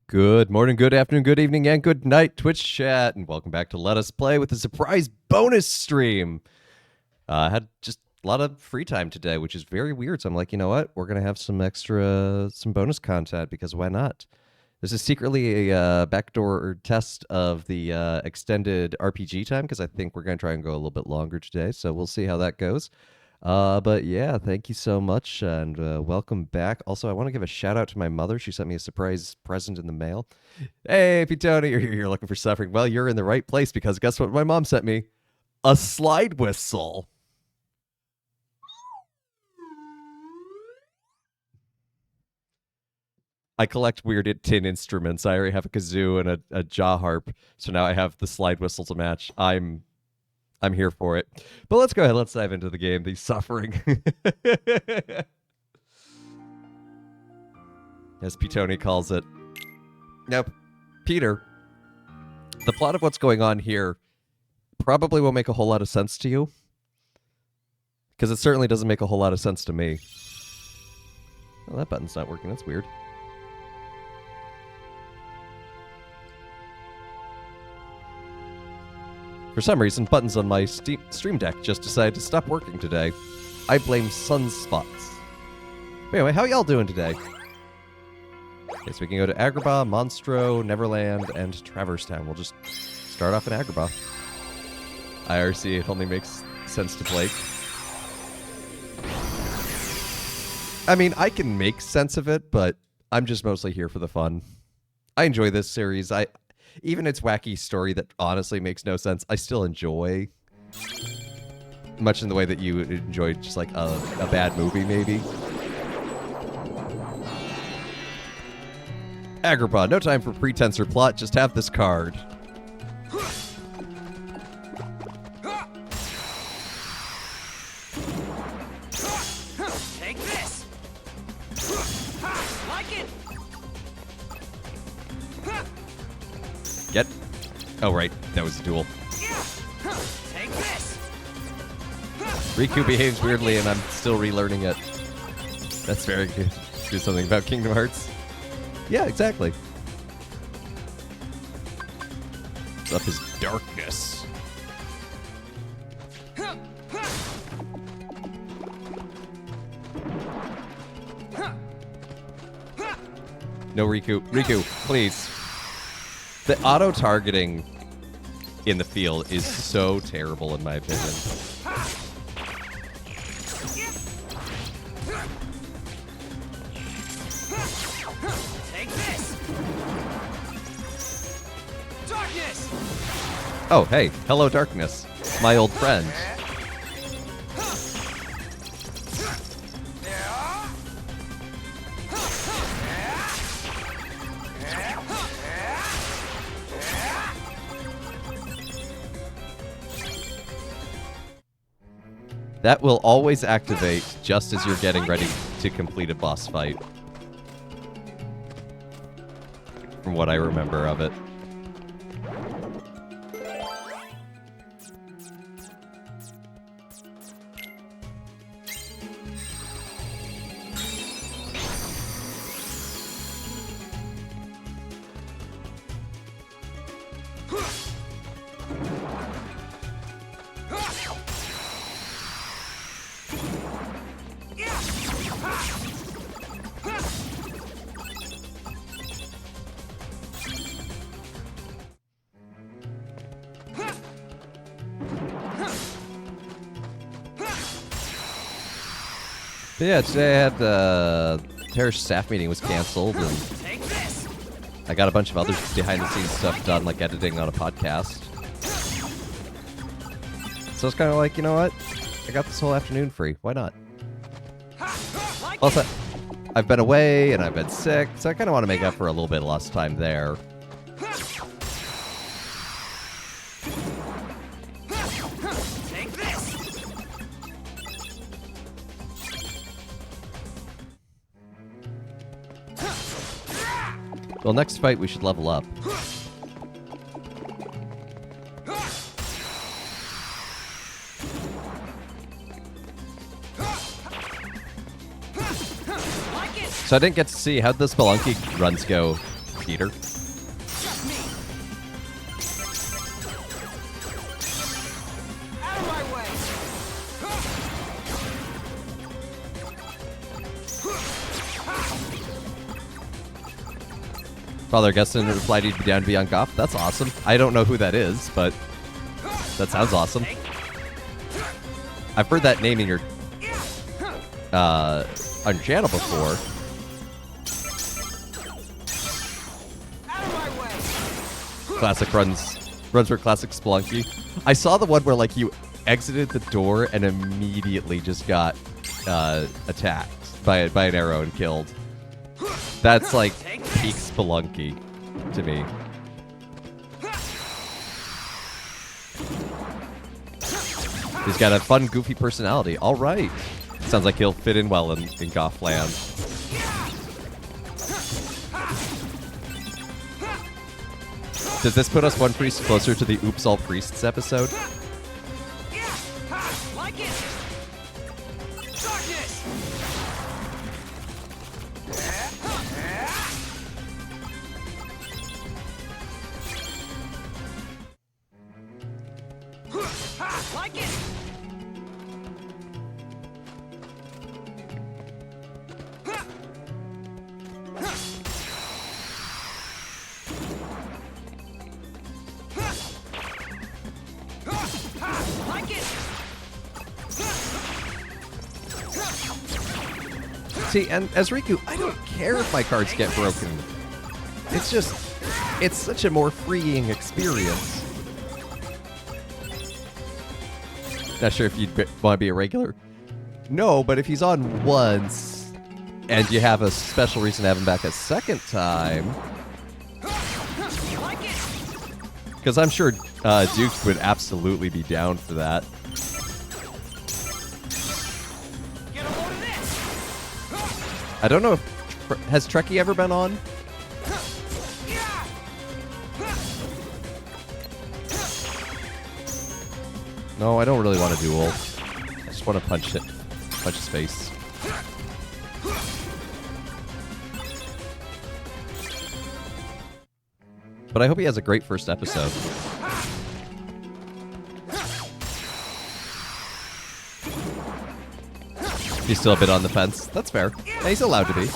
Good morning, good afternoon, good evening, and good night, Twitch chat, and welcome back to Let Us Play with a surprise bonus stream. I had just a lot of free time today, which is very weird. So I'm like, you know what? We're gonna have some bonus content because why not? This is secretly a backdoor test of the extended RPG time because I think we're gonna try and go a little bit longer today. So we'll see how that goes. But yeah, thank you so much and welcome back. Also, I want to give a shout out to my mother. She sent me a surprise present in the mail. Hey, Pitoni, you're looking for suffering. Well, you're in the right place because guess what my mom sent me? A slide whistle. I collect weird tin instruments. I already have a kazoo and a jaw harp, so now I have the slide whistle to match. I'm here for it. But let's go ahead. Let's dive into the game. The suffering. As Pitoni calls it. Now, Peter, the plot of what's going on here probably won't make a whole lot of sense to you. Because it certainly doesn't make a whole lot of sense to me. Oh, that button's not working. That's weird. For some reason, buttons on my Stream Deck just decided to stop working today. I blame sunspots. But anyway, how y'all doing today? Okay, so we can go to Agrabah, Monstro, Neverland, and Traverse Town. We'll just start off in Agrabah. IRC, it only makes sense to Blake. I mean, I can make sense of it, but I'm just mostly here for the fun. I enjoy this series. Even its wacky story that honestly makes no sense, I still enjoy. Much in the way that you enjoy just like a bad movie, maybe. Agrabah, no time for pretense or plot, just have this card. Take this! Like it! Get. Oh, right. That was a duel. Take this! Riku behaves weirdly, and I'm still relearning it. That's very good. Do something about Kingdom Hearts. Yeah, exactly. Up his darkness. No, Riku. Riku, please. The auto-targeting in the field is so terrible, in my opinion. Take this! Darkness! Oh, hey. Hello, darkness. My old friend. That will always activate just as you're getting ready to complete a boss fight. From what I remember of it. But yeah, today I had Terra's staff meeting was canceled, and Take this! I got a bunch of other behind-the-scenes stuff done, like editing on a podcast. So it's kind of like, you know what? I got this whole afternoon free. Why not? Like Also, I've been away and I've been sick, so I kind of want to make up for a little bit of lost time there. Take this! Well, next fight we should level up. Like it! So I didn't get to see how'd the Spelunky runs go Peter. Just me. Out of my way. Father Augustine replied he'd be down to be on Goth. That's awesome. I don't know who that is, but that sounds awesome. I've heard that name in your on your channel before. Out of my way. Classic runs for classic Spelunky. I saw the one where like you exited the door and immediately just got attacked by an arrow and killed. That's like peak Spelunky to me. He's got a fun, goofy personality. All right. Sounds like he'll fit in well in Gothland. Does this put us one priest closer to the Oops All Priests episode? Like it. Darkness. Like it. Like it. See, and as Riku, I don't care if my cards get broken. It's just, it's such a more freeing experience. Not sure if you'd want to be a regular. No, but if he's on once, and you have a special reason to have him back a second time, Like it. because I'm sure Duke would absolutely be down for that. Get a load of this. I don't know if has Trekkie ever been on? No, I don't really want to duel. I just want to punch his face. But I hope he has a great first episode. He's still a bit on the fence. That's fair. Yeah, he's allowed to be.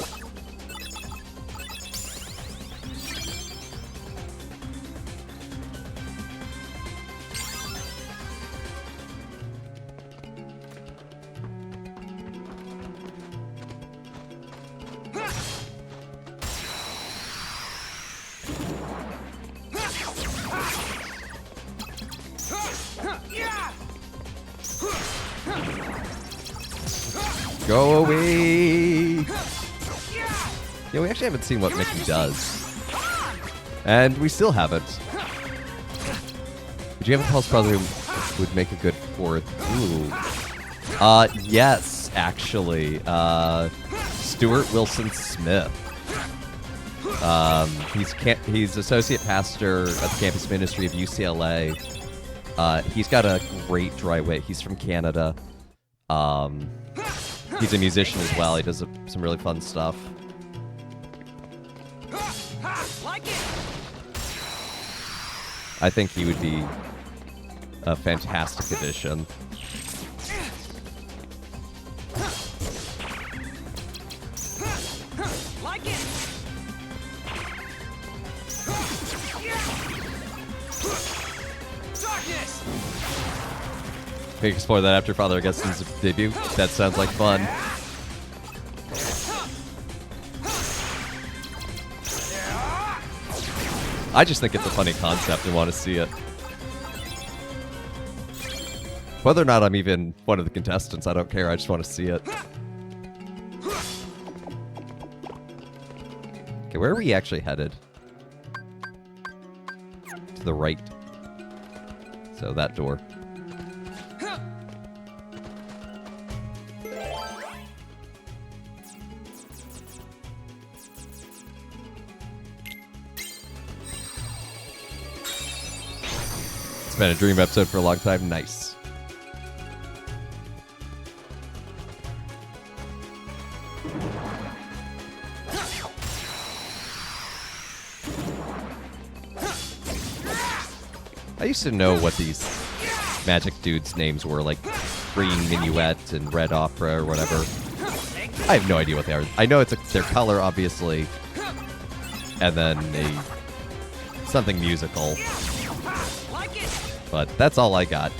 Go away! Yeah, we actually haven't seen what Mickey does. And we still haven't. Would you have a Pulse brother who would make a good fourth? Ooh. Yes, actually. Stuart Wilson Smith. He's associate pastor at the campus ministry of UCLA. He's got a great dry wit. He's from Canada. He's a musician as well. He does some really fun stuff. Like it. I think he would be a fantastic addition. Like it. Darkness. We can explore that after Father Augustine's debut. That sounds like fun. I just think it's a funny concept and want to see it. Whether or not I'm even one of the contestants, I don't care. I just want to see it. Okay, where are we actually headed? To the right. So that door. It's been a dream episode for a long time. Nice. used to know what these magic dudes' names were, like Green Minuet and Red Opera or whatever. I have no idea what they are. I know it's their color, obviously, and then something musical. Like it. But that's all I got.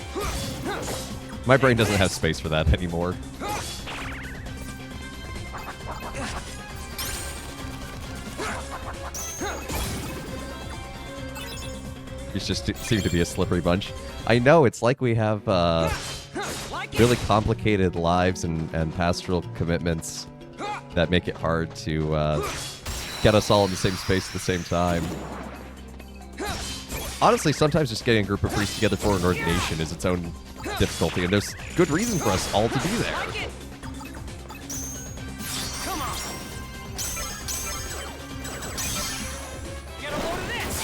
My brain doesn't have space for that anymore. You just seem to be a slippery bunch. I know, it's like we have Like it. really complicated lives and pastoral commitments that make it hard to get us all in the same space at the same time. Honestly, sometimes just getting a group of priests together for an ordination is its own difficulty, and there's good reason for us all to be there. Like it. Come on. Get a load of this.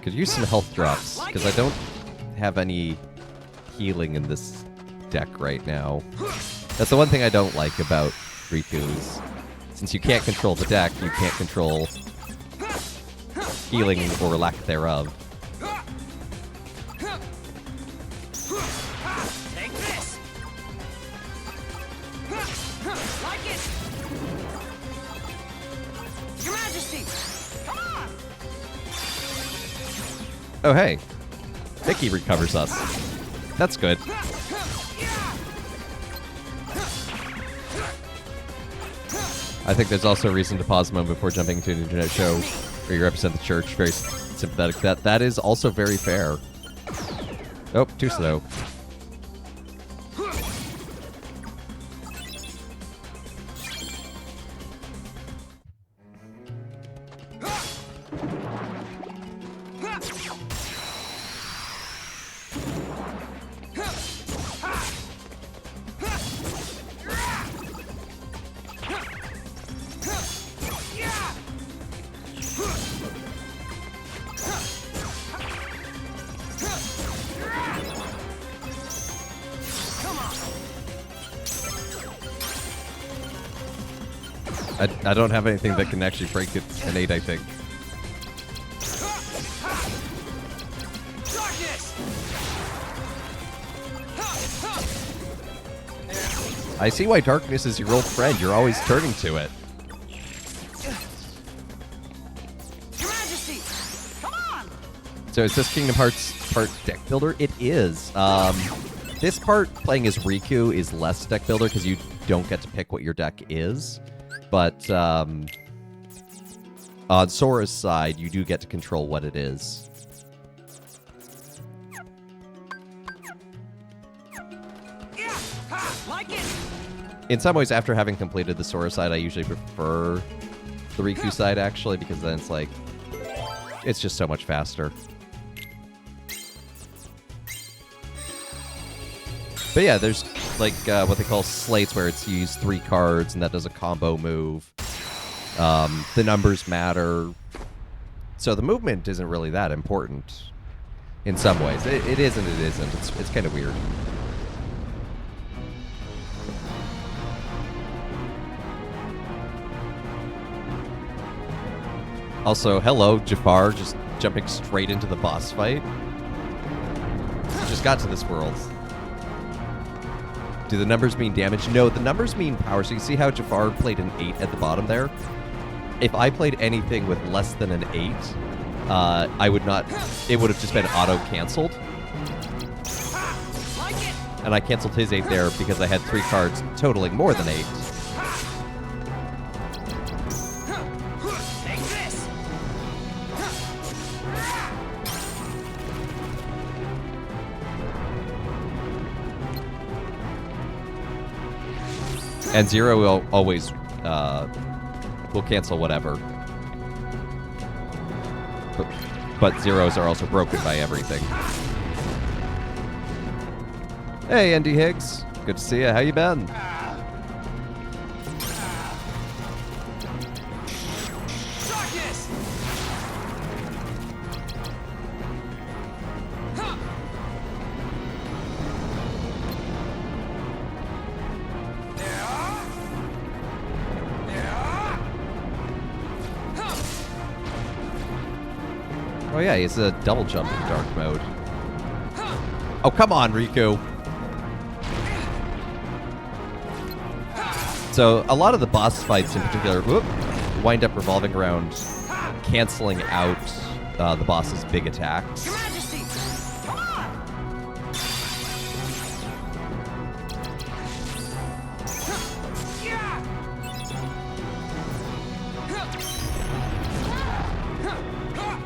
Could use some health drops, because I don't have any healing in this deck right now. That's the one thing I don't like about Riku's. Since you can't control the deck, you can't control healing or lack thereof. Take this. Like it. Your Majesty. Come on. Oh, hey. Vicky recovers us. That's good. I think there's also a reason to pause a moment before jumping into an internet show where you represent the church. Very sympathetic. That is also very fair. Oh, too slow. I don't have anything that can actually break it an 8, I think. I see why darkness is your old friend. You're always turning to it. Your Majesty. Come on. So is this Kingdom Hearts part deck builder? It is. This part, playing as Riku, is less deck builder because you don't get to pick what your deck is. But on Sora's side, you do get to control what it is. Yeah. Like it. In some ways, after having completed the Sora side, I usually prefer the Riku side, actually, because then it's like, it's just so much faster. But yeah, there's like what they call slates, where it's use 3 cards and that does a combo move. The numbers matter. So the movement isn't really that important in some ways. It is and it isn't. It's kind of weird. Also, hello, Jafar, just jumping straight into the boss fight. Just got to this world. Do the numbers mean damage? No, the numbers mean power. So you see how Jafar played an 8 at the bottom there? If I played anything with less than an 8, I would not... It would have just been auto-canceled. Like it. And I canceled his 8 there because I had 3 cards totaling more than 8. Take this. And 0 will always... will cancel whatever. But zeros are also broken by everything. Hey, Andy Higgs. Good to see you. How you been? Darkness. Oh yeah, he's a double jump in dark mode. Oh, come on, Riku. So a lot of the boss fights in particular wind up revolving around canceling out the boss's big attacks. Your Majesty! Come on! Yeah!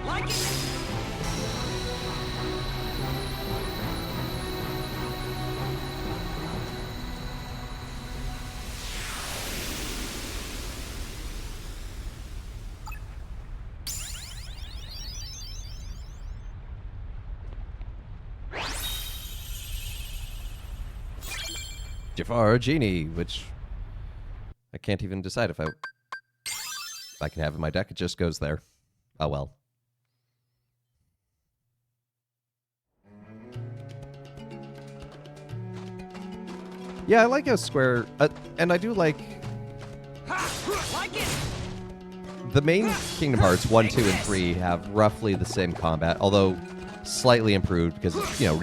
Like it? Jafar Genie, which I can't even decide if I can have in my deck. It just goes there. Oh well. Yeah, I like how Square, and I do like Like it? the main Kingdom Hearts 1, 2, and 3 have roughly the same combat, although slightly improved because, you know,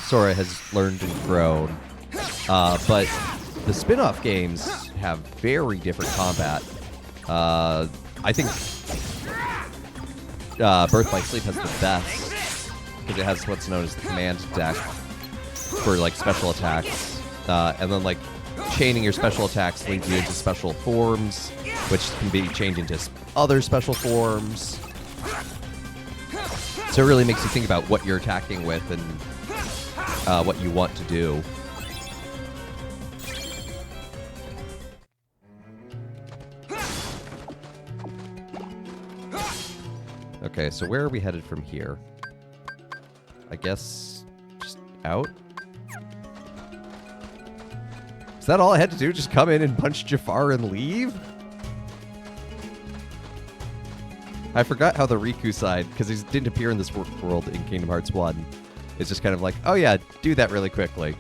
Sora has learned and grown. But the spin-off games have very different combat. I think Birth by Sleep has the best because it has what's known as the command deck for like special attacks. And then like chaining your special attacks leads you into special forms, which can be changed into other special forms. So it really makes you think about what you're attacking with and what you want to do. Okay, so where are we headed from here? I guess just out? Is that all I had to do? Just come in and punch Jafar and leave? I forgot how the Riku side, because he didn't appear in this world in Kingdom Hearts 1, is just kind of like, oh yeah, do that really quickly.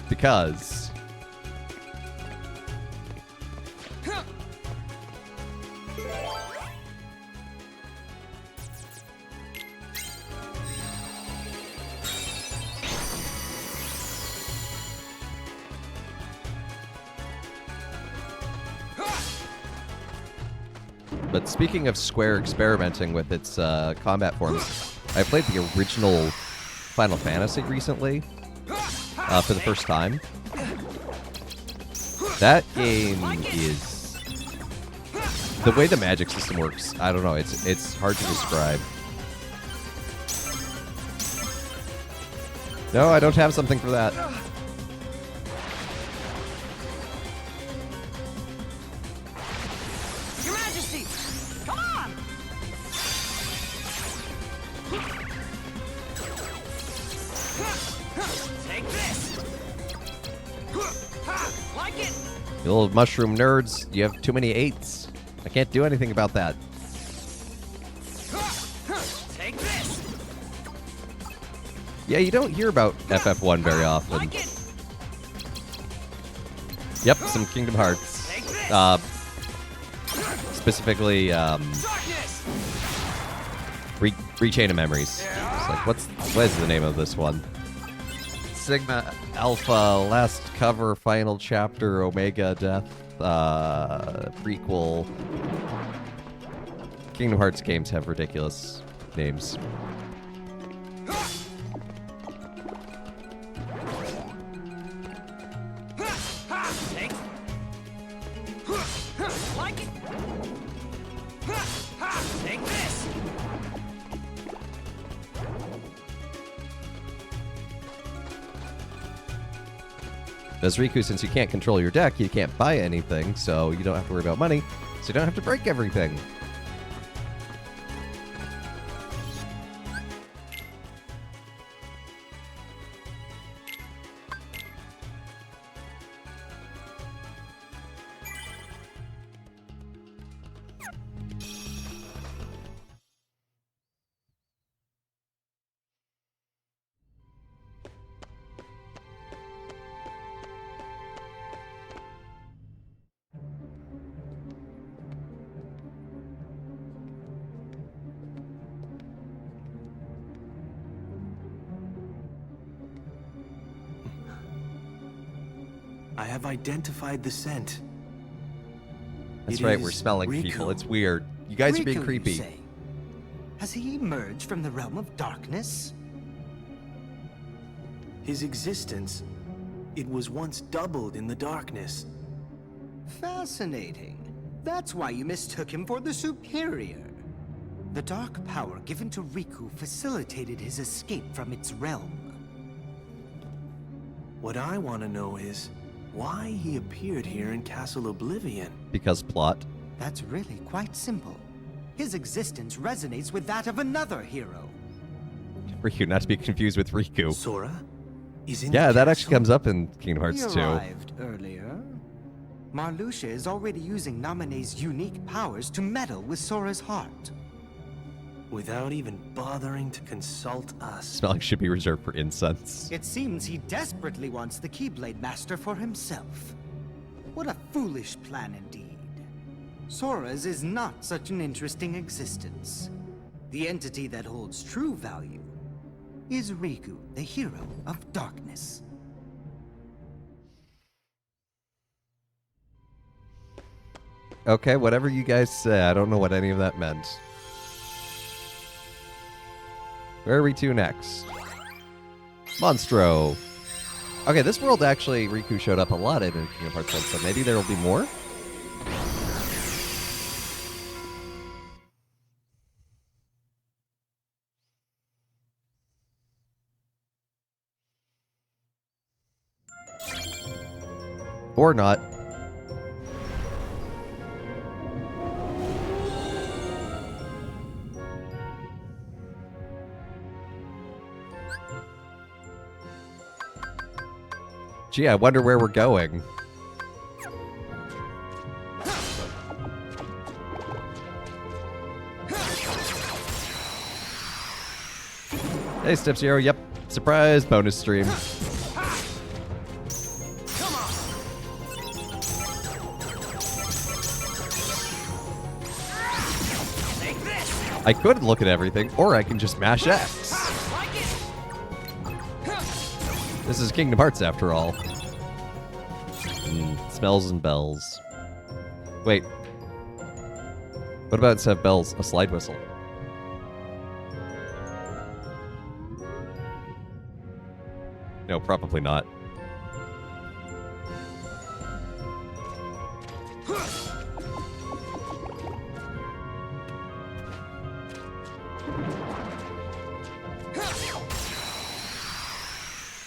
Because... But speaking of Square experimenting with its combat forms, I played the original Final Fantasy recently for the first time. That game is... The way the magic system works, I don't know, it's hard to describe. No, I don't have something for that. Your Majesty! Come on! Take this! Like it? You little mushroom nerds, you have too many 8s. I can't do anything about that. Take this! Yeah, you don't hear about FF1 very often. Like it? Yep, some Kingdom Hearts. Take this! Specifically, Darkness! Rechain of Memories. It's like, what is the name of this one? Sigma Alpha, Last Cover, Final Chapter, Omega Death, prequel. Kingdom Hearts games have ridiculous names. Take. Like it? Take this! As Riku, since you can't control your deck, you can't buy anything, so you don't have to worry about money, so you don't have to break everything. I have identified the scent. That's It right, we're is smelling Riku. people. It's weird. You guys are being Riku, you creepy. say? Has he emerged from the realm of darkness? His existence, it was once doubled in the darkness. Fascinating. That's why you mistook him for the Superior. The dark power given to Riku facilitated his escape from its realm. What I want to know is why he appeared here in Castle Oblivion. Because plot. That's really quite simple. His existence resonates with that of another hero. Riku, not to be confused with Riku. Sora is in Yeah, the that actually castle? comes up in Kingdom Hearts He 2. arrived earlier. Marluxia is already using Naminé's unique powers to meddle with Sora's heart. Without even bothering to consult us. Smelling should be reserved for incense. It seems he desperately wants the Keyblade Master for himself. What a foolish plan indeed. Sora's is not such an interesting existence. The entity that holds true value is Riku, the hero of darkness. Okay, whatever you guys say. I don't know what any of that meant. Where are we to next? Monstro. Okay, this world actually, Riku showed up a lot in Kingdom Hearts 1, so maybe there will be more? Or not. Gee, I wonder where we're going. Hey, Step Zero. Yep. Surprise bonus stream. Come on. Take this. I could look at everything, or I can just mash X. Like it. This is Kingdom Hearts after all. Smells and bells. Wait. What about instead of bells, a slide whistle? No, probably not.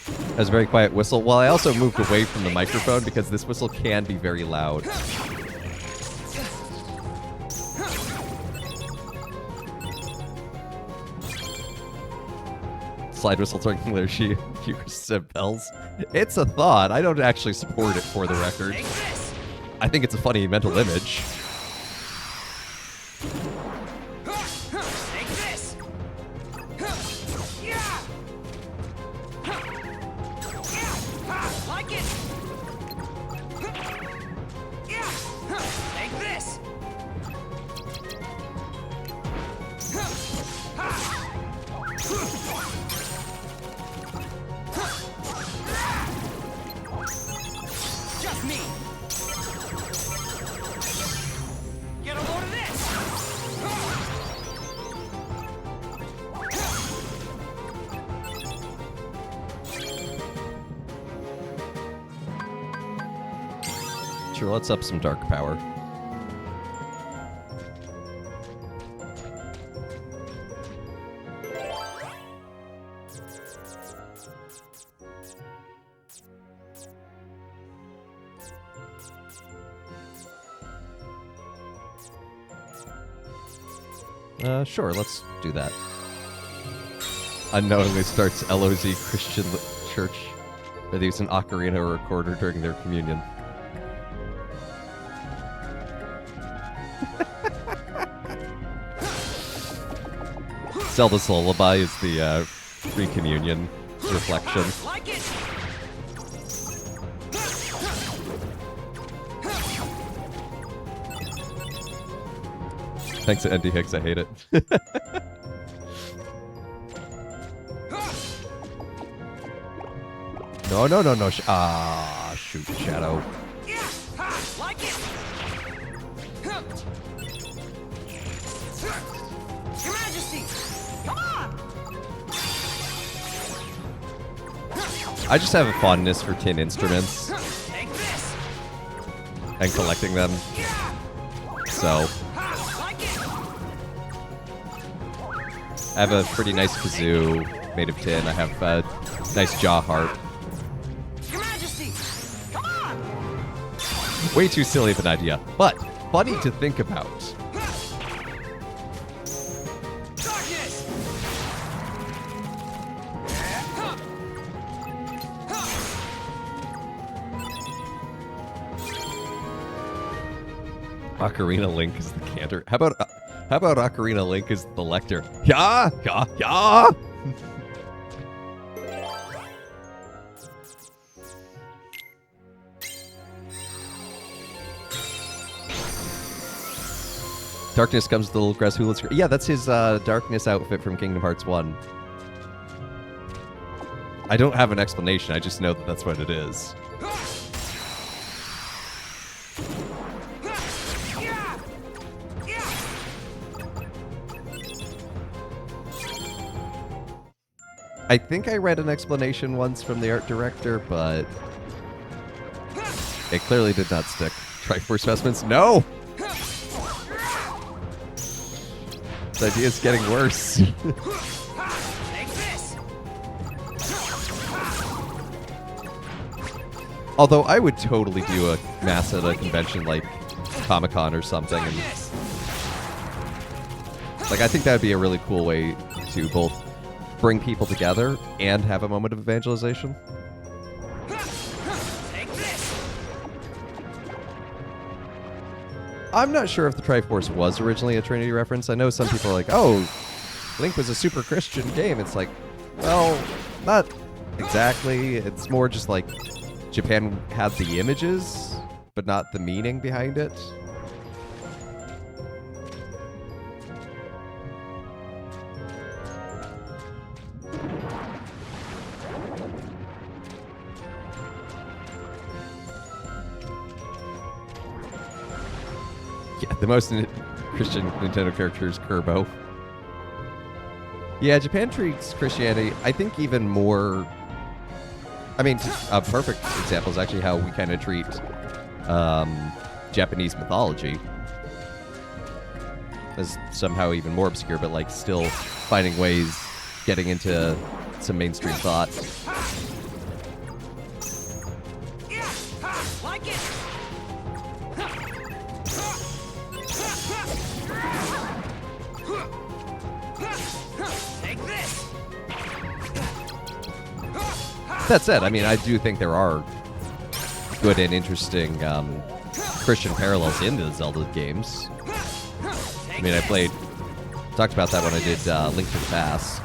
That was a very quiet whistle. Well, I also moved away from the microphone because this whistle can be very loud. Slide whistle talking later, she said bells. It's a thought. I don't actually support it for the record. Take this. I think it's a funny mental image. Take this. Yeah. Like it. Yeah. Take this. Just me. Get a load of this. Sure, let's up some dark power. Sure, let's do that. Unknowingly starts LOZ Christian Church, where they use an ocarina recorder during their communion. Zelda's Lullaby is the pre-communion reflection. Like it. Thanks to Andy Hicks, I hate it. No. shoot Shadow. Yeah! Ha! Like it! Huh. Your Majesty! Come on! I just have a fondness for tin instruments Take this! and collecting them. Yeah! So Ha! Like it! I have a pretty nice kazoo made of tin. I have a nice jaw harp. Your Majesty! Come on! Way too silly of an idea, but funny to think about. Darkness! Ocarina Link is the canter. How about Ocarina Link is the lector? Yeah, yeah, yeah. Darkness comes to the little grass hula. Yeah, that's his darkness outfit from Kingdom Hearts 1. I don't have an explanation. I just know that that's what it is. Yeah! Yeah! I think I read an explanation once from the art director, but it clearly did not stick. Triforce Vestments? No! This idea is getting worse. Take this! Although I would totally do a mass at a convention like Comic-Con or something. And, Darkness! like, I think that would be a really cool way to both bring people together and have a moment of evangelization. Take this! I'm not sure if the Triforce was originally a Trinity reference. I know some people are like, oh, Link was a super Christian game. It's like, well, not exactly. It's more just like Japan had the images, but not the meaning behind it. Yeah, the most Christian Nintendo character is Kerbo. Yeah, Japan treats Christianity, I think, even more. I mean, a perfect example is actually how we kind of treat Japanese mythology as somehow even more obscure, but like still finding ways, getting into some mainstream thought. Yeah! Ha! Like it! Take this! That said, I mean, I do think there are good and interesting Christian parallels in the Zelda games. I mean, talked about that when I did Link to the Past.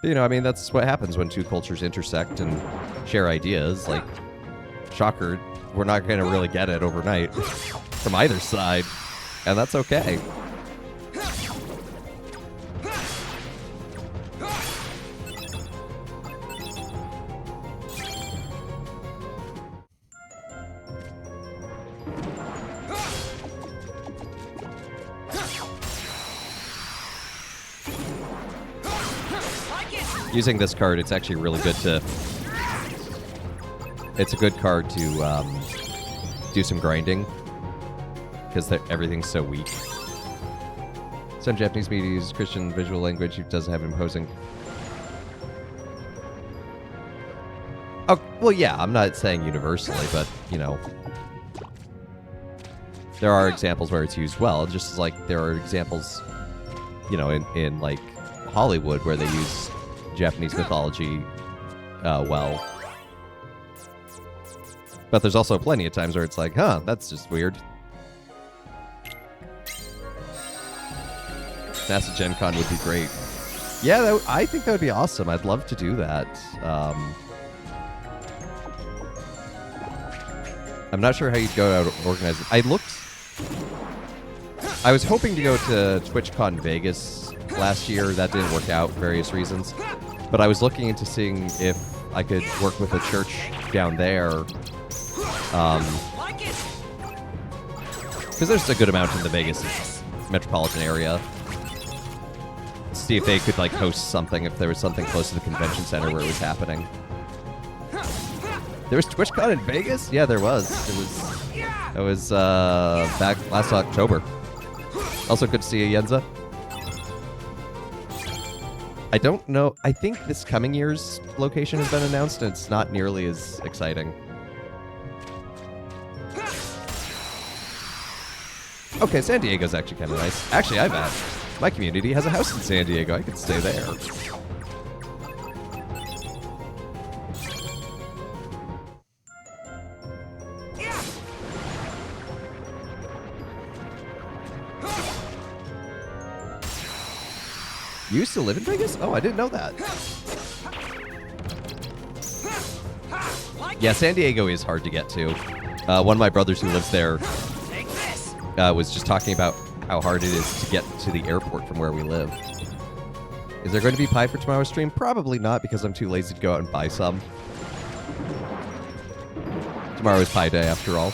You know, I mean, that's what happens when two cultures intersect and share ideas. Like, shocker, we're not going to really get it overnight from either side, and that's okay. Like it! Using this card, it's actually really good to... It's a good card to do some grinding, because everything's so weak. Some Japanese media uses Christian visual language. It doesn't have imposing... Oh, well, yeah, I'm not saying universally, but, you know... There are examples where it's used well, just as, like, there are examples, you know, in like, Hollywood where they use Japanese mythology well. But there's also plenty of times where it's like, huh, that's just weird. NASA Gen Con would be great. Yeah, I think that would be awesome. I'd love to do that. I'm not sure how you'd go out and organize it. I was hoping to go to TwitchCon Vegas last year. That didn't work out for various reasons. But I was looking into seeing if I could work with a church down there. Like it. Because there's a good amount in the Vegas metropolitan area. See if they could like host something, if there was something close to the convention center where it was happening. There was TwitchCon in Vegas? Yeah, there was. It was back last October. Also good to see you, Yenza. I don't know. I think this coming year's location has been announced, and it's not nearly as exciting. Okay, San Diego's actually kind of nice. Actually, my community has a house in San Diego. I could stay there. You used to live in Vegas? Oh, I didn't know that. Yeah, San Diego is hard to get to. One of my brothers who lives there Take this. was just talking about how hard it is to get to the airport from where we live. Is there going to be pie for tomorrow's stream? Probably not, because I'm too lazy to go out and buy some. Tomorrow is pie day, after all.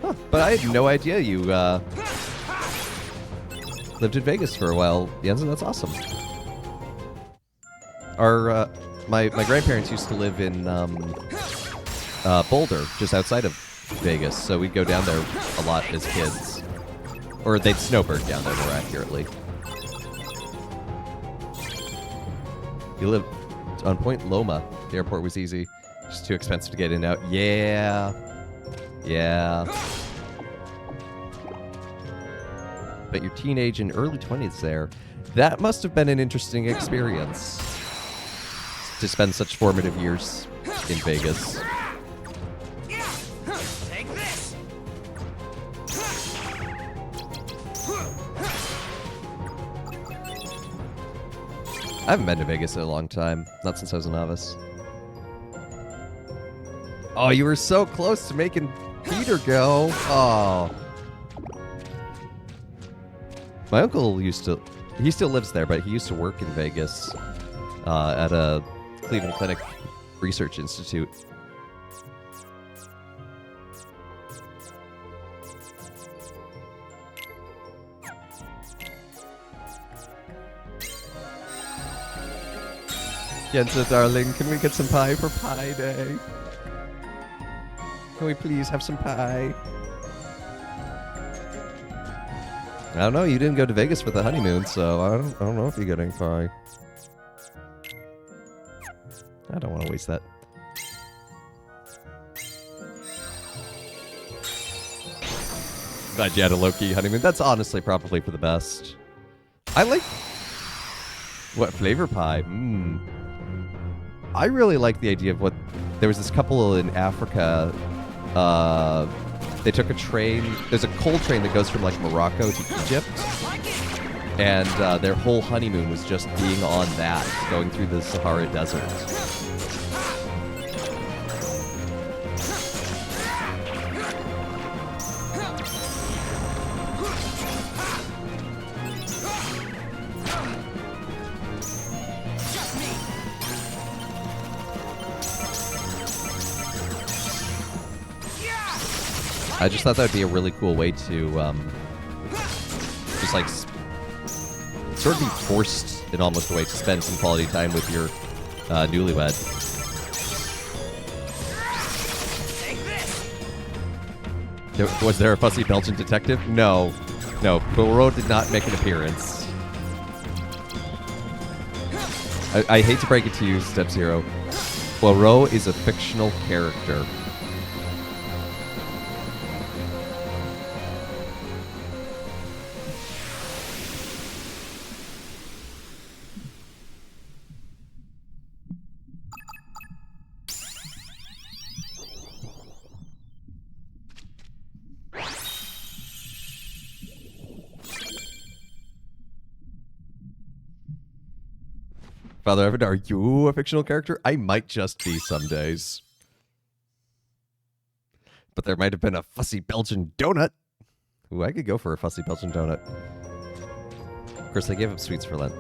Huh, but I had no idea you lived in Vegas for a while, Jensen. That's awesome. My grandparents used to live in Boulder, just outside of Vegas, so we'd go down there a lot as kids. Or they'd snowbird down there, more accurately. You lived on Point Loma. The airport was easy. Just too expensive to get in and out. Yeah. Yeah. But your teenage and early 20s there. That must have been an interesting experience. To spend such formative years in Vegas. Take this. I haven't been to Vegas in a long time. Not since I was a novice. Oh, you were so close to making Peter go. Oh. My uncle he still lives there, but he used to work in Vegas at a Cleveland Clinic Research Institute. Yenza, darling, can we get some pie for Pie Day? Can we please have some pie? I don't know. You didn't go to Vegas for the honeymoon, so I don't know if you got any pie. I don't want to waste that. Glad you had a low-key honeymoon. That's honestly probably for the best. I like... What flavor pie? I really like the idea of what... There was this couple in Africa. They took a train. There's a coal train that goes from like Morocco to Egypt. And their whole honeymoon was just being on that, going through the Sahara Desert. I just thought that would be a really cool way to just like sort of be forced in almost a way to spend some quality time with your newlywed. Was there a fussy Belgian detective? No. No, Poirot did not make an appearance. I hate to break it to you, Step Zero. Poirot is a fictional character. Father Evan, are you a fictional character? I might just be some days. But there might have been a fussy Belgian donut Ooh, I could go for a fussy Belgian donut. Of course, they gave up sweets for Lent.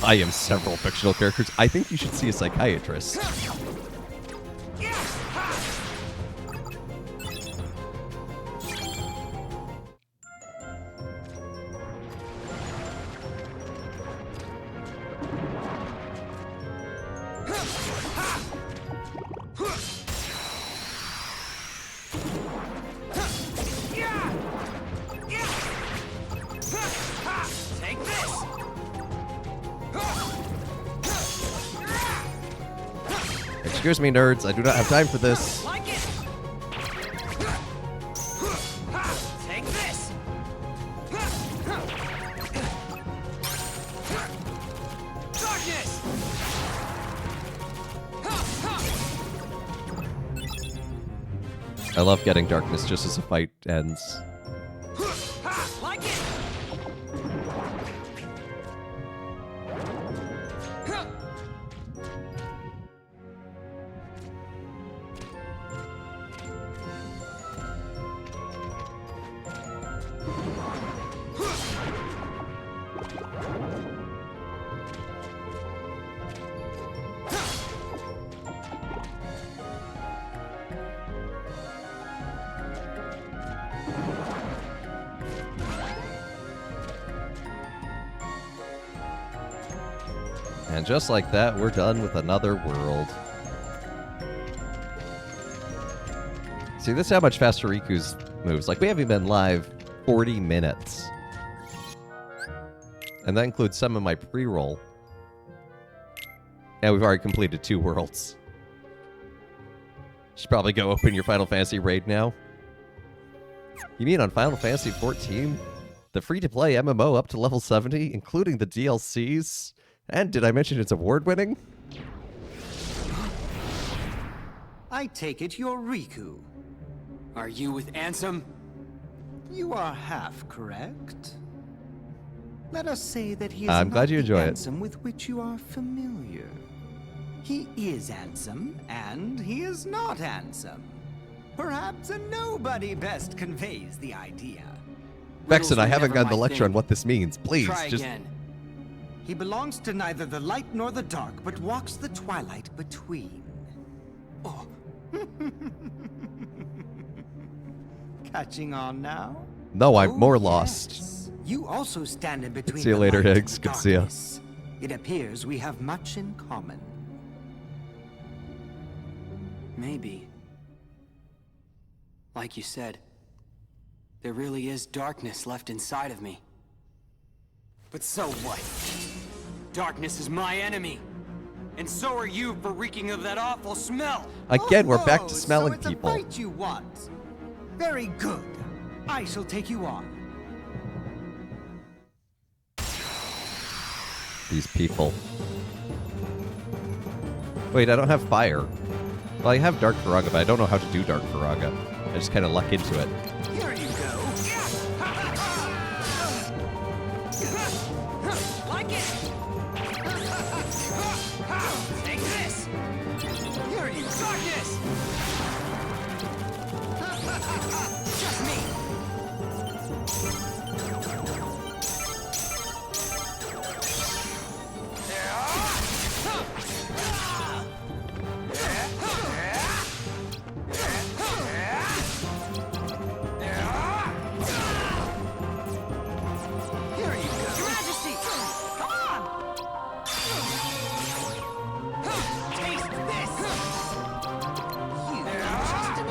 I am several fictional characters. I think you should see a psychiatrist. Take this! Excuse me, nerds. I do not have time for this. Like it! Take this! Darkness! I love getting darkness just as a fight ends. Like it! And just like that, we're done with another world. See, this is how much faster Riku's moves. Like, we haven't been live 40 minutes. And that includes some of my pre-roll. And we've already completed 2 worlds. Should probably go open your Final Fantasy raid now. You mean on Final Fantasy 14? The free-to-play MMO up to level 70, including the DLCs? And did I mention it's award-winning? I take it you're Riku. Are you with Ansem? You are half correct. Let us say that he is I'm not glad you the enjoy it. Ansem with which you are familiar. He is Ansem, and he is not Ansem. Perhaps a nobody best conveys the idea. Vexen, I were haven't never gotten the my lecture on thing. what this means. Please, Try just... again. He belongs to neither the light nor the dark, but walks the twilight between. Oh. Catching on now? No, I'm Oh, more yes. lost. You also stand in between. See you the later, light and Higgs. the Good to see ya. darkness. It appears we have much in common. Maybe. Like you said, there really is darkness left inside of me. But so what? Darkness is my enemy. And so are you for reeking of that awful smell. Again, we're back to Oh, smelling so it's people. a fight you want. Very good. I shall take you on. These people. Wait, I don't have fire. Well, I have Dark Faraga, but I don't know how to do Dark Faraga. I just kind of luck into it. Here you go. Like it! Take this! Here you go. Darkness! Just me! Here you go. Your Majesty! Come on! Taste this! You are just an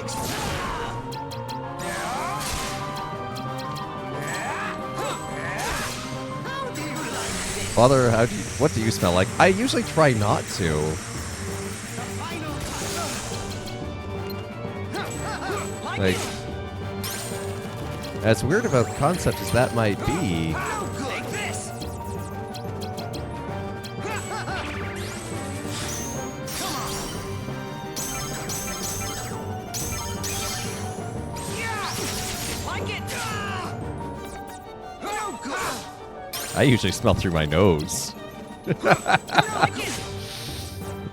How do you like this? Father, what do you smell like? I usually try not to. Like, as weird of a concept as that might be, Take this! Like it! No good. I usually smell through my nose. Like it!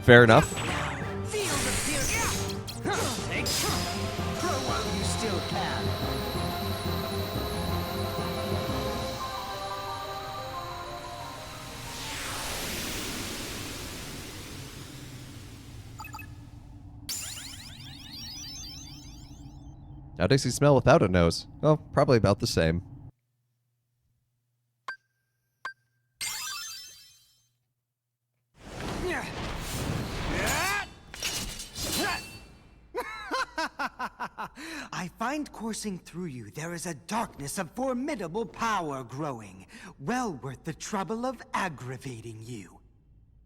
Fair enough. How does he smell without a nose? Well, probably about the same. I find coursing through you there is a darkness of formidable power growing, well worth the trouble of aggravating you.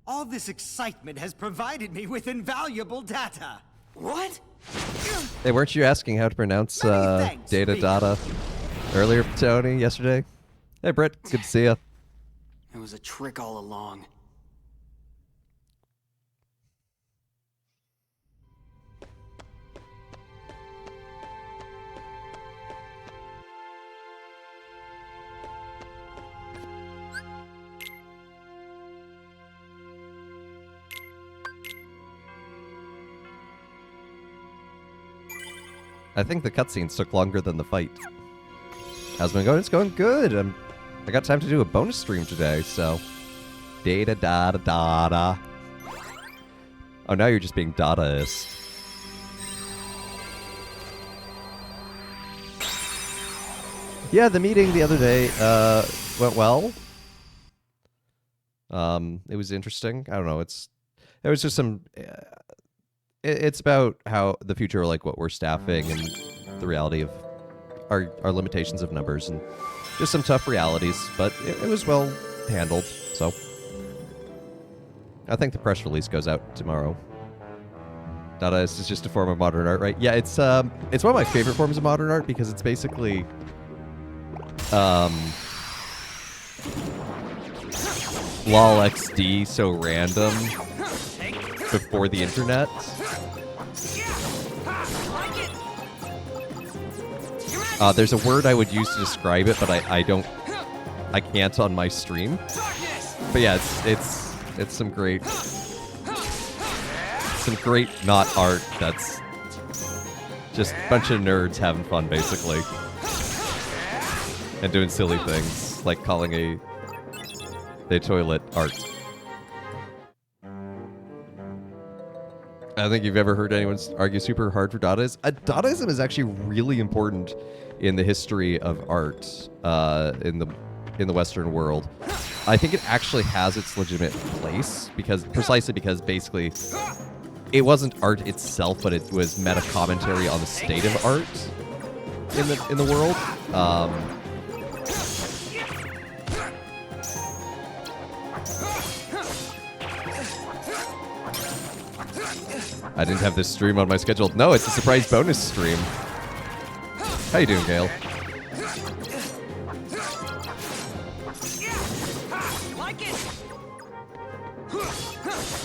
All this excitement has provided me with invaluable data. What? Hey, weren't you asking how to pronounce Many thanks, data Leo. data earlier, Tony, yesterday? Hey, Britt, good to see you. It was a trick all along. I think the cutscenes took longer than the fight. How's it been going? It's going good. I got time to do a bonus stream today, so... Data, data, data. Oh, now you're just being Dadaist. Yeah, the meeting the other day went well. It was interesting. I don't know. There was just some... it's about how the future, like what we're staffing and the reality of our limitations of numbers and just some tough realities, but it was well handled. So I think the press release goes out tomorrow. Dadaist is just a form of modern art, right? Yeah, it's one of my favorite forms of modern art because it's basically lol XD, so random before the internet. There's a word I would use to describe it, but I can't on my stream. But yeah, it's some great not art that's just a bunch of nerds having fun, basically, and doing silly things like calling the toilet art. I don't think you've ever heard anyone argue super hard for Dadaism. Dadaism is actually really important in the history of art in the Western world. I think it actually has its legitimate place precisely because basically it wasn't art itself, but it was meta commentary on the state of art in the world. I didn't have this stream on my schedule. No, it's a surprise bonus stream. How you doing, Gale? Like it.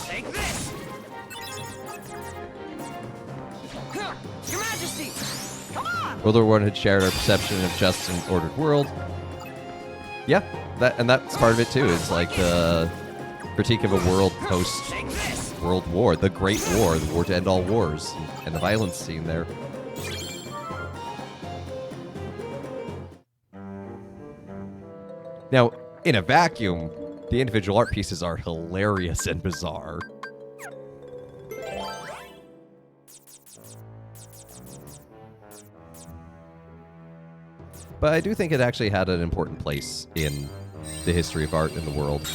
Take this. Your Majesty. Come on. World War I had shared our perception of just and ordered world. Yeah, that's part of it too. It's like the critique of a world post Take this. World War, the Great War, the war to end all wars, and the violence scene there. Now, in a vacuum, the individual art pieces are hilarious and bizarre. But I do think it actually had an important place in the history of art in the world.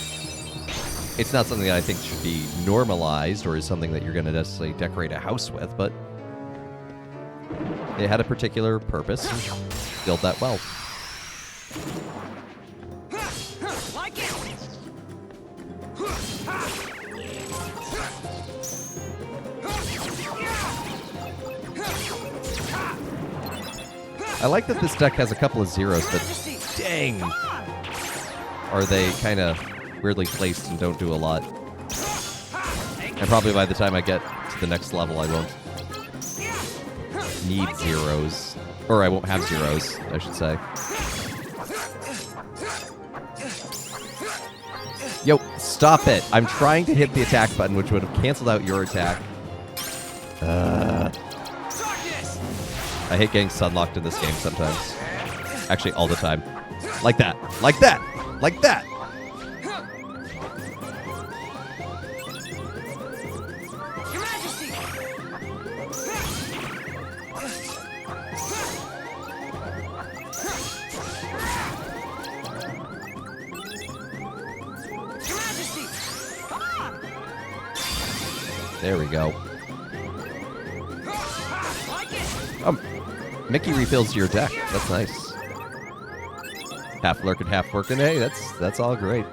It's not something that I think should be normalized or is something that you're going to necessarily decorate a house with, but it had a particular purpose and filled that well. Like it. I like that this deck has a couple of zeros, but Majesty. dang, Come on. are they kind of weirdly placed and don't do a lot. And probably by the time I get to the next level, I won't need zeros. Or I won't have zeros, I should say. Yo, stop it. I'm trying to hit the attack button, which would have canceled out your attack. I hate getting sunlocked in this game sometimes. Actually, all the time. Like that. Like that. Like that. Your Majesty. Come on! There we go. Like it! Mickey refills your deck. That's nice. Half lurking, half working. Hey, that's all great.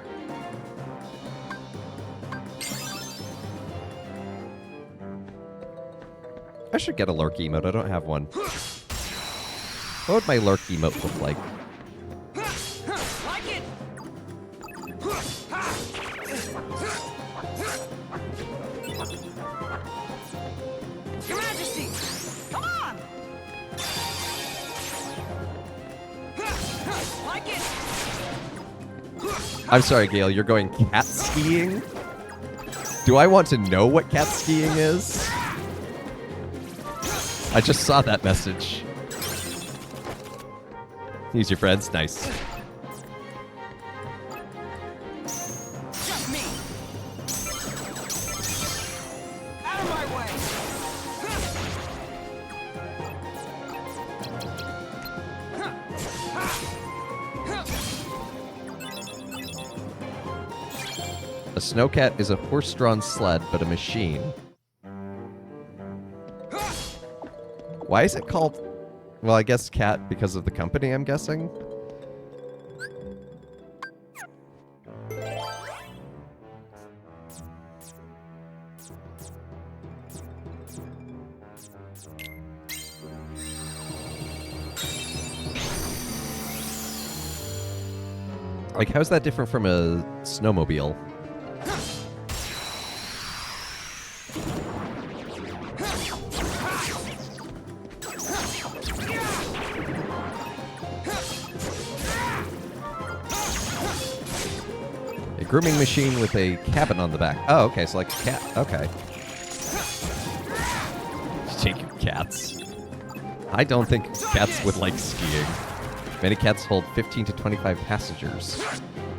I should get a lurk emote. I don't have one. What would my lurk emote look like? Like it! Your Majesty! Come on! Like it! I'm sorry, Gale. You're going cat skiing? Do I want to know what cat skiing is? I just saw that message. Use your friends. Nice. Just me! Out of my way! A snowcat is a horse-drawn sled, but a machine. Why is it called... Well, I guess cat because of the company, I'm guessing? Like, how's that different from a snowmobile? A grooming machine with a cabin on the back. Oh, okay, so like a cat. Okay. Take your cats. I don't think cats would like skiing. Many cats hold 15 to 25 passengers.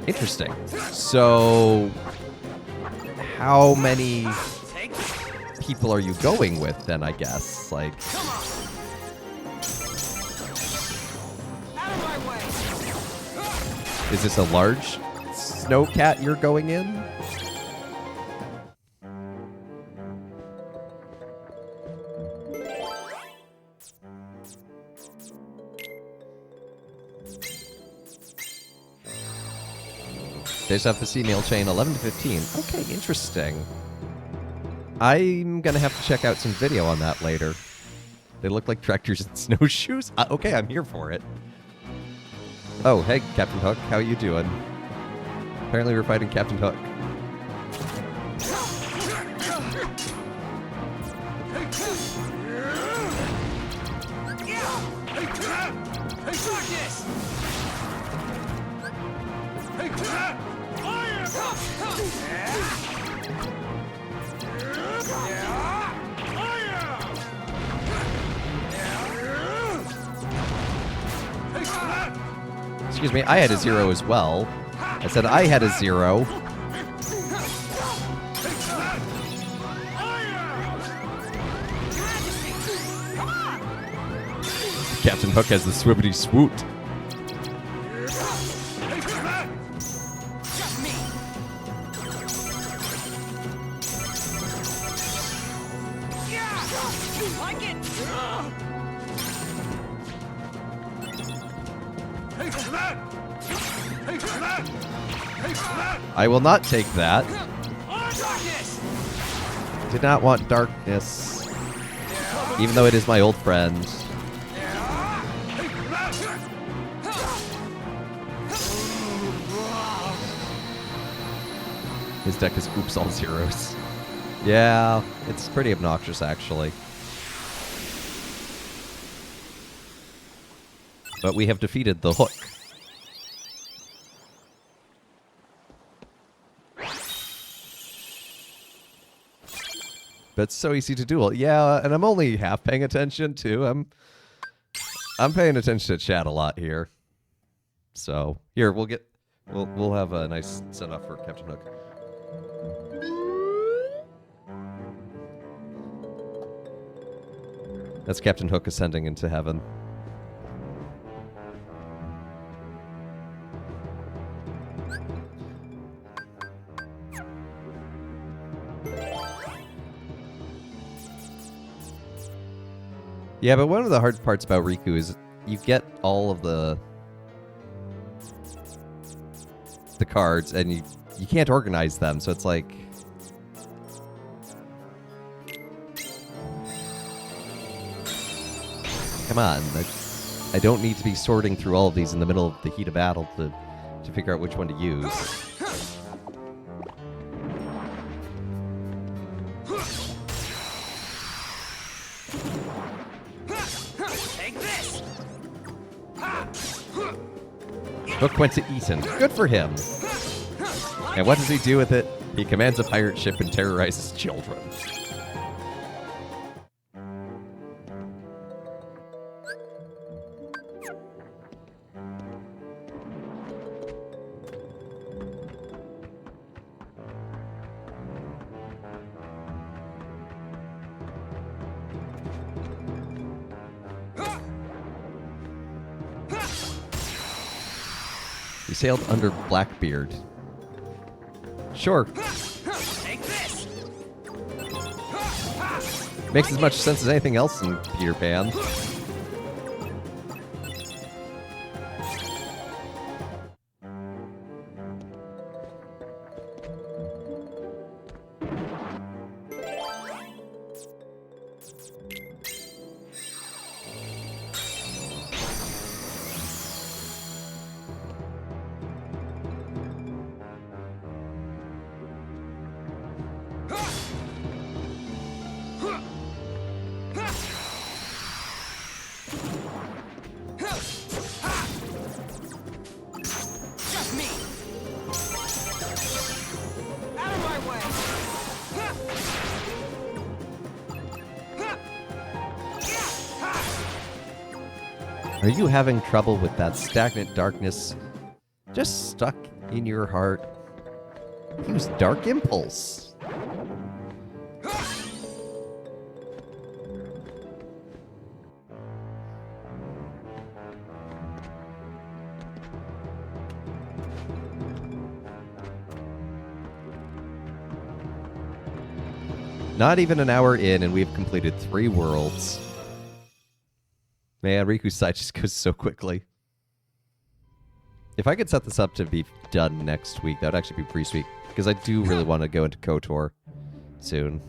Interesting. So, how many Take it! people are you going with then, I guess? Like, Come on! Out of my way! is this a large snowcat you're going in? There's up the email chain 11 to 15. Okay, interesting. I'm gonna have to check out some video on that later. They look like tractors and snowshoes. Okay, I'm here for it. Oh, hey, Captain Hook. How you doing? Apparently we're fighting Captain Hook. Darkness! Excuse me, I had a 0 as well. I said I had a 0. Captain Hook has the swibbity swoot. Just me! Yeah! Like it! I will not take that. Darkness! Did not want darkness. Even though it is my old friend. His deck is oops all zeros. Yeah, it's pretty obnoxious actually. But we have defeated the Hook. But it's so easy to duel. Yeah, and I'm only half paying attention too. I'm paying attention to chat a lot here. So here we'll have a nice set off for Captain Hook. That's Captain Hook ascending into heaven. Yeah, but one of the hard parts about Riku is you get all of the cards and you can't organize them, so it's like come on, I don't need to be sorting through all of these in the middle of the heat of battle to figure out which one to use. Take this! Hook went to Eaton. Good for him. And what does he do with it? He commands a pirate ship and terrorizes children. He sailed under Blackbeard. Sure. Take this! Makes as much sense as anything else in Peter Pan. Just me! Out of my way! Are you having trouble with that stagnant darkness just stuck in your heart? Use Dark Impulse. Not even an hour in, and we've completed 3 worlds. Man, Riku's side just goes so quickly. If I could set this up to be done next week, that would actually be pretty sweet. Because I do really want to go into KOTOR soon.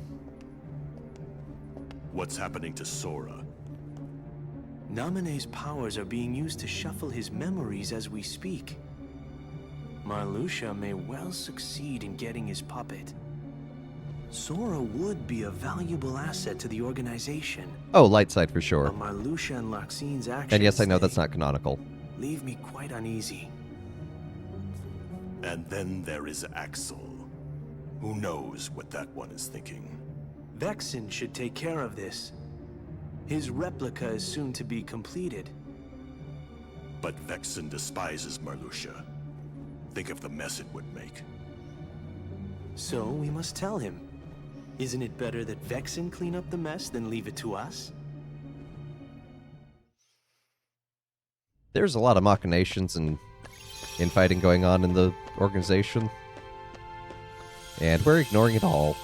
What's happening to Sora? Naminé's powers are being used to shuffle his memories as we speak. Marluxia may well succeed in getting his puppet. Sora would be a valuable asset to the organization. Oh, light side for sure. But Marluxia and Loxine's actions, And yes, I know that's not canonical. leave me quite uneasy. And then there is Axel. Who knows what that one is thinking? Vexen should take care of this. His replica is soon to be completed. But Vexen despises Marluxia. Think of the mess it would make. So we must tell him. Isn't it better that Vexen clean up the mess than leave it to us? There's a lot of machinations and infighting going on in the organization. And we're ignoring it all.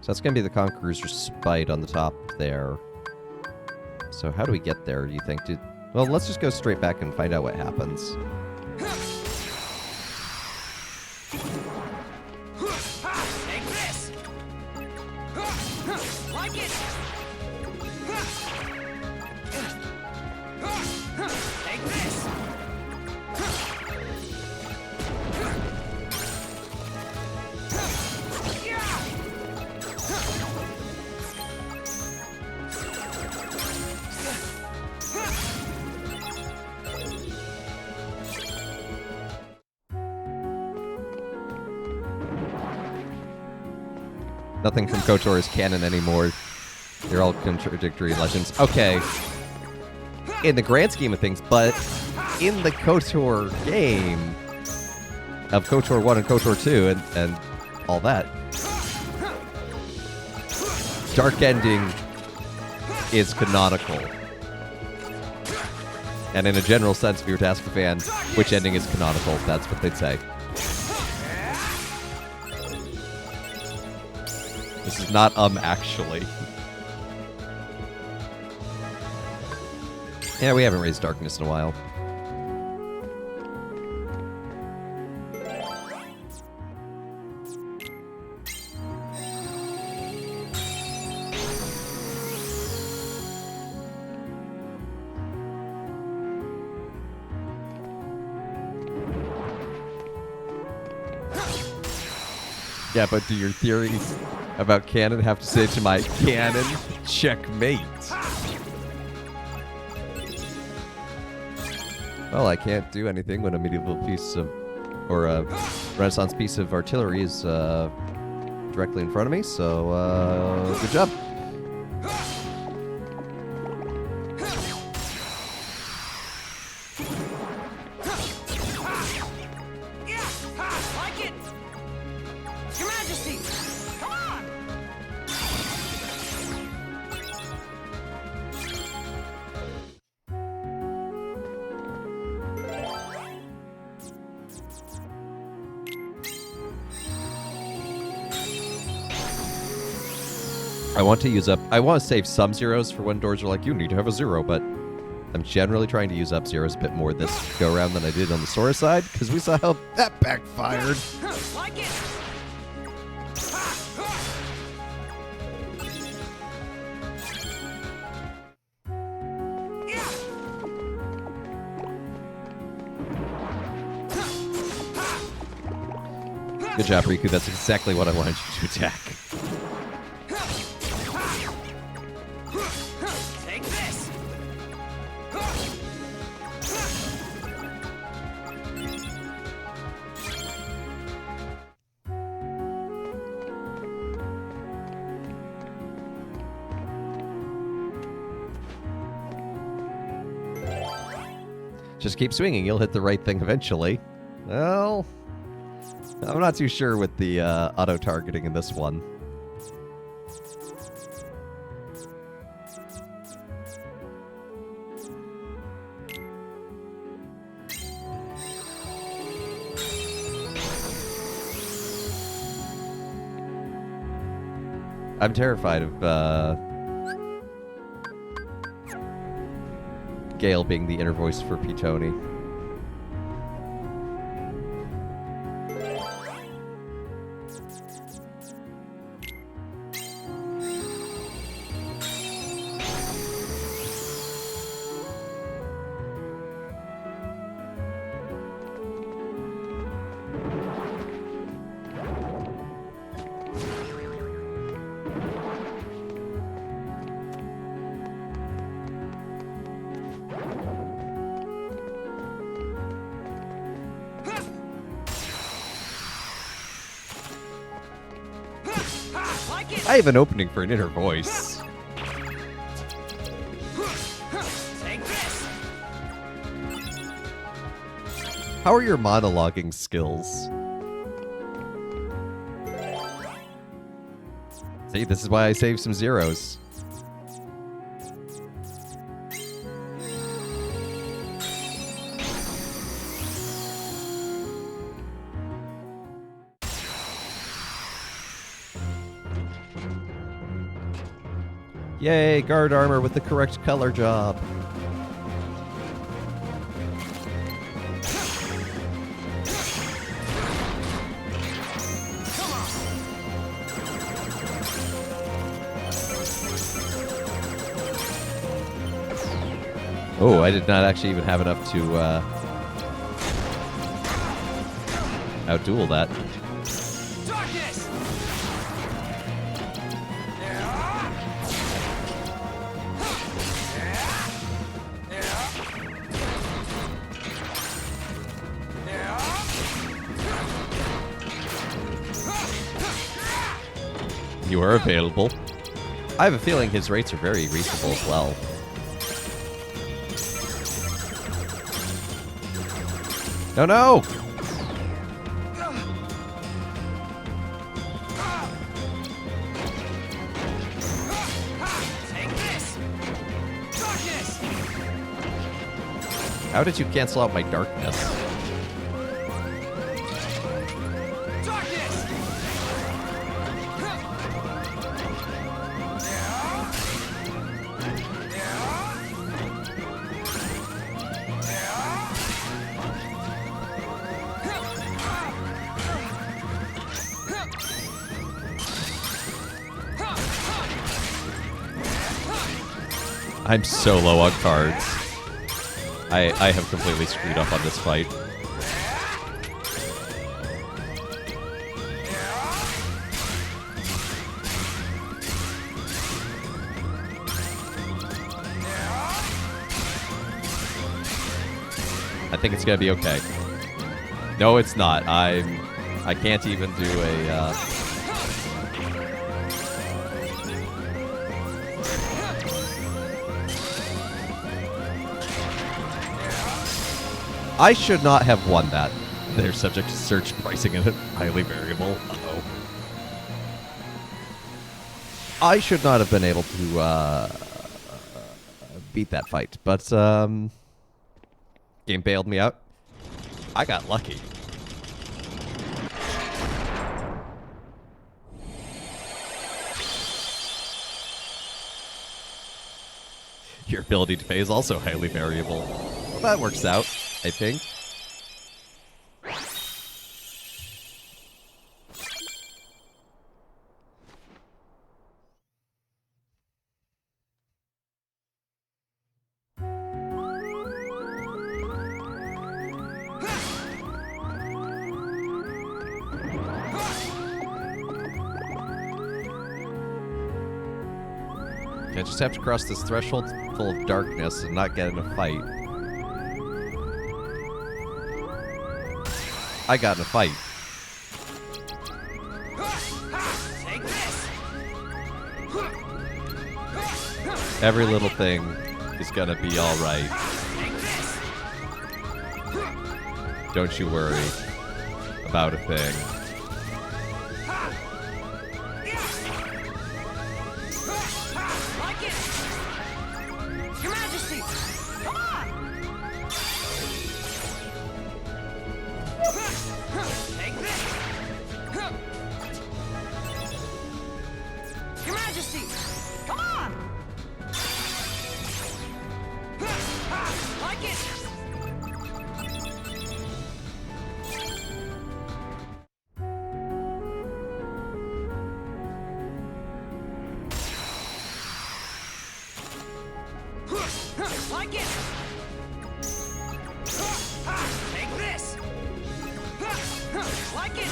So that's going to be the Conqueror's Spite on the top there. So how do we get there, do you think? Well, let's just go straight back and find out what happens. Take this! Like it! Take this! Nothing from KOTOR is canon anymore. They're all contradictory legends. Okay. In the grand scheme of things, but in the KOTOR game of KOTOR 1 and KOTOR 2 and all that, Dark Ending is canonical. And in a general sense, if you were to ask a fan which ending is canonical, that's what they'd say. This is not actually. Yeah, we haven't raised darkness in a while. Yeah, but do your theories about canon have to say to my canon checkmate? Well, I can't do anything when a medieval piece of, or a Renaissance piece of artillery is directly in front of me, so good job. Like it! Your Majesty! Come on! I want to save some zeros for when doors are like, you need to have a zero, but I'm generally trying to use up zeros a bit more this go around than I did on the Sora side, because we saw how that backfired. Like it! Good job, Riku. That's exactly what I wanted you to attack. Take this! Just keep swinging. You'll hit the right thing eventually. Well, I'm not too sure with the auto-targeting in this one. I'm terrified of Gale being the inner voice for Pitoni. Like it! I have an opening for an inner voice. Take this! How are your monologuing skills? See, this is why I saved some zeros. Yay, guard armor with the correct color job. Oh, I did not actually even have enough to outduel that. Darkness! you are available. I have a feeling his rates are very reasonable as well. No, no! Take this! Darkness! How did you cancel out my darkness? Darkness! I'm so low on cards. I have completely screwed up on this fight. I think it's gonna be okay. No, it's not. I can't even do a. I should not have won that. They're subject to search pricing and highly variable. Uh-oh. I should not have been able to beat that fight, but game bailed me out. I got lucky. Your ability to pay is also highly variable. Well, that works out, I think. I just have to cross this threshold full of darkness and not get in a fight. I got in a fight. Take this! Every little thing is gonna be alright. Take this! Don't you worry about a thing. Like it! Your Majesty! Come on! Take this! Your Majesty! Come on! Like it! Like it! Take this! Like it!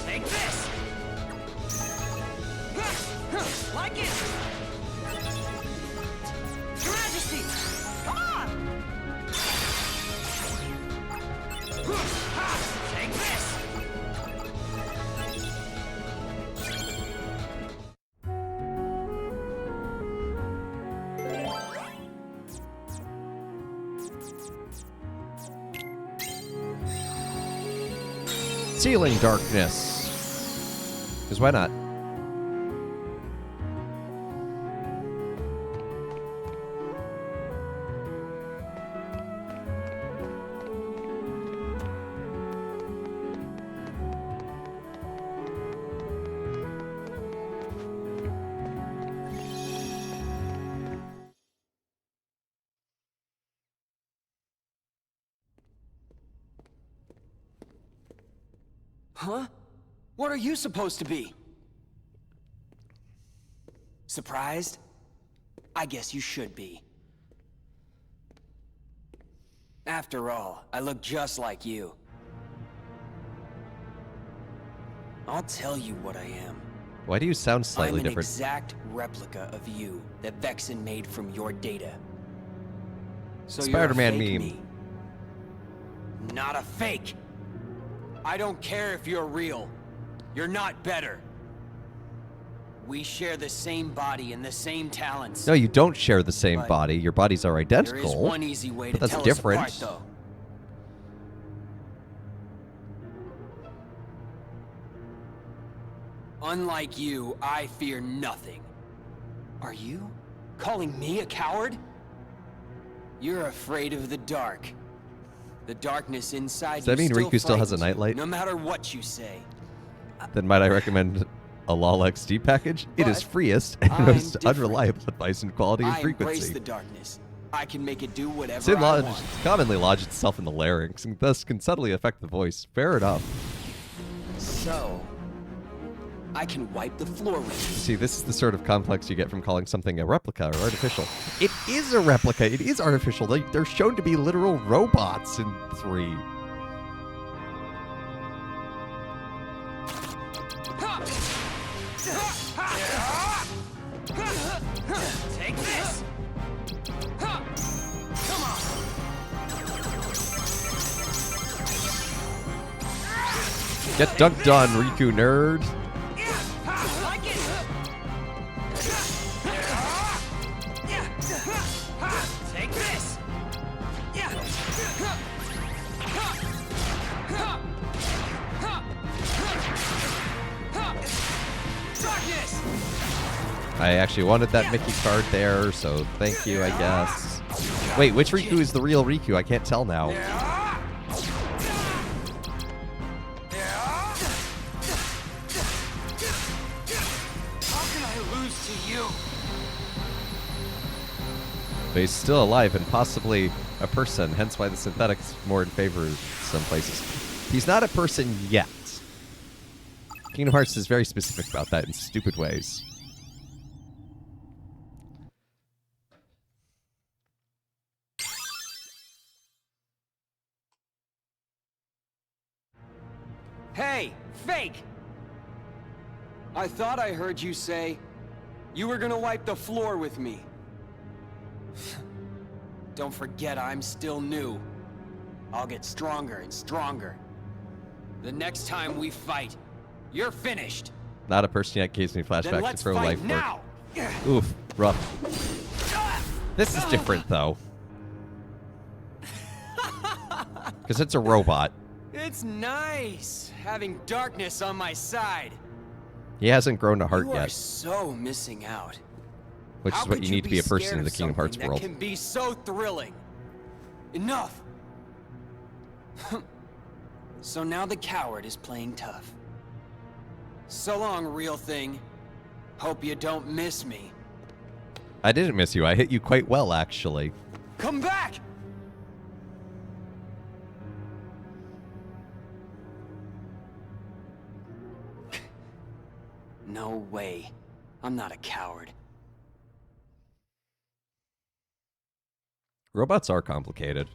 Take this! Like it! Your Majesty! Come on! Take this! Sealing darkness. Because why not? Huh? What are you supposed to be? Surprised? I guess you should be. After all, I look just like you. I'll tell you what I am. Why do you sound I'm slightly an different? exact replica of you that Vexen made from your data. So Spider-Man you're a fake meme. me. Not a fake. I don't care if you're real. You're not better. We share the same body and the same talents. No, you don't share the same But body. Your bodies are There identical. is one easy way to but that's tell different. us apart, though. Unlike you, I fear nothing. Are you calling me a coward? You're afraid of the dark. The darkness inside Does that you mean Riku still has a frightens you, nightlight? No matter what you say. Then might I recommend a LOL XD package? It is But freest and I'm most different. unreliable advice in quality and I embrace frequency. the darkness. I can make it do whatever Sin I lodge want. commonly lodges itself in the larynx and thus can subtly affect the voice. Fair enough. So, I can wipe the floor with you. See, this is the sort of complex you get from calling something a replica or artificial. It is a replica. It is artificial. They're shown to be literal robots in 3. Take this! Come on! Get dunked on, Riku nerd. Like it! Take this! Darkness! I actually wanted that Mickey card there, so thank you, I guess. Wait, which Riku is the real Riku? I can't tell now. How can I lose to you? But he's still alive and possibly a person, hence why the synthetic's more in favor in some places. He's not a person yet. Kingdom Hearts is very specific about that in stupid ways. Hey, fake! I thought I heard you say you were gonna wipe the floor with me. Don't forget I'm still new. I'll get stronger and stronger. The next time we fight, you're finished. Not a person yet gives me Then flashbacks let's to pro fight life now! work. Oof, rough. This is different though. Because it's a robot. It's nice having darkness on my side. He hasn't grown to heart You are yet, so missing out. which How is what could you need to be a person scared in the of Kingdom Hearts something world. that can be so thrilling. Enough. So now the coward is playing tough. So long, real thing. Hope you don't miss me. I didn't miss you. I hit you quite well, actually. Come back! No way. I'm not a coward. Robots are complicated.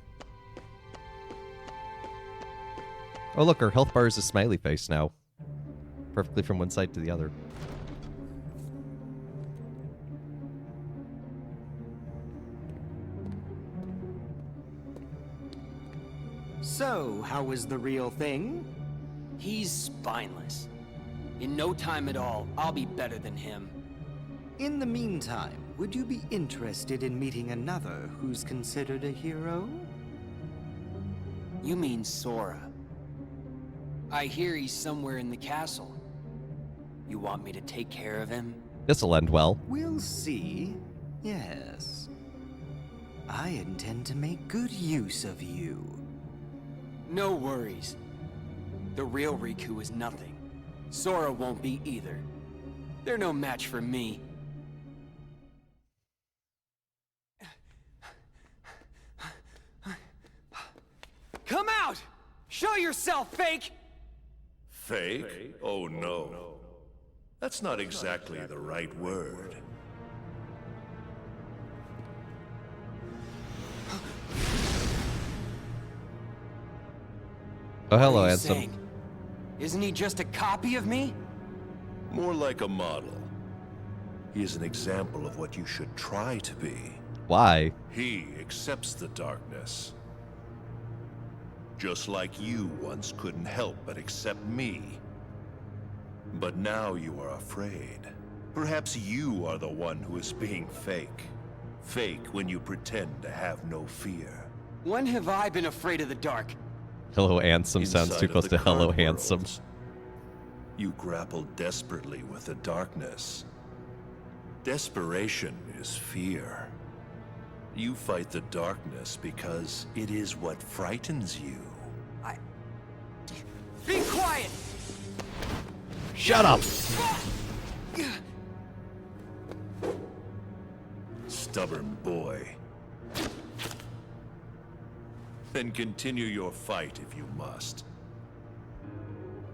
Oh, look, our health bar is a smiley face now. Perfectly from one side to the other. So, how was the real thing? He's spineless. In no time at all, I'll be better than him. In the meantime, would you be interested in meeting another who's considered a hero? You mean Sora. I hear he's somewhere in the castle. You want me to take care of him? This'll end well. We'll see. Yes. I intend to make good use of you. No worries. The real Riku is nothing. Sora won't be either. They're no match for me. Come out! Show yourself, fake! Fake? Oh no. That's not exactly the right word. Oh, hello, What are you handsome. saying? Isn't he just a copy of me? More like a model. He is an example of what you should try to be. Why? He accepts the darkness. Just like you once couldn't help but accept me. But now you are afraid. Perhaps you are the one who is being fake. Fake when you pretend to have no fear. When have I been afraid of the dark? Hello, handsome sounds Inside too of close the to hello, current handsome. worlds, you grapple desperately with the darkness. Desperation is fear. You fight the darkness because it is what frightens you. Be quiet! Shut up! Stubborn boy. Then continue your fight if you must.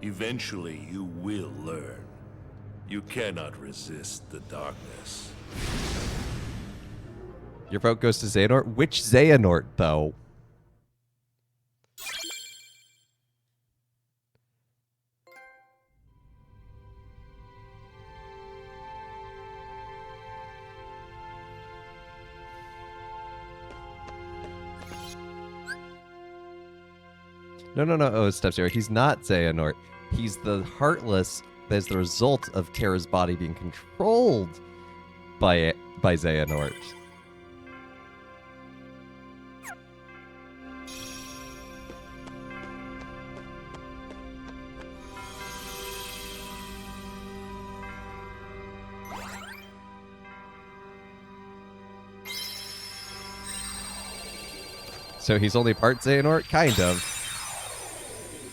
Eventually you will learn. You cannot resist the darkness. Your vote goes to Xehanort. Which Xehanort, though? No. Oh, Steps here. He's not Xehanort. He's the Heartless as the result of Terra's body being controlled by Xehanort. So he's only part Xehanort? Kind of.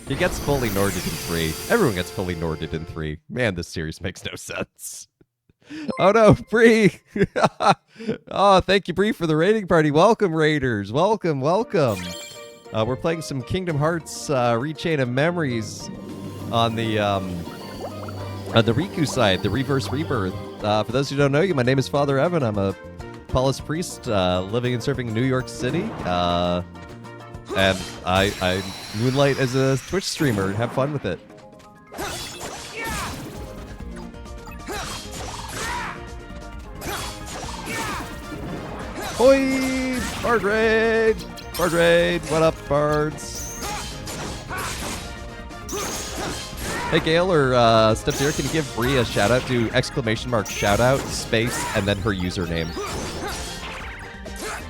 He gets fully Norded in 3. Everyone gets fully Norded in 3. Man, this series makes no sense. Oh no, Bree! Oh, thank you, Bree, for the raiding party. Welcome, Raiders. Welcome. We're playing some Kingdom Hearts Rechain of Memories on the Riku side, the Reverse Rebirth. For those who don't know you, my name is Father Evan. I'm a Paulist priest living and serving in New York City. And I moonlight as a Twitch streamer and have fun with it. Hoi! Bard Raid! Bard Raid! What up, Bards? Hey, Gale or Steps here, can you give Bree a shout out? Do ! shout out, space, and then her username.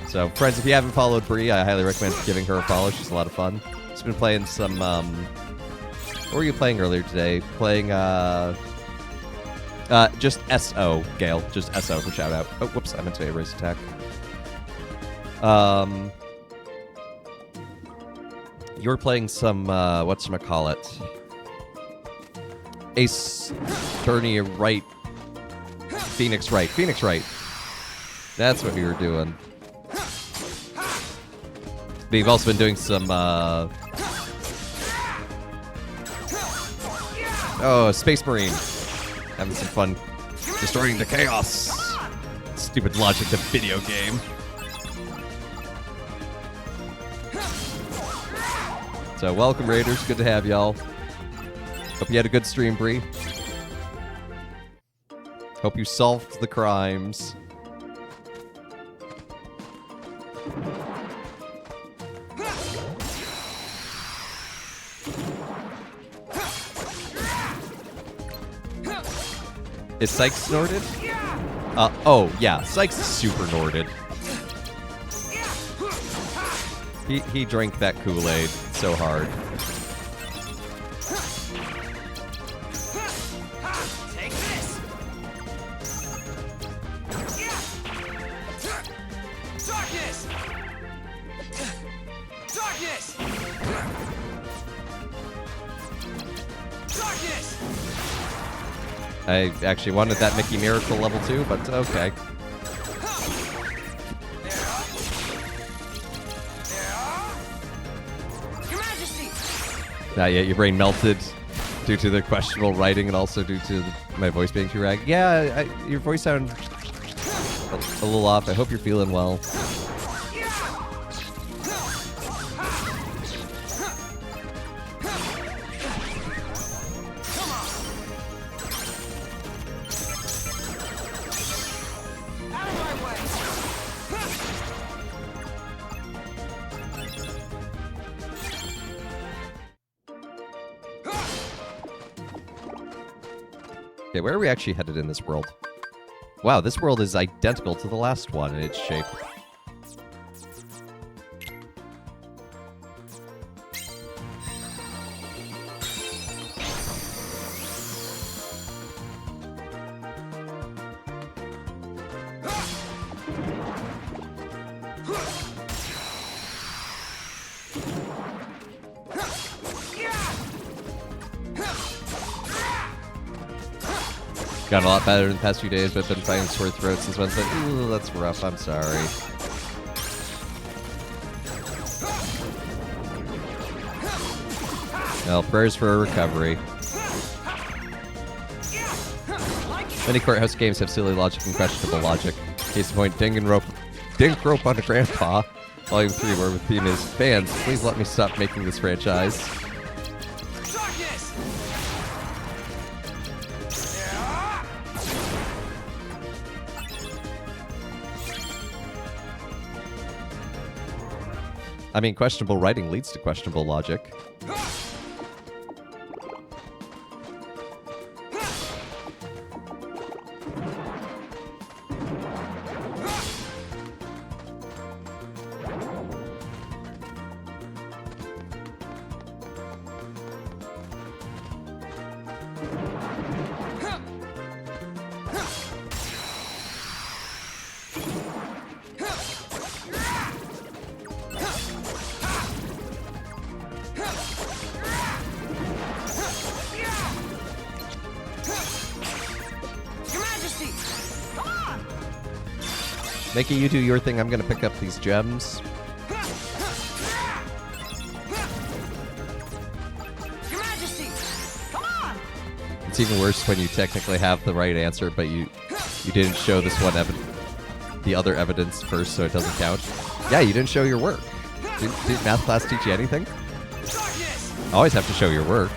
So, friends, if you haven't followed Bree, I highly recommend giving her a follow. She's a lot of fun. She's been playing some, what were you playing earlier today? Playing, just SO, Gale. Just SO for shout out. Oh, whoops, I meant to say erase attack. You were playing some, whatchamacallit? Ace Attorney Right. Phoenix Wright. That's what you were doing. But you've also been doing some, Space Marine. Having some fun destroying the chaos. Stupid logic to video game. So, welcome, Raiders. Good to have y'all. Hope you had a good stream, Bree. Hope you solved the crimes. Is Sykes snorted? Oh, yeah. Sykes is super Norded. He drank that Kool-Aid so hard. Take this! Darkness! Darkness! Darkness! I actually wanted that Mickey Miracle level 2, but okay. Your Majesty! Not yet. Your brain melted due to the questionable writing and also due to my voice being too ragged. Yeah, your voice sounds a little off. I hope you're feeling well. Okay, where are we actually headed in this world? Wow, this world is identical to the last one in its shape. Gotten a lot better in the past few days, but been fighting sore throats since Wednesday. Ooh, that's rough. I'm sorry. Well, prayers for a recovery. Many courthouse games have silly logic and questionable logic. Case in point, Dink Rope on a Grandpa. Volume 3, where the theme is, fans, please let me stop making this franchise. Darkness! I mean, questionable writing leads to questionable logic. Your Majesty! Come on! Mickey, you do your thing. I'm gonna pick up these gems. Your Majesty! Come on! It's even worse when you technically have the right answer, but you didn't show this one the other evidence first, so it doesn't count. Yeah, you didn't show your work. Did math class teach you anything? Darkness! Always have to show your work.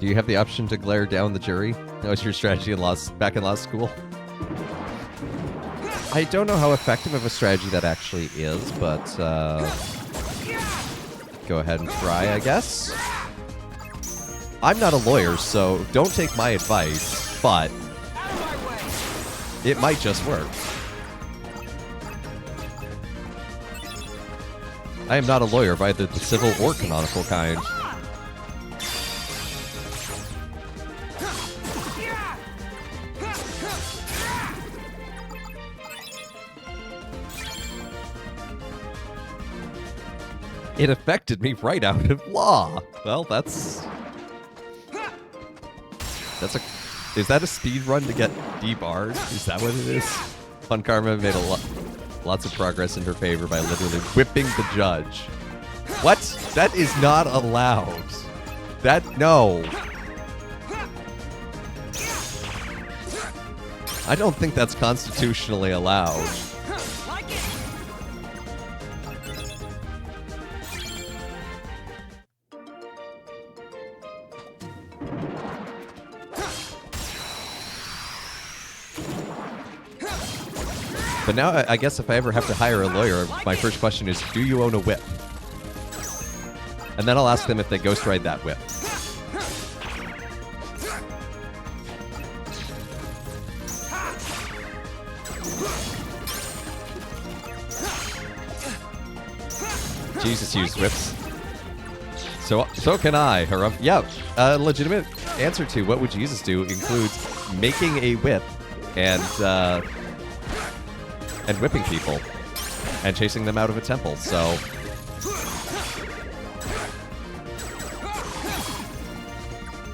Do you have the option to glare down the jury? That was your strategy back in law school. I don't know how effective of a strategy that actually is, but go ahead and try, I guess. I'm not a lawyer, so don't take my advice, but it might just work. I am not a lawyer of either the civil or canonical kind. It affected me right out of law. Well, that's a... Is that a speed run to get debarred? Is that what it is? Fun Karma made lots of progress in her favor by literally whipping the judge. What? That is not allowed. No. I don't think that's constitutionally allowed. Like it! But now, I guess if I ever have to hire a lawyer, my first question is, do you own a whip? And then I'll ask them if they ghost ride that whip. Jesus used whips. So can I. Yeah, a legitimate answer to what would Jesus do includes making a whip and whipping people and chasing them out of a temple. So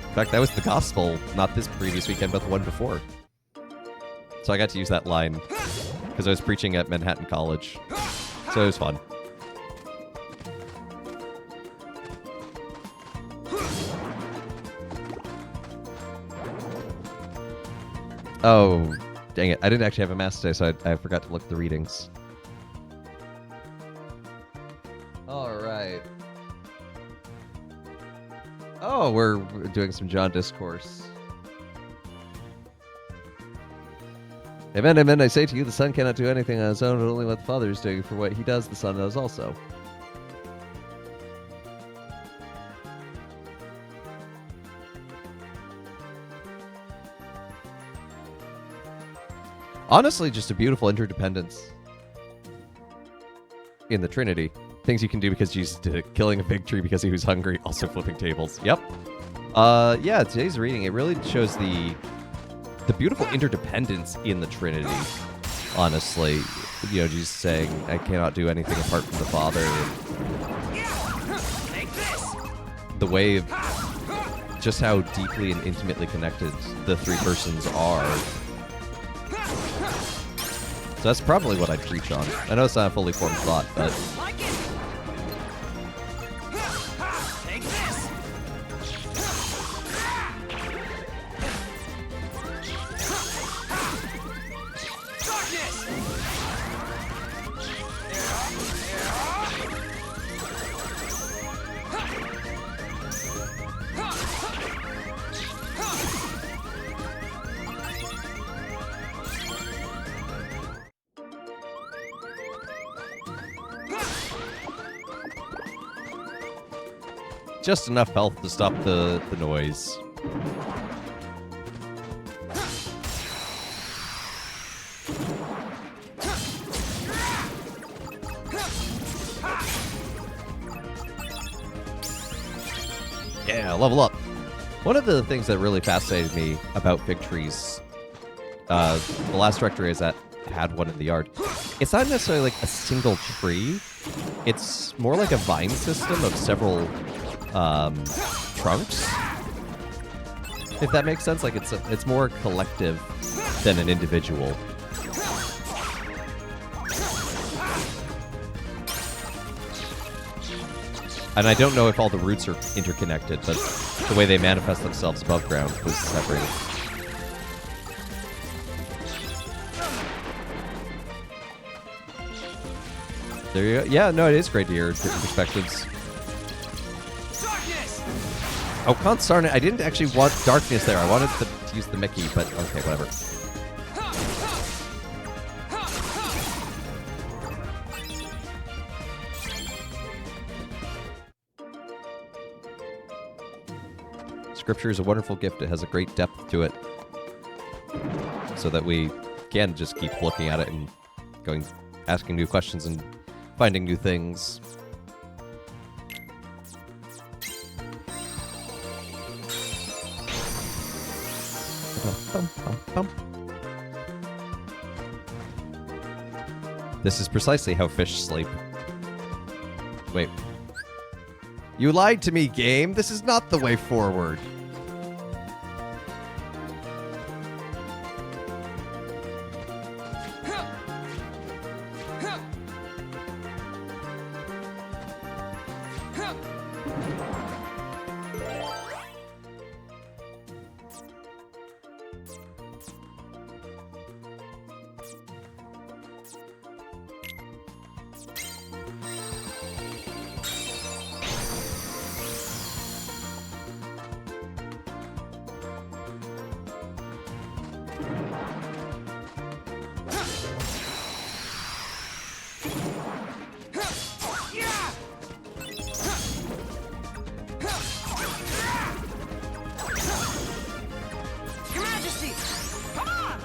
in fact, that was the gospel, not this previous weekend, but the one before. So I got to use that line because I was preaching at Manhattan College. So it was fun. Oh, Dang it. I didn't actually have a mass today, so I forgot to look at the readings. Alright. Oh, we're doing some John Discourse. Amen, amen, I say to you, the Son cannot do anything on his own, but only what the Father is doing. For what he does, the Son does also. Honestly, just a beautiful interdependence in the Trinity. Things you can do because Jesus did it. Killing a big tree because he was hungry. Also flipping tables. Yep. Yeah, today's reading, it really shows the beautiful interdependence in the Trinity. Honestly, you know, Jesus saying, I cannot do anything apart from the Father. The way of just how deeply and intimately connected the three persons are. So that's probably what I'd preach on. I know it's not a fully formed thought, but... Like it. Take this. Darkness. Just enough health to stop the noise. Yeah, level up. One of the things that really fascinated me about fig trees, the last rectory is that had one in the yard. It's not necessarily like a single tree. It's more like a vine system of several trunks, if that makes sense. Like it's more collective than an individual. And I don't know if all the roots are interconnected, but the way they manifest themselves above ground was separated. There you go. Yeah, no, it is great to hear different perspectives. Oh, darn it. I didn't actually want darkness there. I wanted to use the Mickey, but okay, whatever. Scripture is a wonderful gift. It has a great depth to it. So that we can just keep looking at it and asking new questions and finding new things. This is precisely how fish sleep. Wait. You lied to me, game. This is not the way forward. Your Majesty! Come on!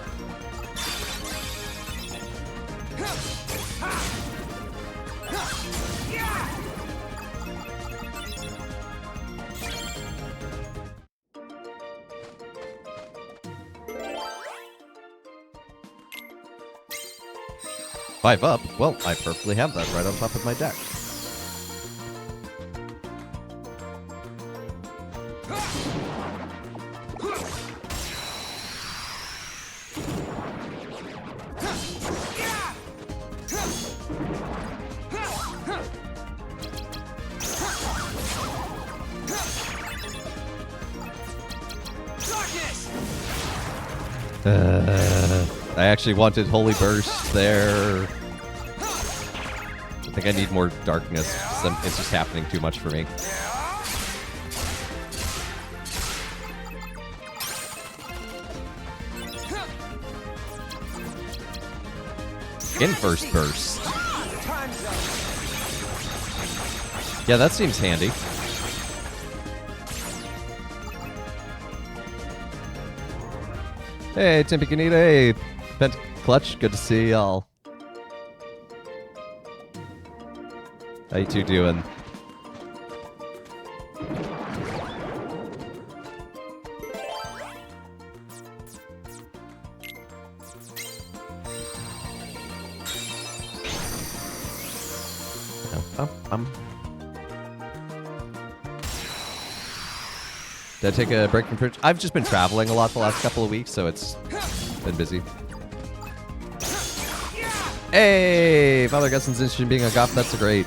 Five up? Well, I perfectly have that right on top of my deck. I actually wanted Holy Burst there. I think I need more darkness. It's just happening too much for me. Inverse burst. Yeah, that seems handy. Hey, Timpicanita. Hey, Pent Clutch. Good to see y'all. How you two doing? Did I take a break from Twitch? I've just been traveling a lot the last couple of weeks, so it's been busy. Hey, Father Gustin's interested in being a goth. That's great.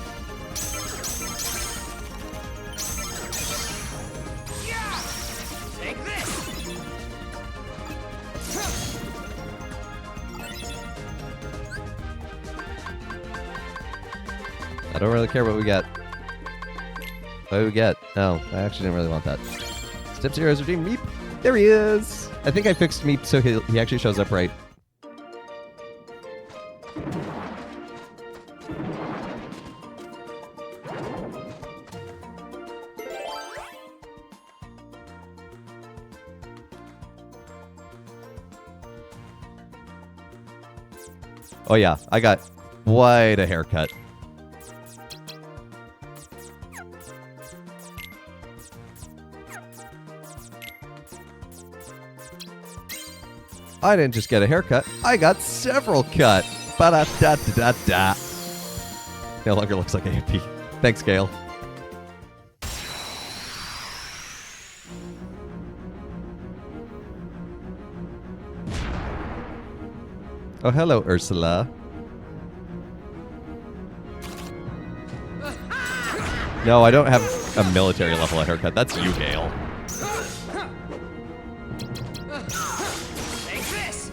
I don't really care what we get. What do we get? No, I actually didn't really want that. Step Zero is redeemed. Meep. There he is. I think I fixed Meep so he actually shows up right. Oh yeah, I got quite a haircut. I didn't just get a haircut, I got several cut. Ba-da-da-da-da-da. No longer looks like a hippie. Thanks, Gail. Oh, hello, Ursula. No, I don't have a military level of haircut. That's you, Gail. Take this.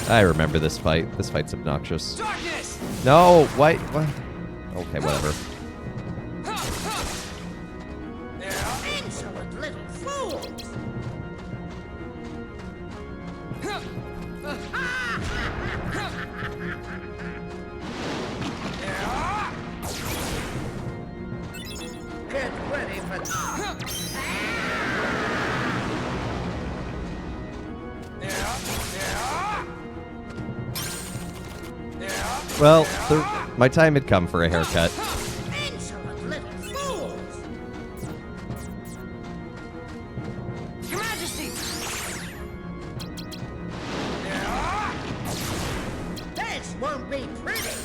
I remember this fight. This fight's obnoxious. Darkness. No, why? What? Okay, whatever. Insolent little fools. Get ready for Well, my time had come for a haircut. insolent little fools. Your Majesty. This won't be pretty.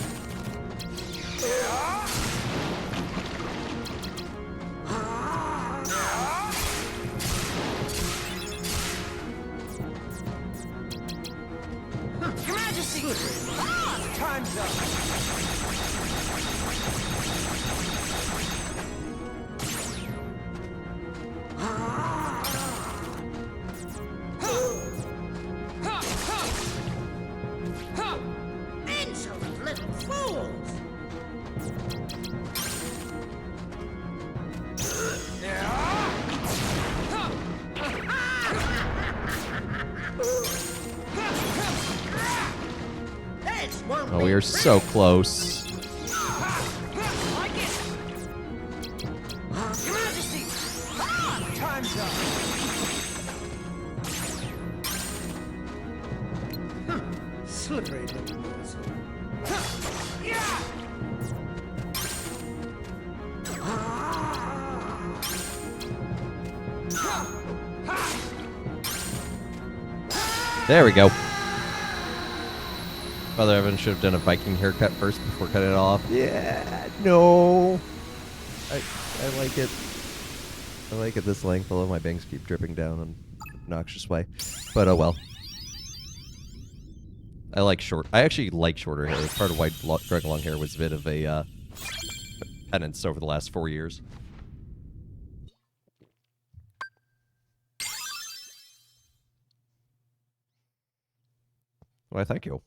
Your Majesty. Time's up. Insolent little fools. This won't Oh, be we are so close. like it. Your Majesty. Time's up. Slippery little morsel. Yeah. There we go. Father Evan should have done a Viking haircut first before cutting it off. Yeah, no. I like it. I like it this length, although my bangs keep dripping down in an obnoxious way. But oh well. I like short. I actually like shorter hair. It's part of why growing long hair was a bit of a penance over the last 4 years. Why, thank you.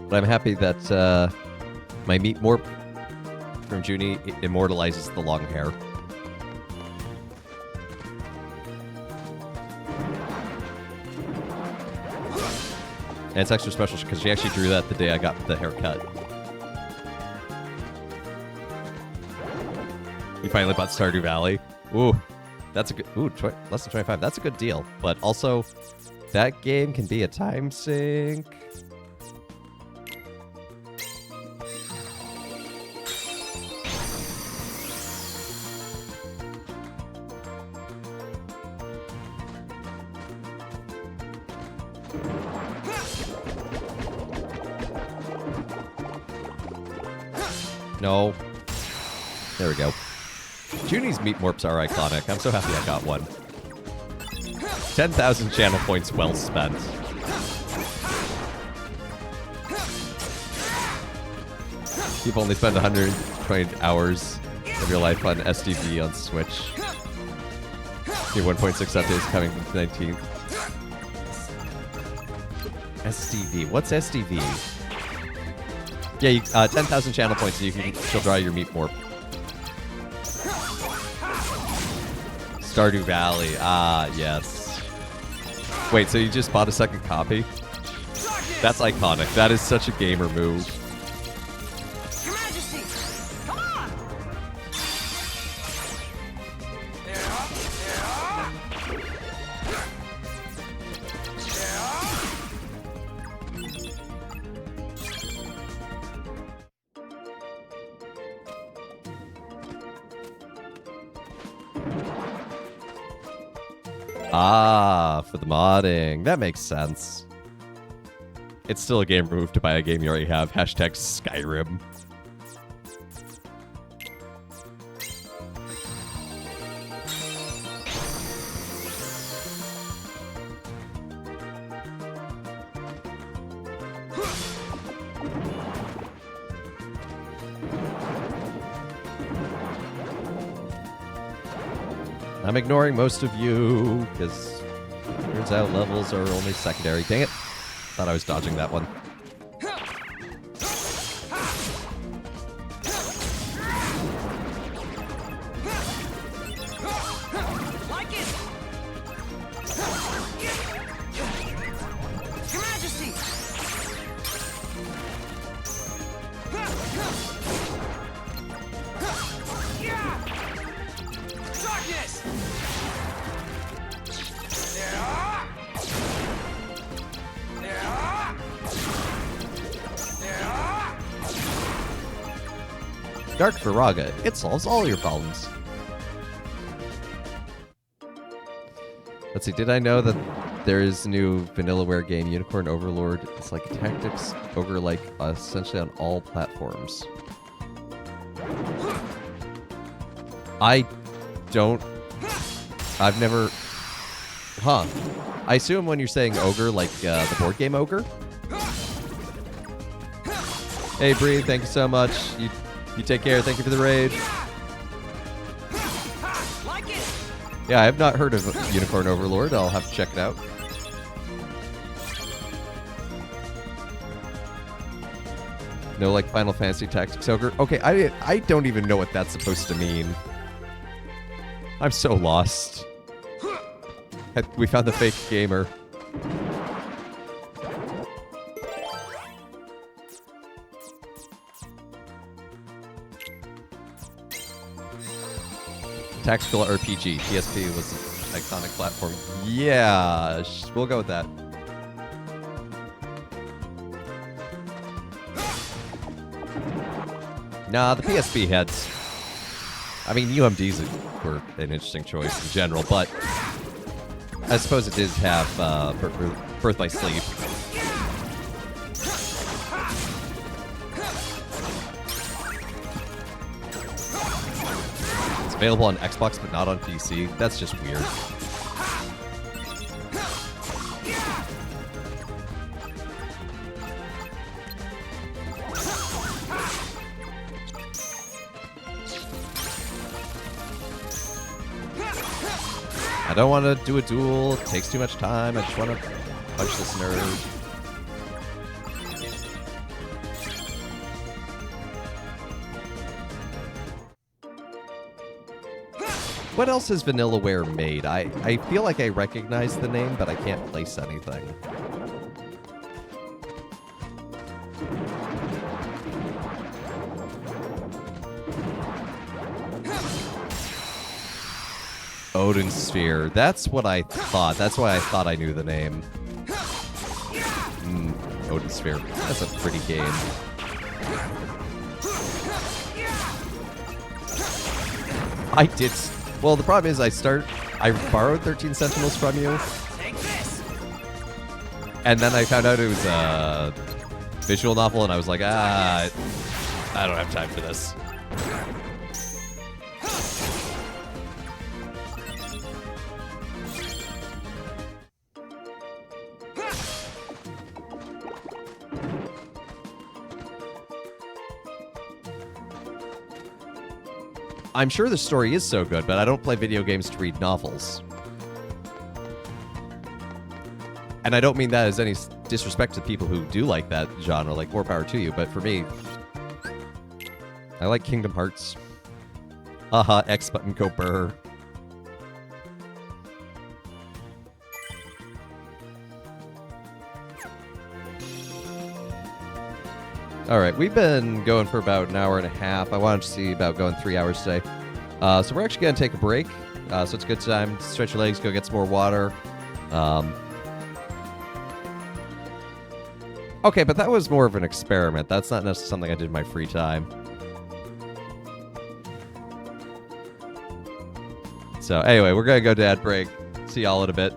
But I'm happy that my Meat Morp from Junie immortalizes the long hair. And it's extra special because she actually drew that the day I got the haircut. You finally bought Stardew Valley. Ooh, that's a good. Ooh, less than 25. That's a good deal. But also, that game can be a time sink. No. There we go. Junie's Meat Morps are iconic. I'm so happy I got one. 10,000 channel points well spent. People only spend 120 hours of your life on SDV on Switch. The 1.6 update is coming the 19th. SDV. What's SDV? Yeah, 10,000 channel points and you can still draw your Meat Morp. Stardew Valley. Ah, yes. Wait, so you just bought a second copy? That's iconic. That is such a gamer move. Your Majesty! Come on! Ah, for the modding. That makes sense. It's still a game move to buy a game you already have. Hashtag Skyrim. I'm ignoring most of you, because turns out levels are only secondary. Dang it. Thought I was dodging that one. Like it! Your Majesty! Darkness! Dark Viraga. It solves all your problems. Let's see, did I know that there is a new Vanillaware game, Unicorn Overlord? It's like tactics ogre-like, essentially on all platforms. I've never... Huh. I assume when you're saying ogre, like the board game Ogre? Hey, Bree, thank you so much. You take care. Thank you for the raid. Like it! Yeah, I have not heard of Unicorn Overlord. I'll have to check it out. No, like Final Fantasy Tactics Ogre. Okay, I don't even know what that's supposed to mean. I'm so lost. We found the fake gamer. Tactical RPG. PSP was an iconic platform. Yeah, we'll go with that. Nah, the PSP had... I mean, UMDs were an interesting choice in general, but I suppose it did have Birth by Sleep. Available on Xbox but not on PC. That's just weird. I don't want to do a duel. It takes too much time. I just want to punch this nerd. What else has Vanillaware made? I feel like I recognize the name, but I can't place anything. Odin Sphere. That's what I thought. That's why I thought I knew the name. Odin Sphere. That's a pretty game. I did. Well, the problem is I borrowed 13 Sentinels from you. And then I found out it was a visual novel, and I was like, I don't have time for this. I'm sure the story is so good, but I don't play video games to read novels. And I don't mean that as any disrespect to people who do like that genre, like more power to you, but for me, I like Kingdom Hearts. Haha, X button go burr. All right, we've been going for about an hour and a half. I wanted to see about going 3 hours today. So we're actually going to take a break. So it's a good time to stretch your legs, go get some more water. Okay, but that was more of an experiment. That's not necessarily something I did in my free time. So anyway, we're going to go to ad break. See y'all in a bit.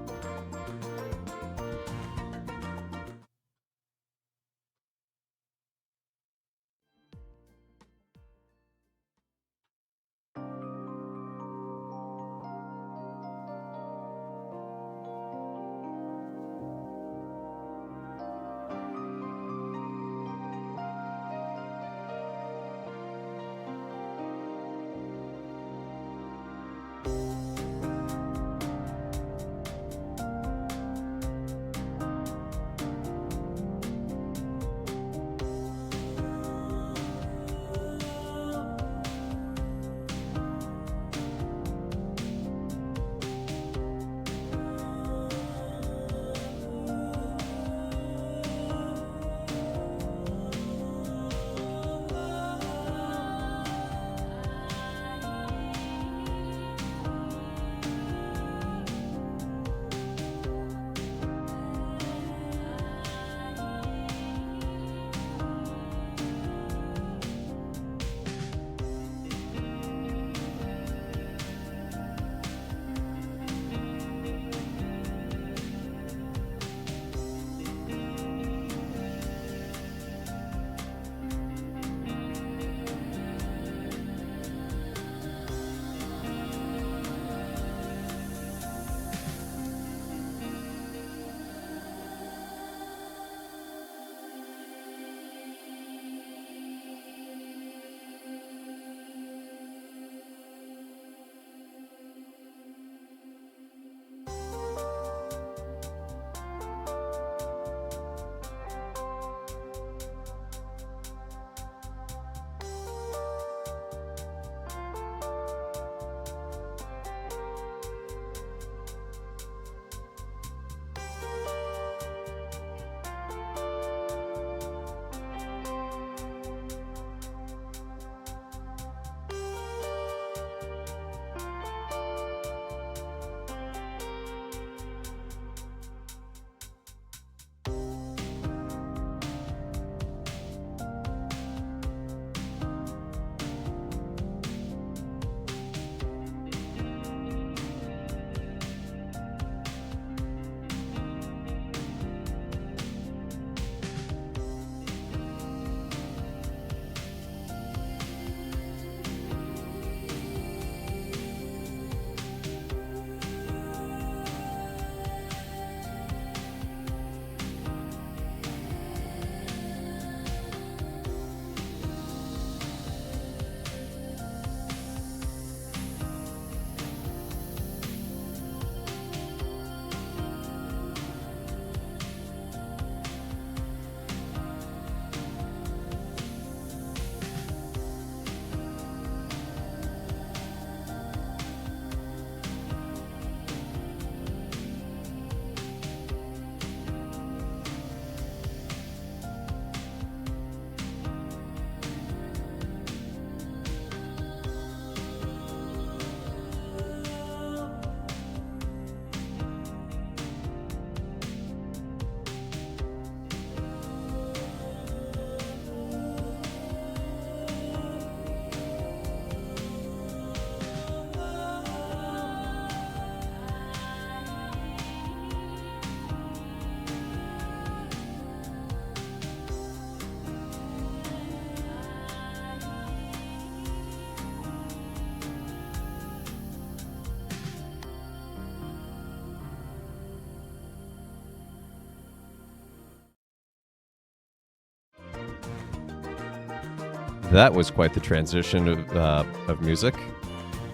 That was quite the transition of music.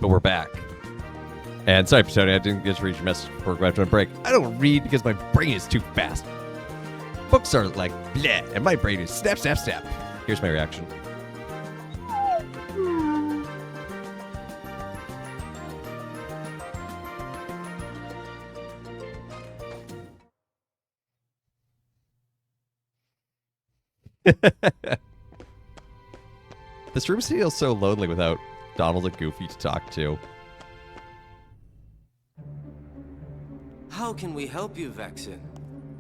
But we're back. And sorry, Tony, I didn't get to read your message before we went on break. I don't read because my brain is too fast. Books are like bleh, and my brain is snap, snap, snap. Here's my reaction. This room feels so lonely without Donald and Goofy to talk to. How can we help you, Vexen?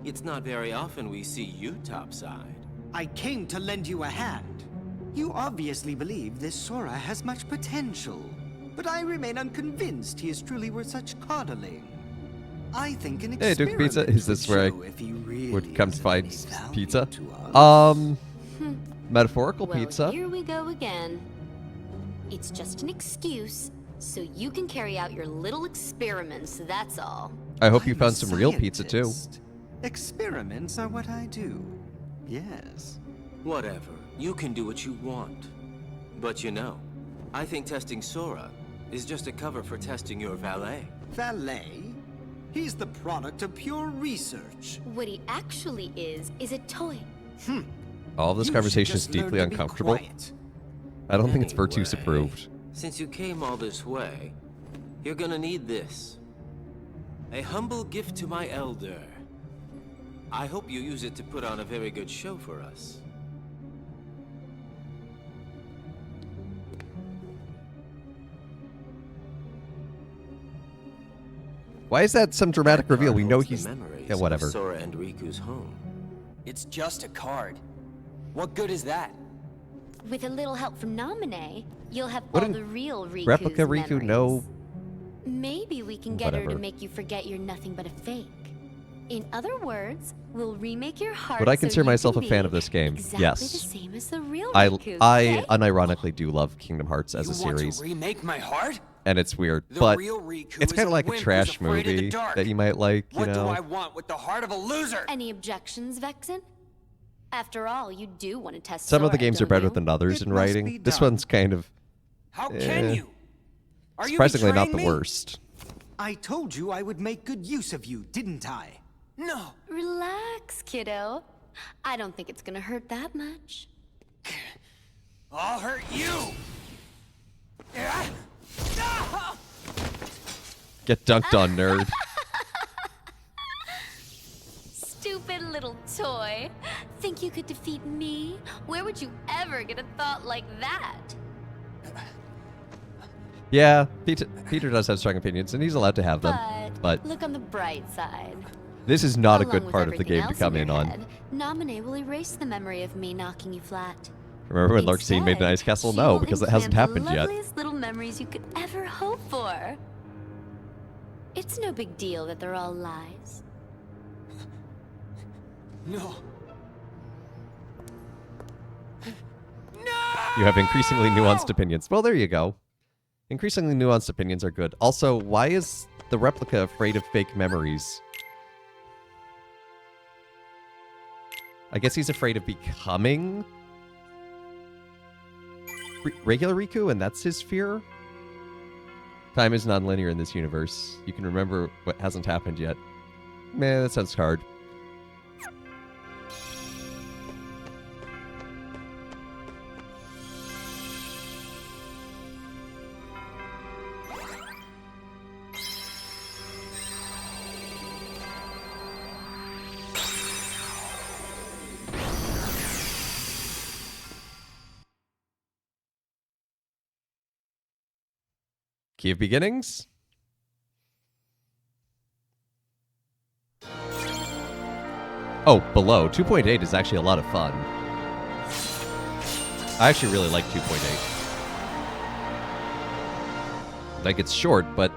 It's not very often we see you topside. I came to lend you a hand. You obviously believe this Sora has much potential, but I remain unconvinced he is truly worth such coddling. I think an Hey, Duke Pizza, experiment is this would where I show if he really would come to is of find any value pizza? to us. Metaphorical Well, pizza. here we go again. It's just an excuse, so you can carry out your little experiments, that's all. I hope you I'm a found some real pizza too. scientist. Experiments are what I do. Yes. Whatever. You can do what you want. But you know, I think testing Sora is just a cover for testing your valet. Valet? He's the product of pure research. What he actually is a toy. All this You conversation should is just learn deeply to be uncomfortable. quiet. I don't think it's Virtus Anyway, approved. Since you came all this way, you're gonna need this. A humble gift to my elder. I hope you use it to put on a very good show for us. Why is that some dramatic That reveal? card We know holds the he's... memories Yeah, of whatever. Sora and Riku's home. It's just a card. What good is that? With a little help from Naminé, you'll have all Wouldn't the real Riku's Replica Riku memories. know... Maybe we can get her Whatever. to make you forget you're nothing but a fake. In other words, we'll remake your heart. Would I so consider you myself can a fan be of this game? exactly Yes. the same as the real I Riku, okay? unironically do love Kingdom Hearts as you a want series, to remake my heart? and it's weird, The but real Riku it's is kind of a like a wimp who's trash afraid of the movie dark. that you might like, you What do know? I want with the heart of a loser? Any objections, Vexen? After all, you do want to test Some of the Sora, games are don't better you? than others It in must be writing. This done. one's kind of How can you? Are you surprisingly not the betraying me? worst. I told you I would make good use of you, didn't I? No. Relax, kiddo. I don't think it's gonna hurt that much. I'll hurt you. Ah! Get dunked on, nerd. Stupid little toy. Think you could defeat me? Where would you ever get a thought like that? Yeah, Peter does have strong opinions, and he's allowed to have them. But look on the bright side. this is not a Along good with part of the everything game to else come your in on. head, Naminé will erase the memory of me knocking you flat. Remember when Larxene made an Instead, ice castle? she No, will because it hasn't implant happened the yet. loveliest little memories you could ever hope for. It's no big deal that they're all lies. No. You have increasingly nuanced opinions. Well, there you go. Increasingly nuanced opinions are good. Also, why is the replica afraid of fake memories? I guess he's afraid of becoming regular Riku, and that's his fear? Time is non-linear in this universe. You can remember what hasn't happened yet. Man, that sounds hard. Key of Beginnings? Oh, Below. 2.8 is actually a lot of fun. I actually really like 2.8. Like, it's short, but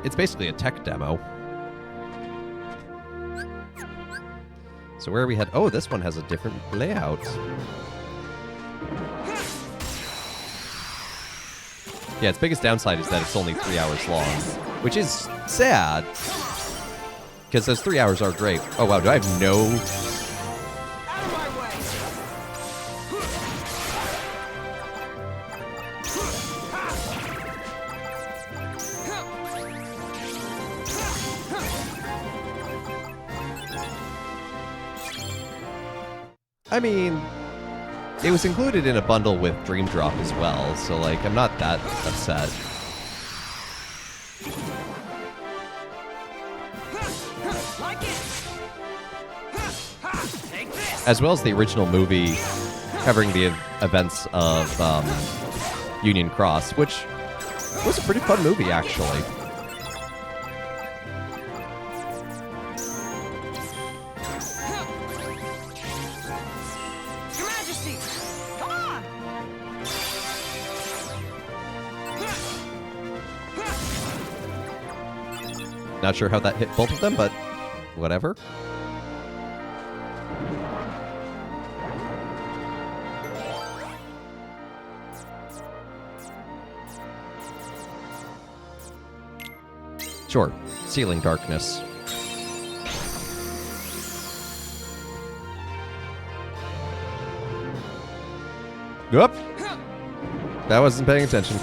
it's basically a tech demo. So where are we head? Oh, this one has a different layout. Yeah, its biggest downside is that it's only 3 hours long, which is sad. Because those 3 hours are great. Oh, wow, do I have no... Out of my way. I mean, it was included in a bundle with Dream Drop as well, so like I'm not that upset. Like it. Take this. As well as the original movie covering the events of Union Cross, which was a pretty fun movie, actually. Your Majesty, come on. Not sure how that hit both of them, but whatever. Sure, Sealing Darkness. Whoop! That wasn't paying attention.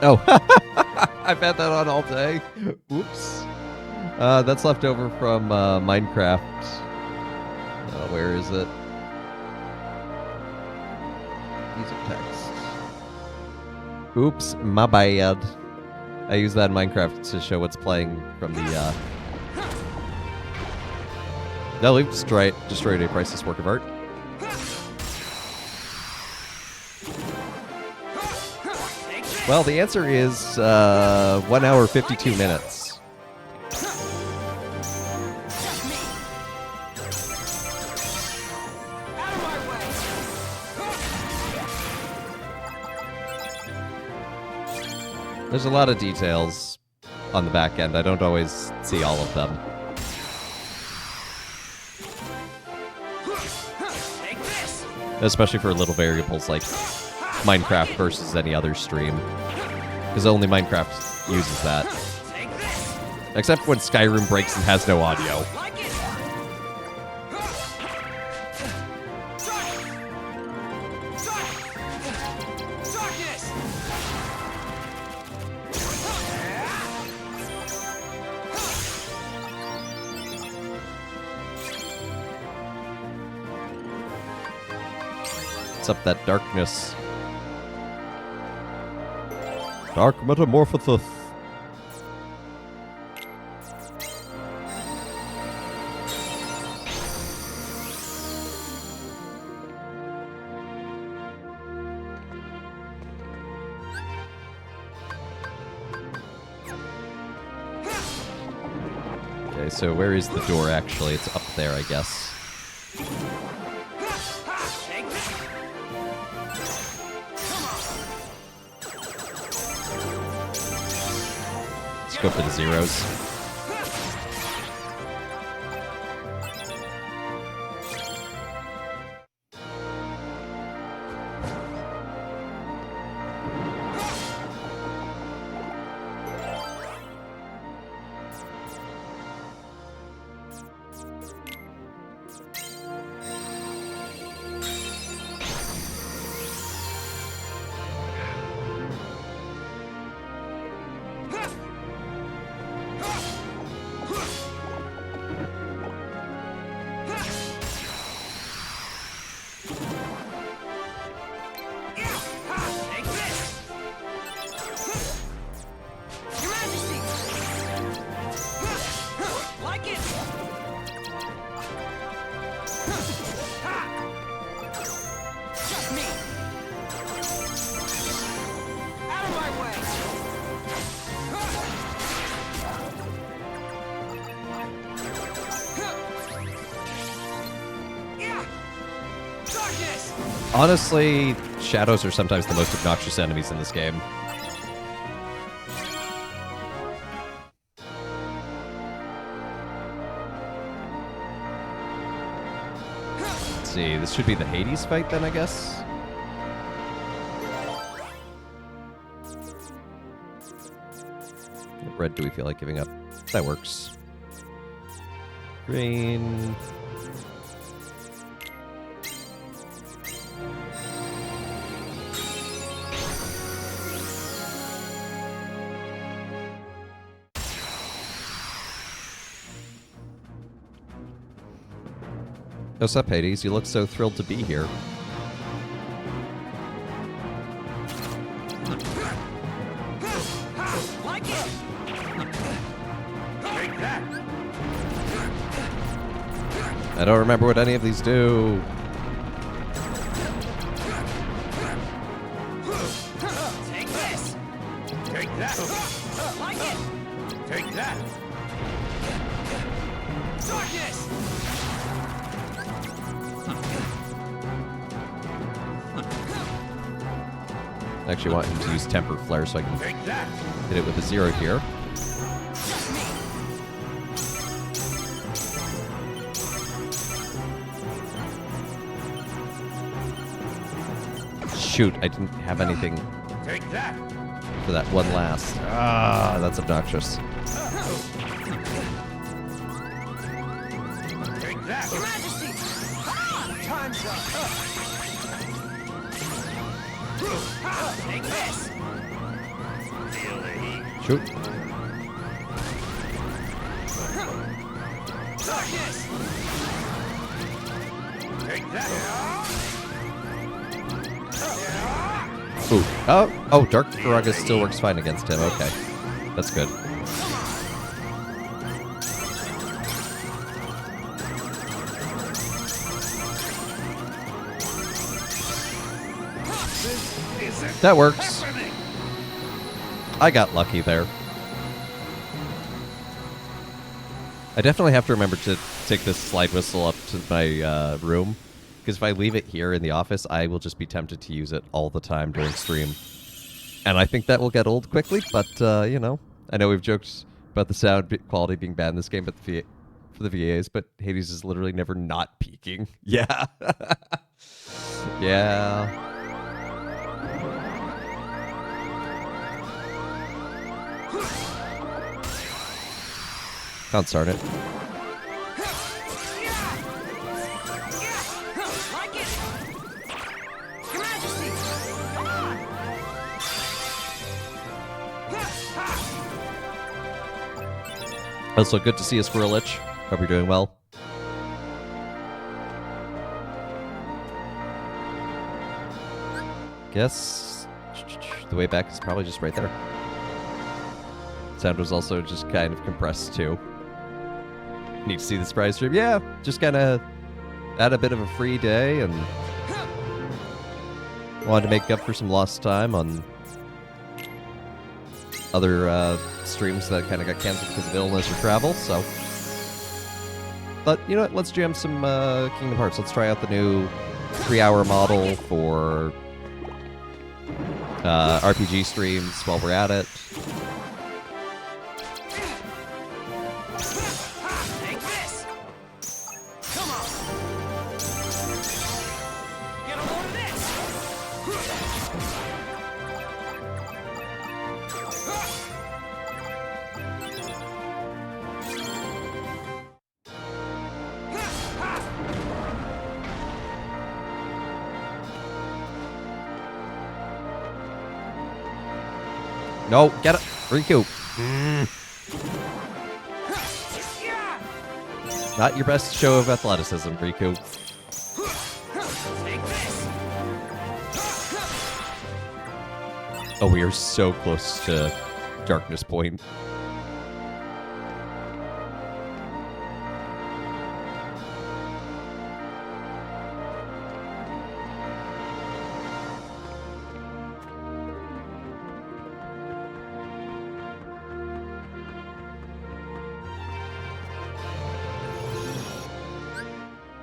Oh, I've had that on all day. Oops. That's left over from Minecraft. Where is it? Music text. Oops, my bad. I use that in Minecraft to show what's playing from the. No, we've destroyed a priceless work of art. Well, the answer is 1 hour 52 minutes. There's a lot of details on the back end. I don't always see all of them. Especially for little variables like Minecraft versus any other stream. Because only Minecraft uses that. Except when Skyrim breaks and has no audio. What's up, that darkness? Dark Metamorphosis. Okay, so where is the door actually? It's up there, I guess. Go for the zeros. Honestly, shadows are sometimes the most obnoxious enemies in this game. see. This should be the Hades fight then, I guess. What red do we feel like giving up? That works. Green. What's up, Hades? You look so thrilled to be here. Like it! Take that! I don't remember what any of these do. Take this! Take that! Like it! Take that! Darkness! I actually want him to use Temper Flare so I can Take that! hit it with a 0 here. Shoot, I didn't have anything Take that! for that one last. Ah, that's obnoxious. Take that! Your Majesty! Ah, time's up! Take this! Feel the heat. Shoot. Darkness! Take that! Ooh. Oh, Dark Faragus still works fine against him. Okay. That's good. That works. I got lucky there. I definitely have to remember to take this slide whistle up to my room, because if I leave it here in the office, I will just be tempted to use it all the time during stream. And I think that will get old quickly, but, you know, I know we've joked about the sound quality being bad in this game, but for the VAs, but Hades is literally never not peaking. Yeah. Yeah. Can't start it. Like it! Your Majesty! Come on! Also, good to see you, Squirrelich. Hope you're doing well. Guess the way back is probably just right there. Sound was also just kind of compressed too. Need to see the surprise stream? Yeah, just kind of had a bit of a free day and wanted to make up for some lost time on other streams that kind of got canceled because of illness or travel, so. But, you know what, let's jam some Kingdom Hearts. Let's try out the new 3-hour model for RPG streams while we're at it. Take this! Come on! Get a load of this! No, get it! Riku! Not your best show of athleticism, Riku. Take this! Oh, we are so close to Darkness Point.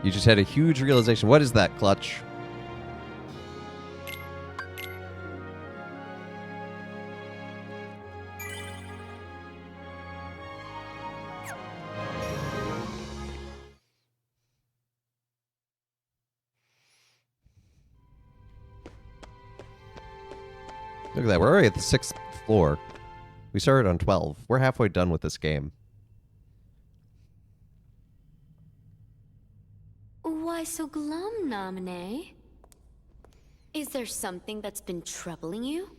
You just had a huge realization. What is that, Clutch? Look at that. We're already at the 6th floor. We started on 12. We're halfway done with this game. Why so glum, Naminé? Is there something that's been troubling you?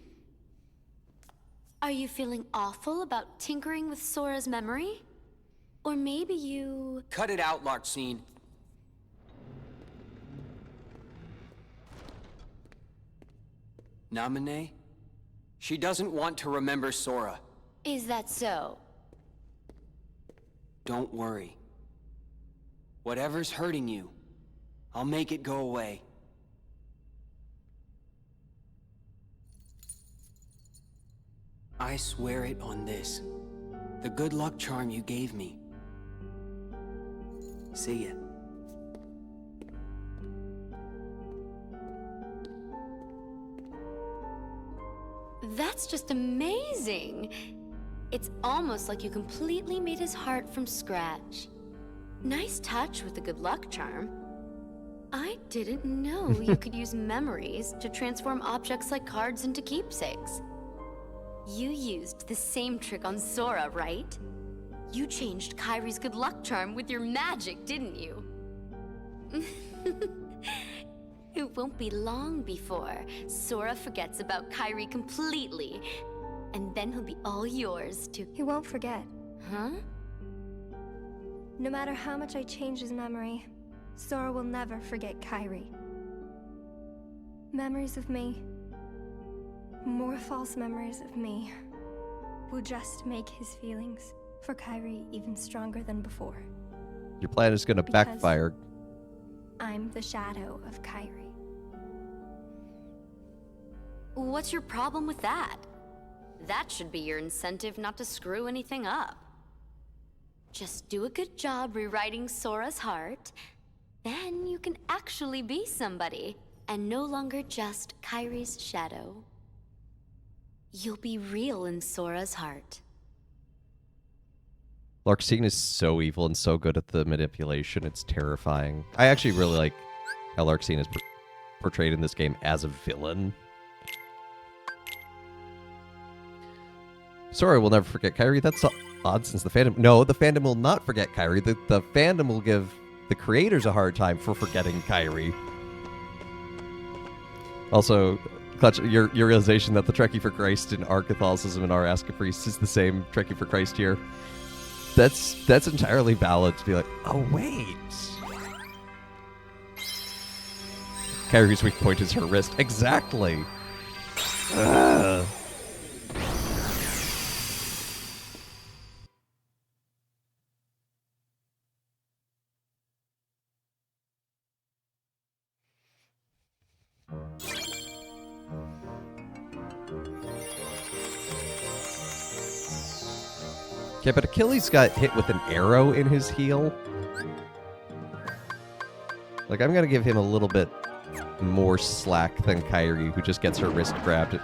Are you feeling awful about tinkering with Sora's memory? Or maybe you... Cut it out, Larxene. Naminé? She doesn't want to remember Sora. Is that so? Don't worry. Whatever's hurting you, I'll make it go away. I swear it on this. The good luck charm you gave me. See ya. That's just amazing! It's almost like you completely made his heart from scratch. Nice touch with the good luck charm. I didn't know you could use memories to transform objects like cards into keepsakes. You used the same trick on Sora, right? You changed Kairi's good luck charm with your magic, didn't you? It won't be long before Sora forgets about Kairi completely, and then he'll be all yours to... He won't forget. Huh? No matter how much I change his memory, Sora will never forget Kairi. Memories of me, more false memories of me, will just make his feelings for Kairi even stronger than before. Your plan is going to Because- backfire. I'm the shadow of Kairi. What's your problem with that? That should be your incentive not to screw anything up. Just do a good job rewriting Sora's heart, then you can actually be somebody, and no longer just Kairi's shadow. You'll be real in Sora's heart. Larxene is so evil and so good at the manipulation. It's terrifying. I actually really like how Larxene is portrayed in this game as a villain. Sora will never forget Kairi. That's odd since the fandom... No, the fandom will not forget Kairi. The fandom will give the creators a hard time for forgetting Kairi. Also, Clutch, your realization that the Trekkie for Christ in our Catholicism and our Ask a Priest is the same Trekkie for Christ here. That's entirely valid to be like, oh, wait. Kairi's weak point is her wrist. Exactly. Ugh. Okay, but Achilles got hit with an arrow in his heel. Like, I'm gonna give him a little bit more slack than Kairi, who just gets her wrist grabbed.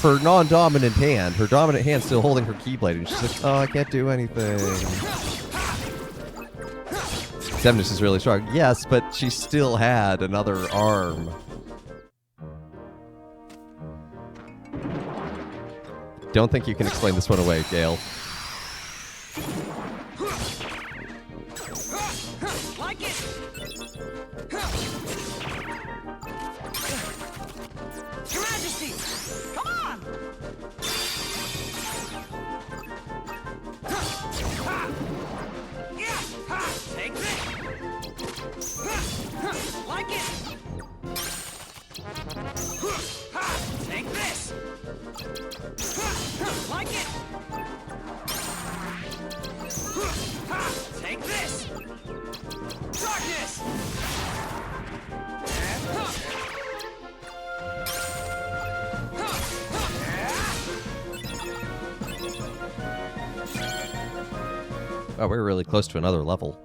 Her non-dominant hand, her dominant hand still holding her Keyblade, and she's like, oh, I can't do anything. Xemnas is really strong. Yes, but she still had another arm. Don't think you can explain this one away, Gale. Like it! Your Majesty! Come on! Yeah! Take this! Like it! Take this! Like it! Take this! Darkness! Oh, we're really close to another level.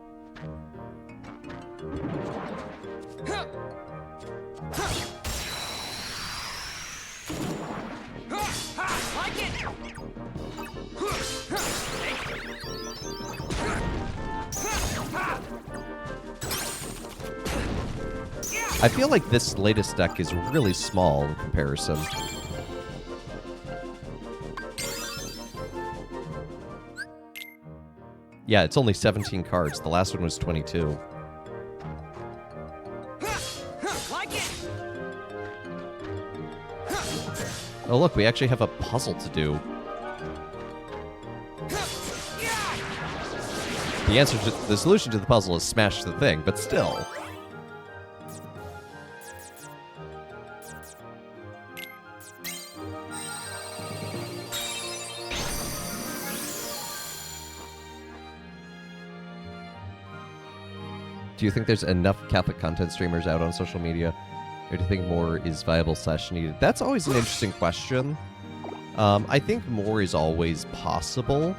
Like it! Yeah! I feel like this latest deck is really small in comparison. Yeah, it's only 17 cards. The last one was 22. Like it. Oh, look, we actually have a puzzle to do. The solution to the puzzle is smash the thing, but still. Do you think there's enough Catholic content streamers out on social media? Or do you think more is viable / needed? That's always an interesting question. I think more is always possible.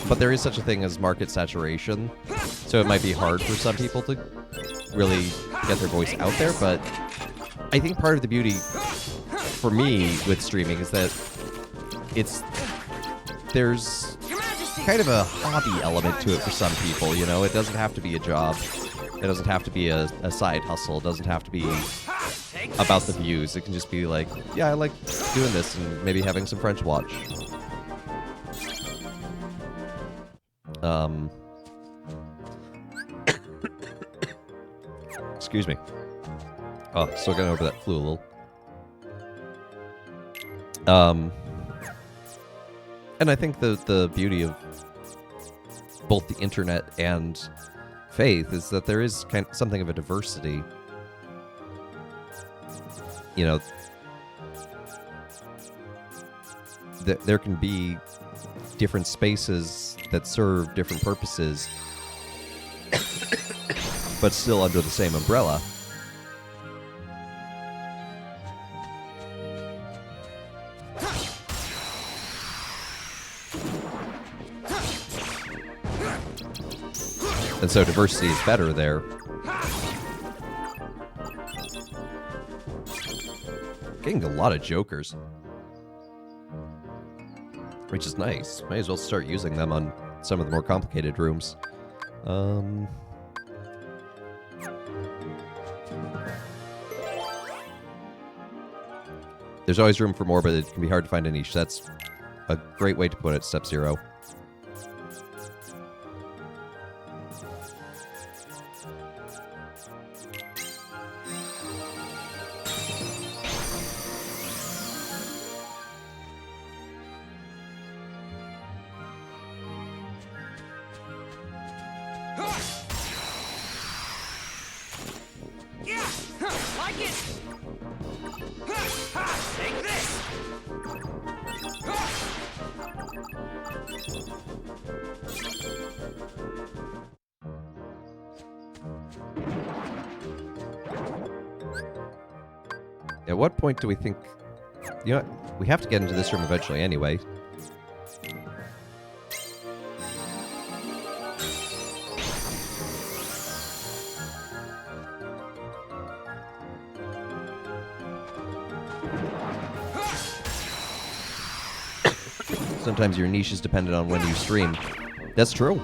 But there is such a thing as market saturation. So it might be hard for some people to really get their voice out there. But I think part of the beauty for me with streaming is that there's kind of a hobby element to it for some people, you know? It doesn't have to be a job. It doesn't have to be a side hustle. It doesn't have to be about the views. It can just be like, yeah, I like doing this and maybe having some friends watch. Excuse me. Oh, still getting over that flu a little. And I think the beauty of both the internet and faith is that there is something of a diversity. You know, there can be different spaces that serve different purposes, but still under the same umbrella. And so diversity is better there. Getting a lot of jokers. Which is nice. Might as well start using them on some of the more complicated rooms. There's always room for more, but it can be hard to find a niche. That's a great way to put it, Step Zero. At what point do we think... You know what? We have to get into this room eventually anyway. Sometimes your niche is dependent on when you stream. That's true.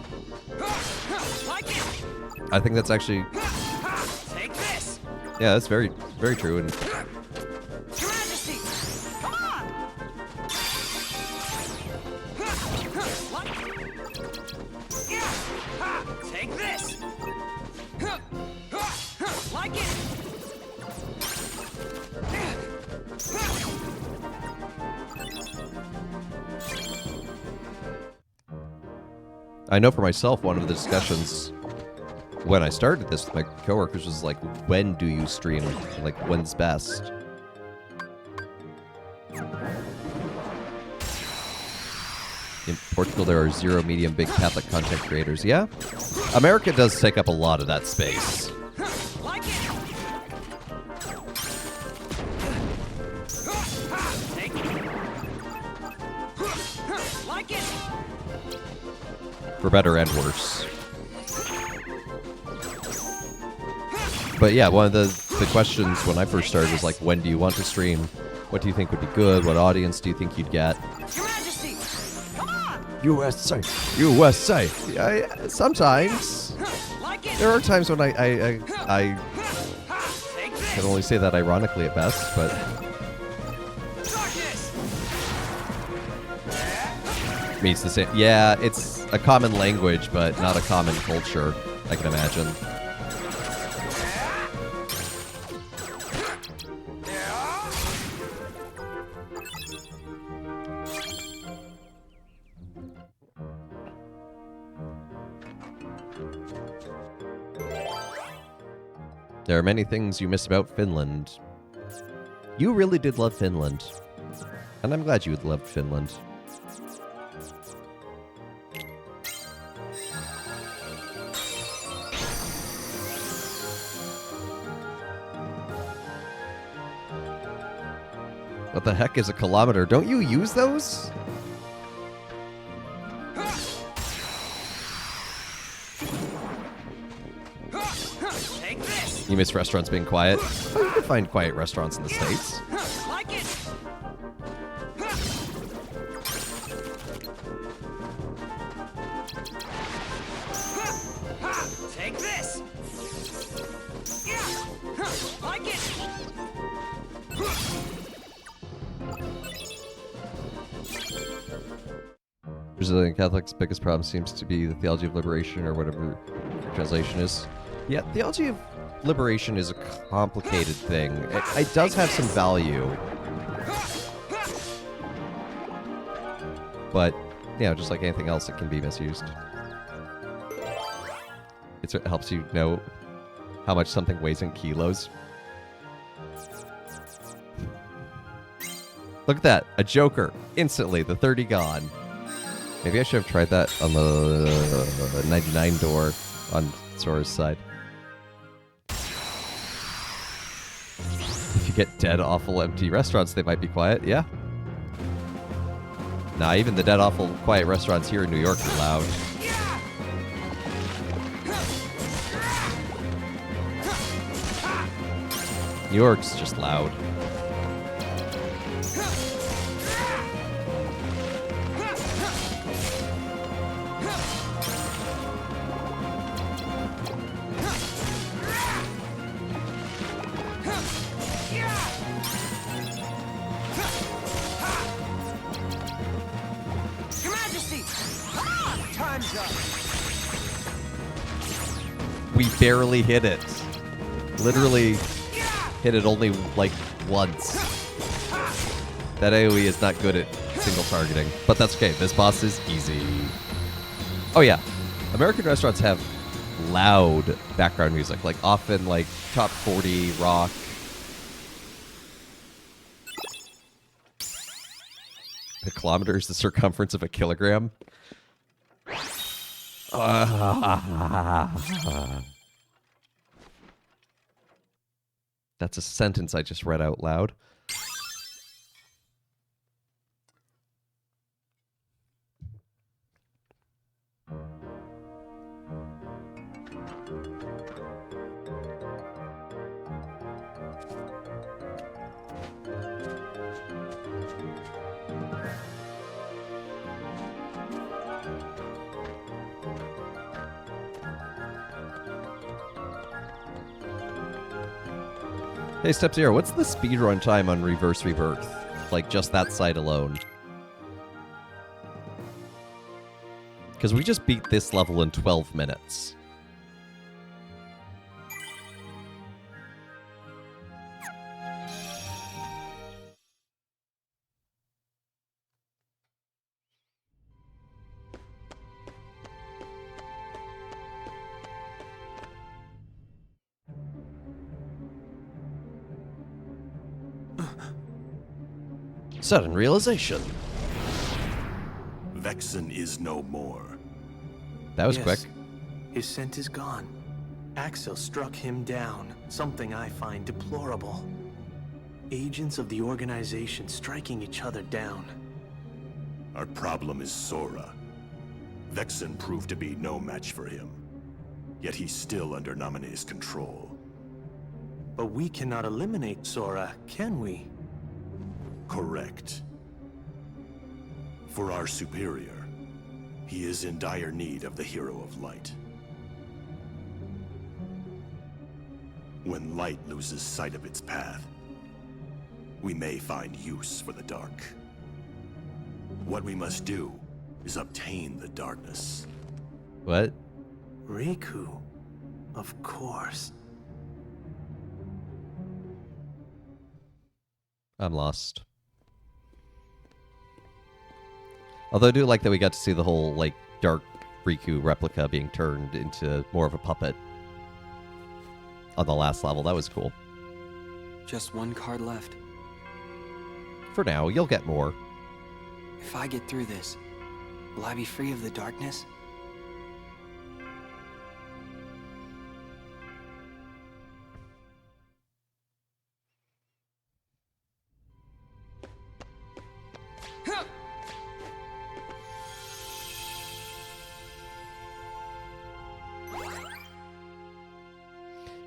I think that's actually... Yeah, that's very, very true. And Your Majesty, come on! Take this! Like it! I know for myself, one of the discussions when I started this with my coworkers was like, when do you stream? Like, when's best? In Portugal, there are 0 medium big Catholic content creators. Yeah? America does take up a lot of that space. Like it! Take it! Like it! For better and worse. But yeah, one of the questions when I first started was like, when do you want to stream? What do you think would be good? What audience do you think you'd get? Your Majesty, come on! USA. USA. Yeah, sometimes. Like There are times when I Take this. can only say that ironically at best, but Darkness. means the same. Yeah, it's a common language, but not a common culture, I can imagine. There are many things you miss about Finland. You really did love Finland. And I'm glad you had loved Finland. What the heck is a kilometer? Don't you use those? Take this. You miss restaurants being quiet? Oh, you can find quiet restaurants in the States. Like it. Take this. Like it. Brazilian Catholics' biggest problem seems to be the theology of liberation, or whatever the translation is. Yeah, theology of liberation is a complicated thing. It does have some value. But, you know, just like anything else, it can be misused. It helps you know how much something weighs in kilos. Look at that. A Joker. Instantly, the 30 gone. Maybe I should have tried that on the 99 door on Sora's side. If you get dead, awful, empty restaurants, they might be quiet. Yeah. Nah, even the dead, awful, quiet restaurants here in New York are loud. New York's just loud. Your Majesty. Time's up. We barely hit it. Literally hit it only like once. That AoE is not good at single targeting, but that's okay. This boss is easy. Oh yeah, American restaurants have loud background music, like often like top 40 rock. A kilometer is the circumference of a kilogram. That's a sentence I just read out loud. Hey, Step Zero, what's the speedrun time on Reverse Rebirth? Like, just that side alone. Because we just beat this level in 12 minutes. Sudden realization. Vexen is no more. That was Yes, quick. His scent is gone. Axel struck him down, something I find deplorable. Agents of the organization striking each other down. Our problem is Sora. Vexen proved to be no match for him. Yet he's still under Naminé's control. But we cannot eliminate Sora, can we? Correct. For our superior, he is in dire need of the Hero of Light. When light loses sight of its path, we may find use for the dark. What we must do is obtain the darkness. What? Riku, of course. I'm lost. Although I do like that we got to see the whole, like, dark Riku replica being turned into more of a puppet on the last level. That was cool. Just one card left. For now, you'll get more. If I get through this, will I be free of the darkness?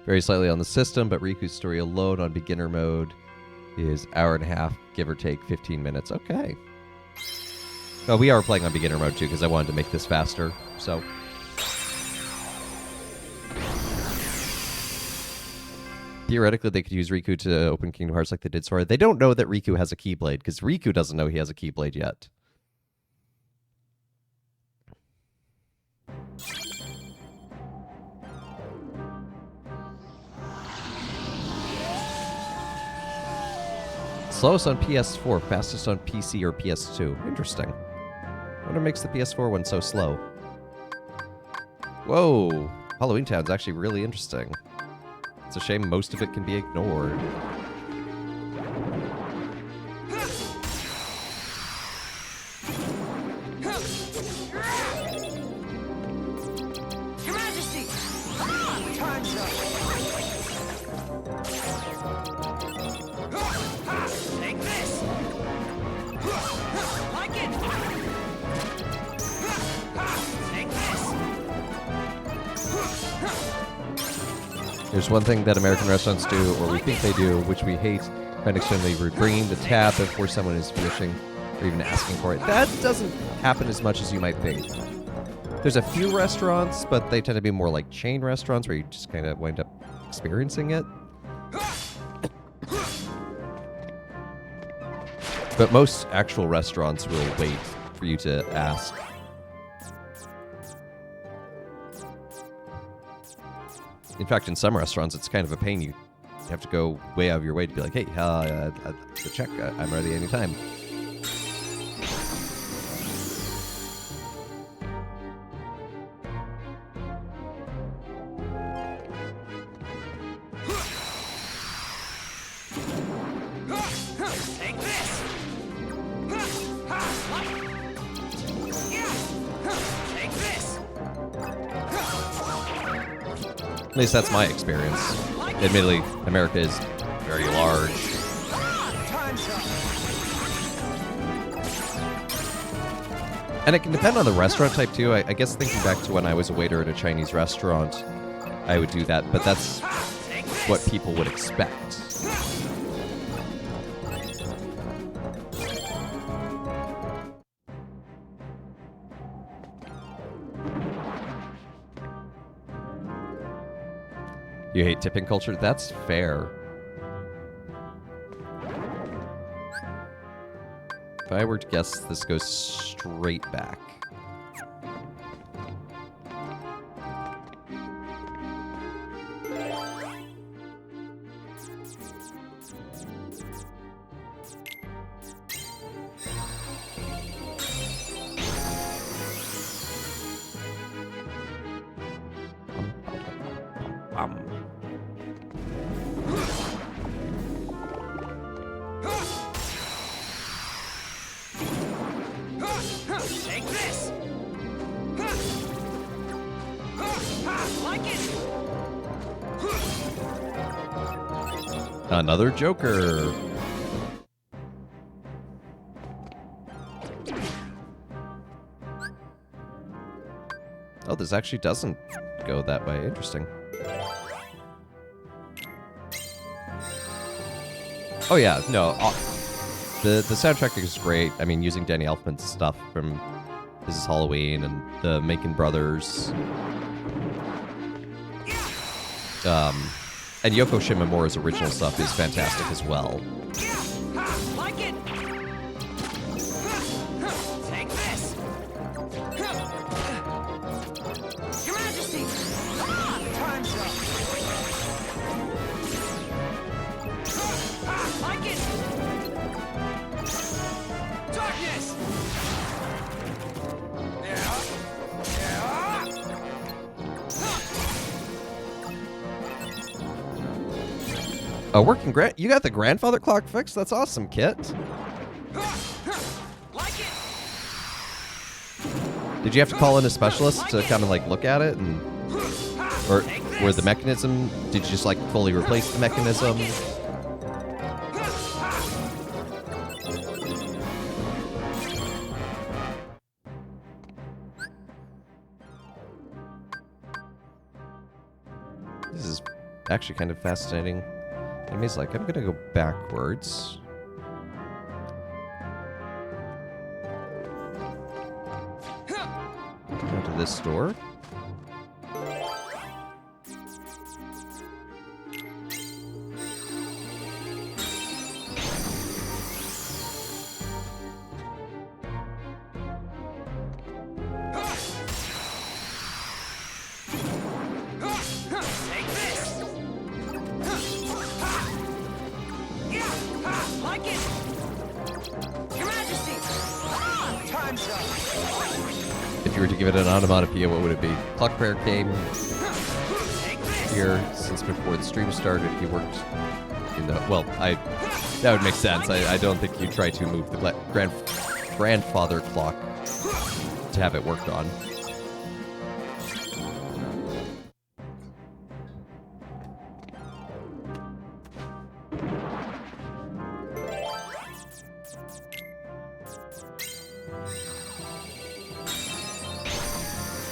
Very slightly on the system, but Riku's story alone on beginner mode is hour and a half, give or take 15 minutes. Okay. Oh, we are playing on beginner mode too, because I wanted to make this faster. So. Theoretically, they could use Riku to open Kingdom Hearts like they did Sora. They don't know that Riku has a Keyblade, because Riku doesn't know he has a Keyblade yet. Slowest on PS4, fastest on PC or PS2. Interesting. What makes the PS4 one so slow? Whoa! Halloween Town's actually really interesting. It's a shame most of it can be ignored. Your Majesty! Ah! Time's up! Take this! Like it! Take this! There's one thing that American restaurants do, or we think they do, which we hate, find extremely rude. Bringing the tab before someone is finishing, or even asking for it. That doesn't happen as much as you might think. There's a few restaurants, but they tend to be more like chain restaurants where you just kind of wind up experiencing it. But most actual restaurants will wait for you to ask. In fact, in some restaurants, it's kind of a pain. You have to go way out of your way to be like, hey, the check, I'm ready anytime. Take this! Take this! At least that's my experience. Admittedly, America is very large. Time's up! And it can depend on the restaurant type, too. I guess thinking back to when I was a waiter at a Chinese restaurant, I would do that. But that's what people would expect. You hate tipping culture? That's fair. If I were to guess, this goes straight back. Take this! Like it! Another Joker. Oh, this actually doesn't go that way. Interesting. Oh yeah, no. The soundtrack is great. I mean, using Danny Elfman's stuff from This Is Halloween and the Macon Brothers And Yoko Shimomura's original stuff is fantastic as well. Yeah! Ha! Like it! Take this! Your Majesty! Ah! Time's up! Ha! Like it! Darkness! Yeah! A working you got the grandfather clock fixed? That's awesome, Kit. Like it! Did you have to call in a specialist to kind of like look at it, and or the mechanism? Did you just like fully replace the mechanism? This is actually kind of fascinating. Enemy's like, I'm gonna go backwards. Go to this door. Take this! Yeah! Ha! Like it! Your Majesty! Ah! Time's up! If you were to give it an onomatopoeia, what would it be? Clock Prayer came here since before the stream started. He worked in the... Well, that would make sense. I don't think you try to move the grandfather clock to have it worked on.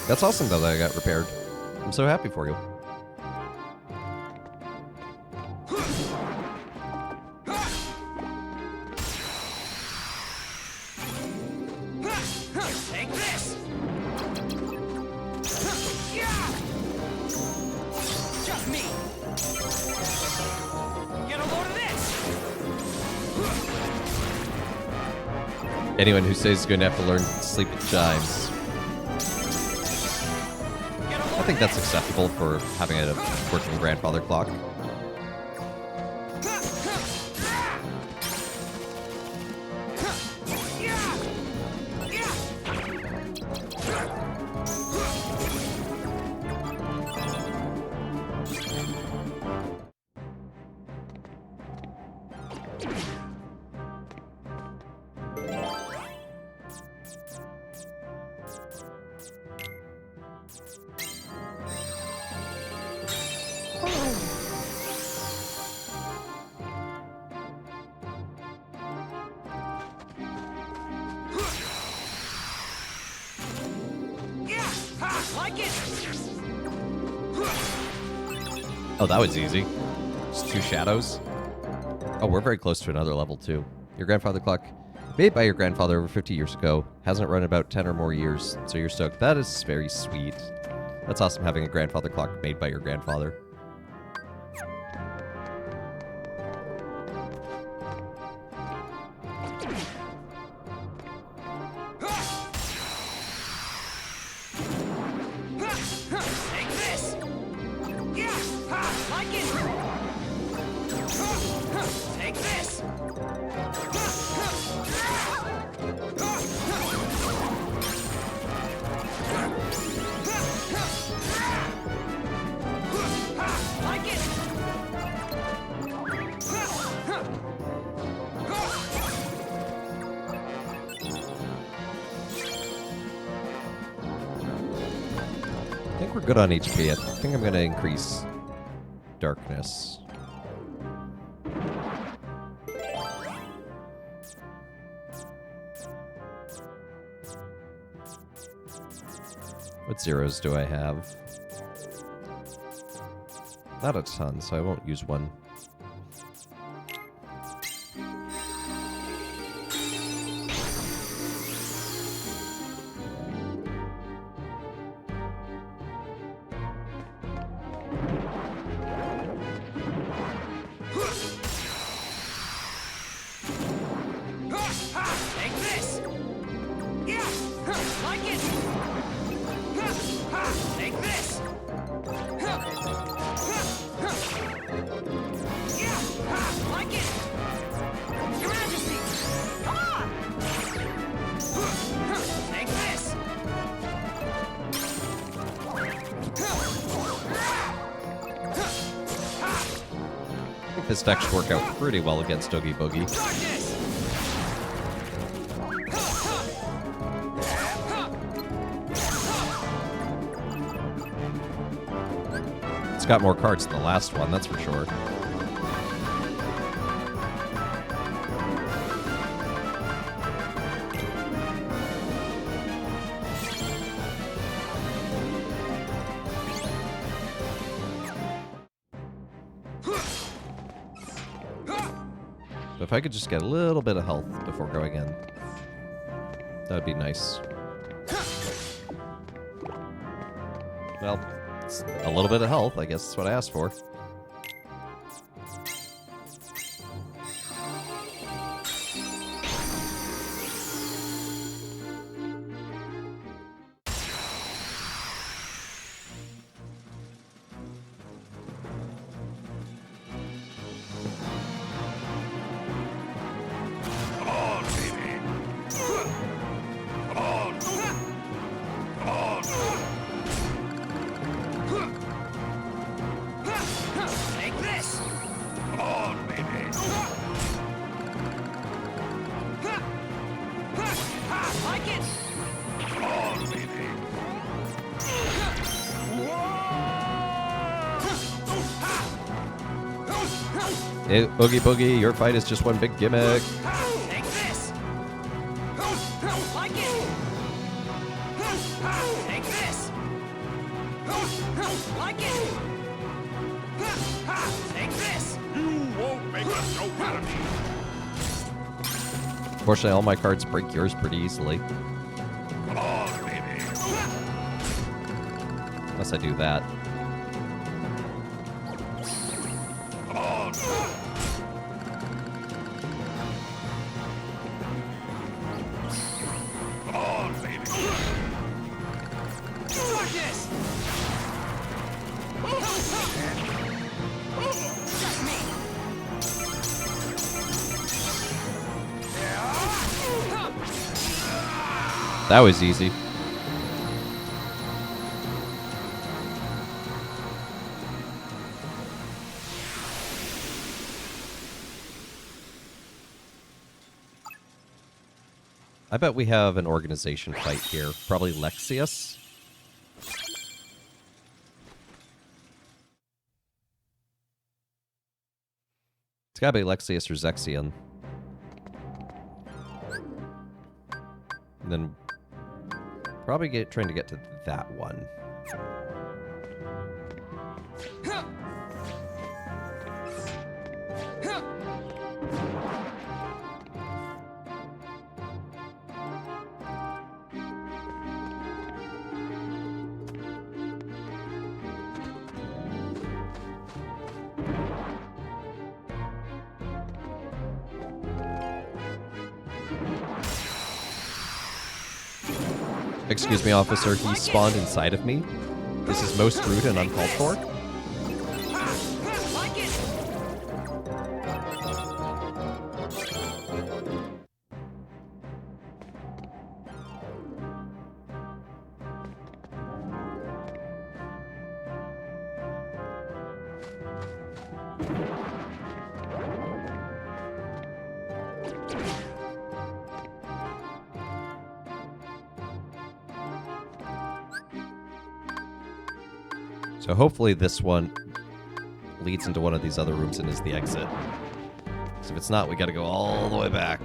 That's awesome, though, that I got repaired. I'm so happy for you. Take this! Yeah! Just me! Get a load of this! Anyone who says he's going to have to learn sleep at chimes. I think that's acceptable for having a working grandfather clock. Like it! Oh, that was easy. Just 2 shadows. Oh, we're very close to another level, too. Your grandfather clock, made by your grandfather over 50 years ago, hasn't run about 10 or more years, so you're stoked. That is very sweet. That's awesome having a grandfather clock made by your grandfather. Take this! Yeah! Ha! Like it! Take this! Like it! I think we're good on HP. I think I'm going to increase darkness. What zeros do I have? Not a ton, so I won't use one. Like it! Take this! Yeah! Like it! Your Majesty! Come on! Take this! I think this deck should work out pretty well against Oogie Boogie. Darkness! It's got more cards than the last one, that's for sure. So if I could just get a little bit of health before going in, that'd be nice. Well, it's a little bit of health, I guess that's what I asked for. Take this! Like it! Hey, Oogie Boogie, your fight is just one big gimmick. Take this! Like it! Take this! Like it! Take this! You won't make a joke out of me. Fortunately, all my cards break yours pretty easily. Come on, baby. Unless I do that. Come on. Come on, baby. Darkness! Just me! That was easy. I bet we have an organization fight here. Probably Lexius. It's gotta be Lexius or Zexion. And then probably trying to get to that one. Excuse me, officer, he spawned inside of me. This is most rude and uncalled for. Like it! So hopefully this one leads into one of these other rooms and is the exit. So if it's not, we gotta go all the way back.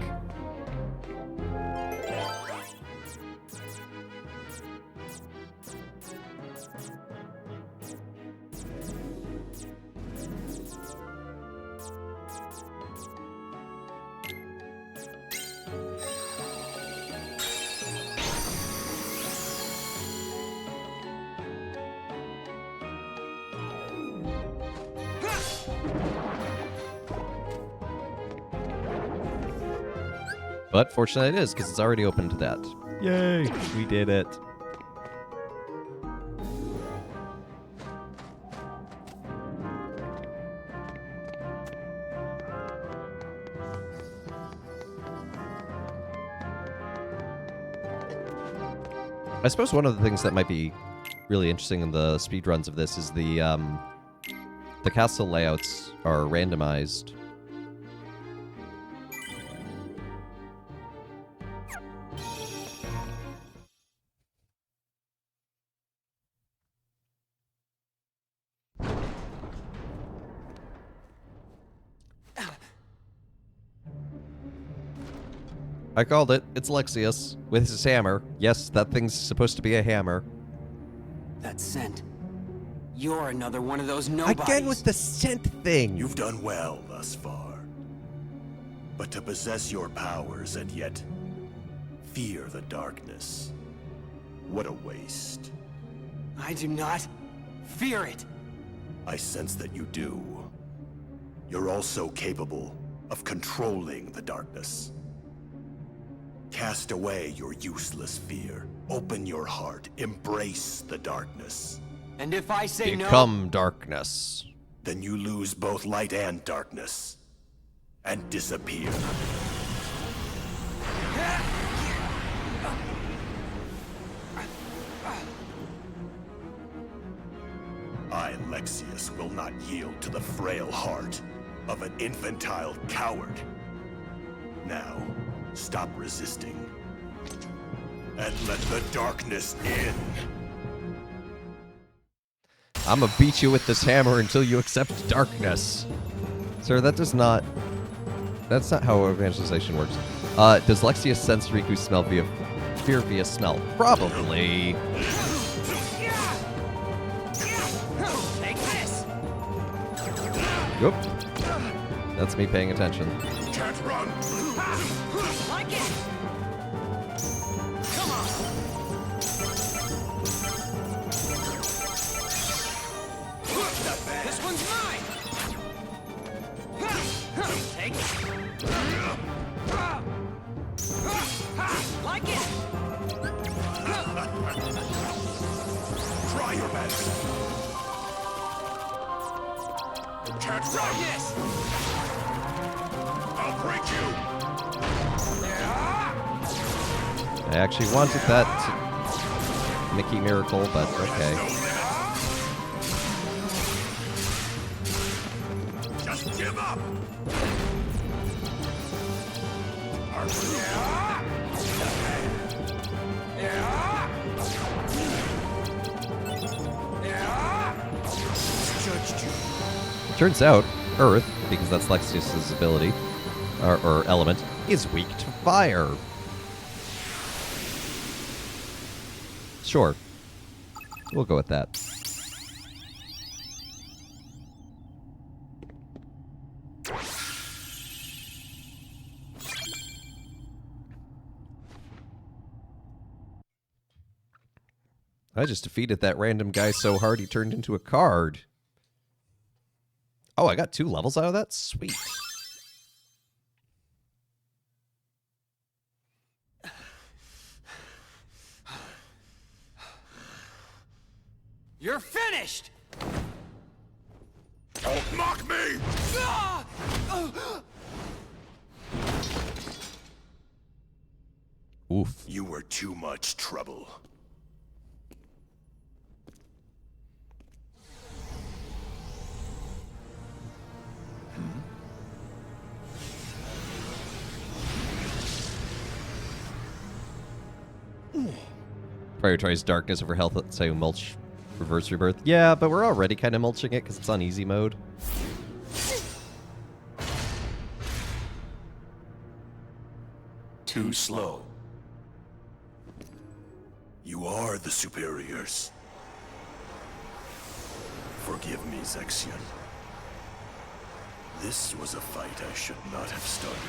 But fortunately it is, because it's already open to that. Yay! We did it. I suppose one of the things that might be really interesting in the speedruns of this is the castle layouts are randomized. I called it. It's Lexius with his hammer. Yes, that thing's supposed to be a hammer. That scent. You're another one of those nobodies. Again with the scent thing. You've done well thus far. But to possess your powers and yet fear the darkness, what a waste. I do not fear it. I sense that you do. You're also capable of controlling the darkness. Cast away your useless fear. Open your heart. Embrace the darkness. And if I say no... Become darkness. Then you lose both light and darkness. And disappear. I, Lexius, will not yield to the frail heart of an infantile coward. Now, stop resisting. And let the darkness in. I'm gonna beat you with this hammer until you accept darkness. Sir, that does not... That's not how evangelization works. Does Lexius sense Riku's smell via... fear via smell? Probably. Take this. Oop. That's me paying attention. Can't run! Like it. Come on. This one's mine. Take it. Like it. Try your best. Can't run! Yes. I'll break you! I actually wanted that Mickey Miracle, but okay. Just give up! Judged you. Turns out, Earth, because that's Lexius's ability, or element, is weak to fire. Sure. We'll go with that. I just defeated that random guy so hard he turned into a card. Oh, I got 2 levels out of that? Sweet. You're finished! Don't mock me! Oof. You were too much trouble. Prioritize darkness over health, let's say mulch reverse rebirth. Yeah, but we're already kind of mulching it because it's on easy mode. Too slow. You are the superiors. Forgive me, Zexion. This was a fight I should not have started.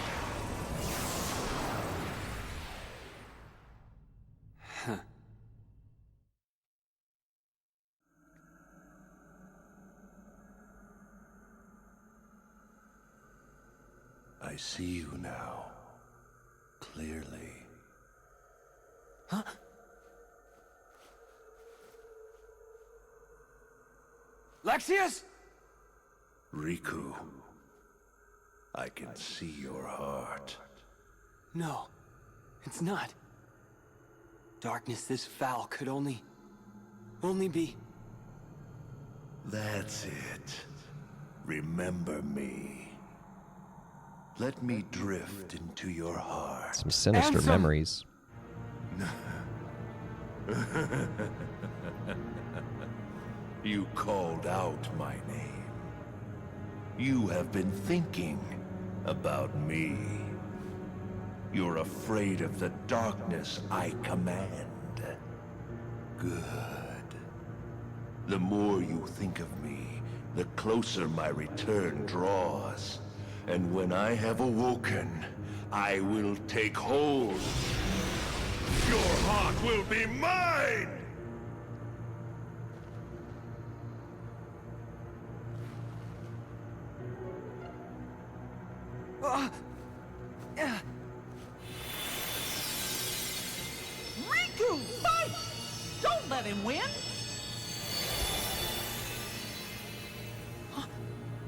I see you now, clearly. Lexius? Riku, I can see your heart. No, it's not. Darkness this foul could only be... That's it. Remember me. Let me drift into your heart. Some sinister Ansem! memories. You called out my name. You have been thinking about me. You're afraid of the darkness I command. Good. The more you think of me, the closer my return draws. And when I have awoken, I will take hold. Your heart will be mine! Riku, fight! Don't let him win!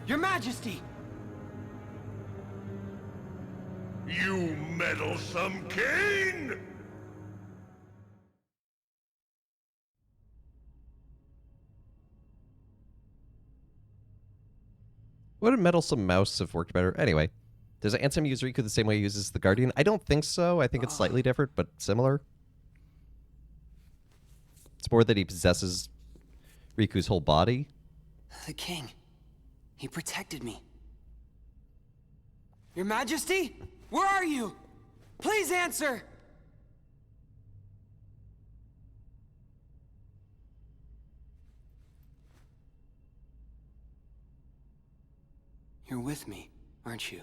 Your Majesty! You meddlesome Cain! Would a meddlesome mouse have worked better? Anyway, does Ansem use Riku the same way he uses the Guardian? I don't think so. I think it's slightly different, but similar. It's more that he possesses Riku's whole body. The king. He protected me. Your Majesty? Where are you? Please answer! You're with me, aren't you?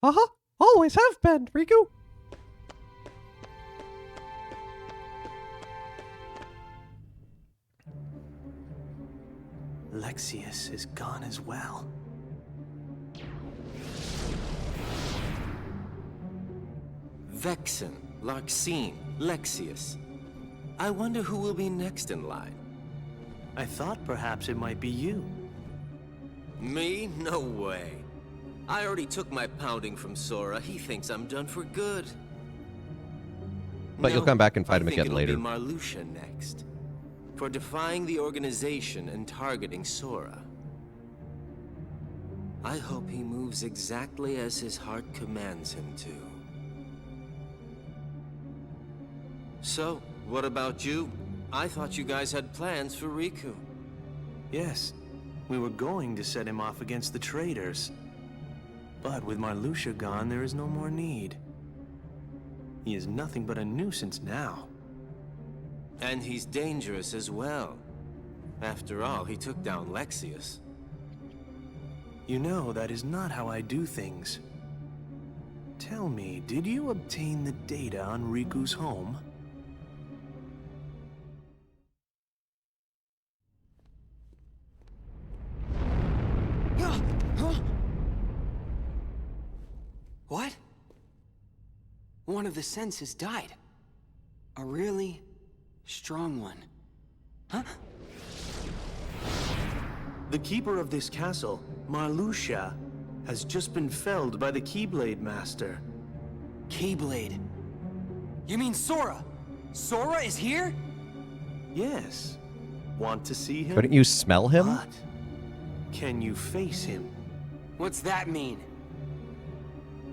Uh-huh. Always have been, Riku. Lexius is gone as well. Vexen, Larxene, Lexius. I wonder who will be next in line. I thought perhaps it might be you. Me? No way. I already took my pounding from Sora. He thinks I'm done for good. But you'll come back and fight him I think again later. It'll be Marluxia next. For defying the organization and targeting Sora. I hope he moves exactly as his heart commands him to. So, what about you? I thought you guys had plans for Riku. Yes, we were going to set him off against the traitors. But with Marluxia gone, there is no more need. He is nothing but a nuisance now. And he's dangerous as well. After all, he took down Lexius. You know, that is not how I do things. Tell me, did you obtain the data on Riku's home? What? One of the senses died. A really strong one. Huh? The keeper of this castle, Marluxia, has just been felled by the Keyblade Master. Keyblade. You mean Sora? Sora is here? Yes. Want to see him? Couldn't you smell him? But can you face him? What's that mean?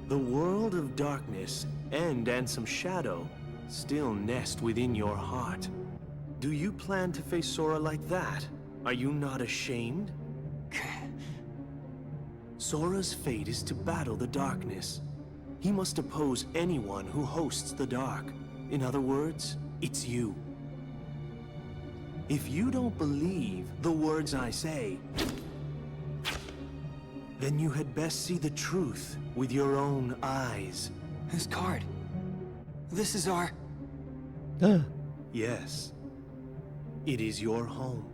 The world of darkness and Ansem Shadow still nest within your heart. Do you plan to face Sora like that? Are you not ashamed? Sora's fate is to battle the darkness. He must oppose anyone who hosts the dark. In other words, it's you. If you don't believe the words I say, then you had best see the truth with your own eyes. This card. This is our... Yes. It is your home.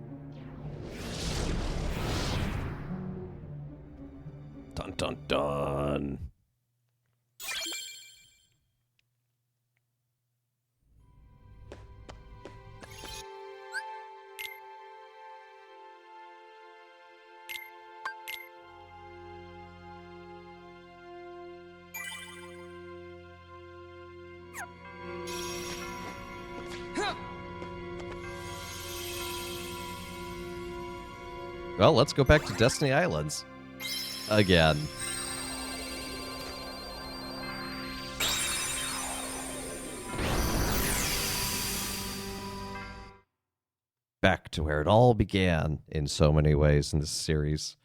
Dun dun dun. Well, let's go back to Destiny Islands. Again. Back to where it all began in so many ways in this series.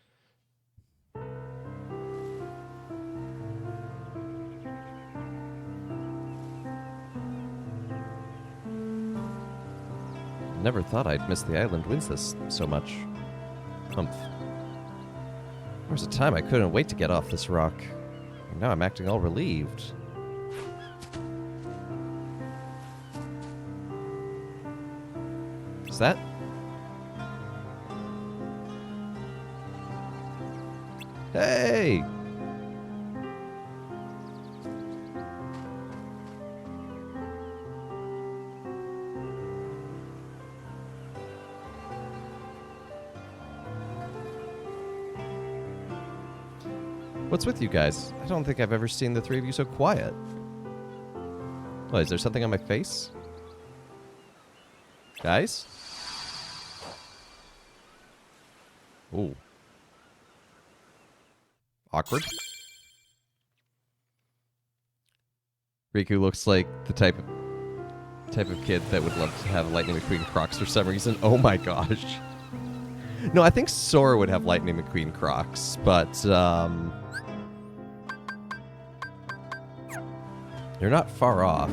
Never thought I'd miss the island winds this so much. Humph. There was a time I couldn't wait to get off this rock. And now I'm acting all relieved. Is that? Hey! What's with you guys? I don't think I've ever seen the three of you so quiet. Oh, is there something on my face? Guys? Ooh. Awkward. Riku looks like the type of kid that would love to have Lightning McQueen Crocs for some reason. Oh my gosh. No, I think Sora would have Lightning McQueen Crocs, but you're not far off.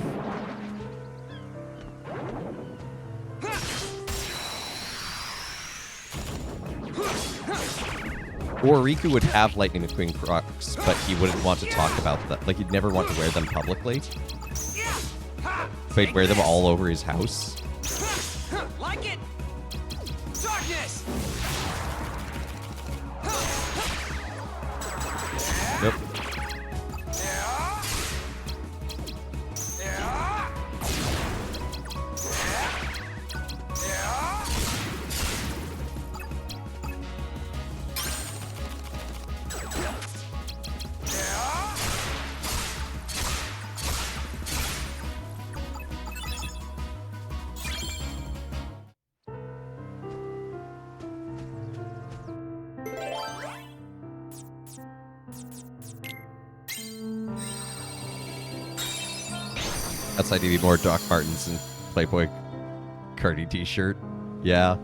Or Riku would have Lightning McQueen Crocs, but he wouldn't want to talk about them. Like, he'd never want to wear them publicly. But he'd wear them all over his house. Like it! Darkness! Yep. Outside TV, more Doc Martens and Playboy Cardi t-shirt. Yeah.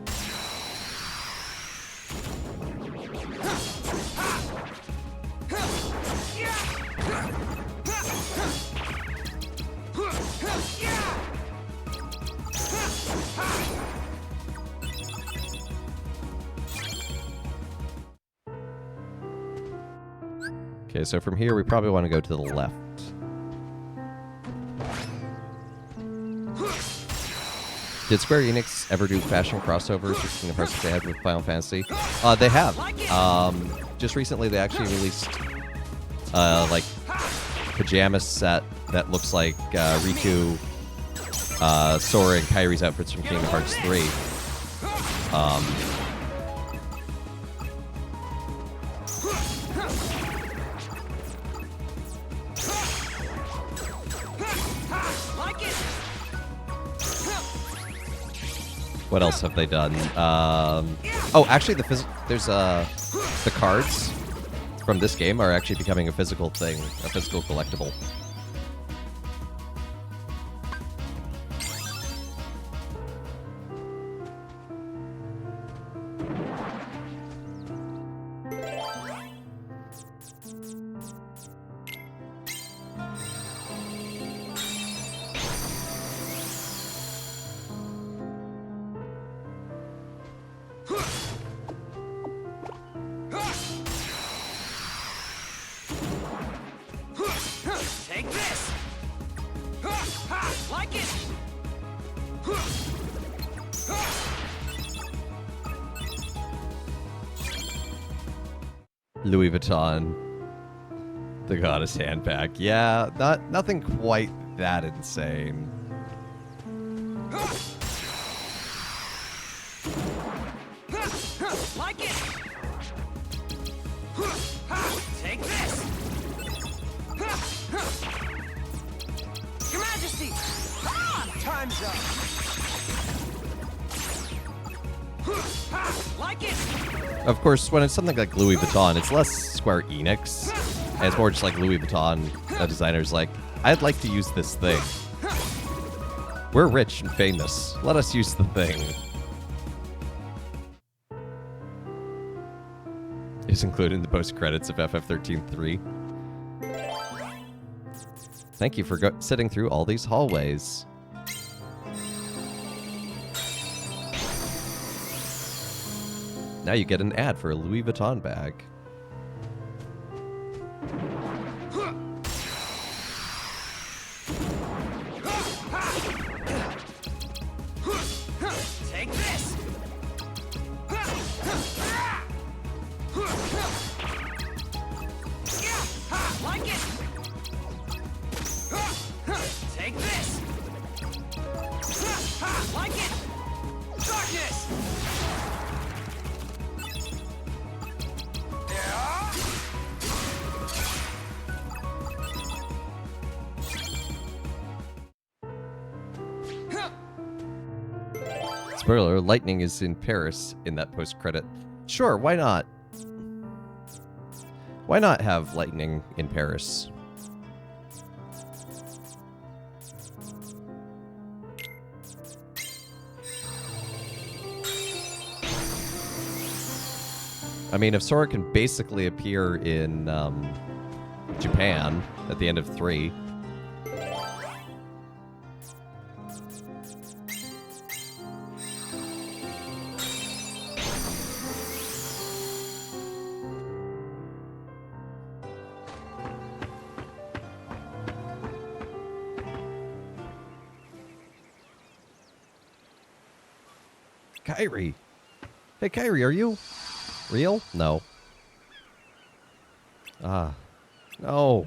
Okay, so from here we probably want to go to the left. Did Square Enix ever do fashion crossovers with Kingdom Hearts they had with Final Fantasy? They have. Just recently they actually released like pajama set that looks like Riku, Sora, and Kairi's outfits from Kingdom Hearts 3. What else have they done? Oh, actually, there's the cards from this game are actually becoming a physical thing, a physical collectible. Take this! Like it! Louis Vuitton, the goddess handbag. Yeah, nothing quite that insane. Like it! Take this! Your Majesty! Of course, when it's something like Louis Vuitton, it's less Square Enix, and it's more just like Louis Vuitton designers like, I'd like to use this thing. We're rich and famous. Let us use the thing. Is included in the post-credits of FF13-3. Thank you for sitting through all these hallways. Now you get an ad for a Louis Vuitton bag. Take this! Like it! Take this! Like it! Darkness! Spoiler, lightning is in Paris in that post-credit. Sure, why not? Why not have lightning in Paris? I mean, if Sora can basically appear in Japan at the end of 3... Kairi. Hey, Kairi, are you real? No. Ah. No.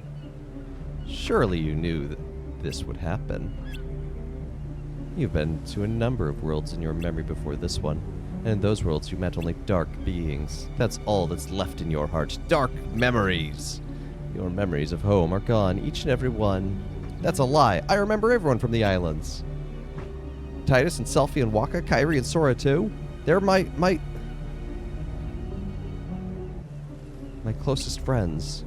Surely you knew that this would happen. You've been to a number of worlds in your memory before this one, and in those worlds you met only dark beings. That's all that's left in your heart. Dark memories! Your memories of home are gone, each and every one. That's a lie. I remember everyone from the islands. Titus and Selphie and Waka, Kairi and Sora too. They're my closest friends.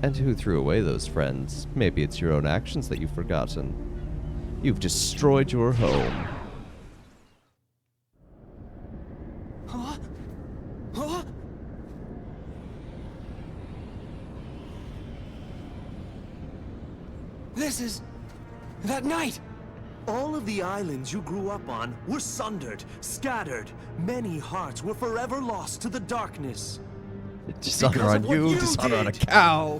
And who threw away those friends? Maybe it's your own actions that you've forgotten. You've destroyed your home. Huh? Huh? This is... that night! All of the islands you grew up on were sundered, scattered. Many hearts were forever lost to the darkness. Dishonor Because on of what you, you dishonor on a did. cow.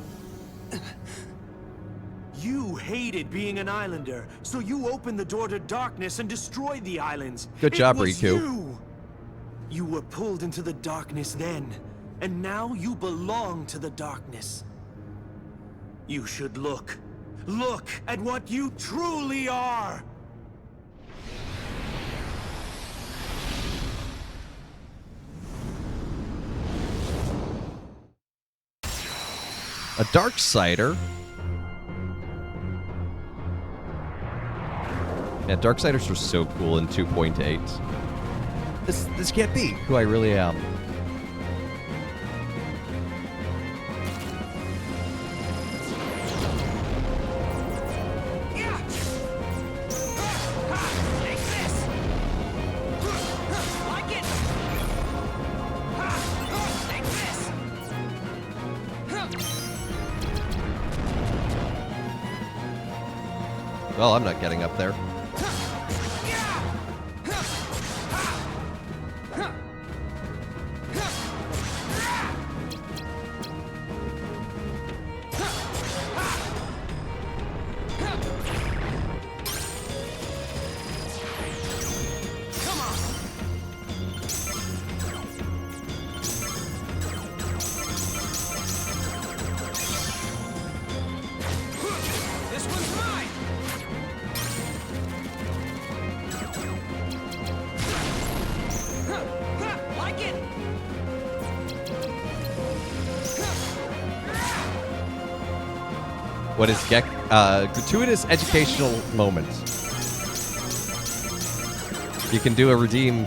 You hated being an islander, so you opened the door to darkness and destroyed the islands. Good job, It was Riku. You were pulled into the darkness then, and now you belong to the darkness. You should look. Look at what you truly are! A Darksider? Yeah, Darksiders were so cool in 2.8. This can't be who I really am. Take this! Like it! Take this! Well, I'm not getting up there. This one's mine! Like it! What is gratuitous educational moment? You can do a redeem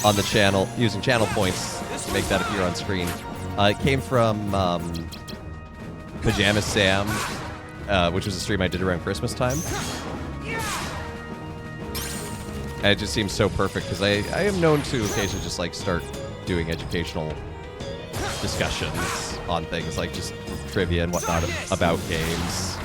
on the channel using channel points to make that appear on screen. It came from Pajama Sam, which was a stream I did around Christmas time. And it just seems so perfect because I am known to occasionally just like start doing educational discussions on things like just trivia and whatnot about games.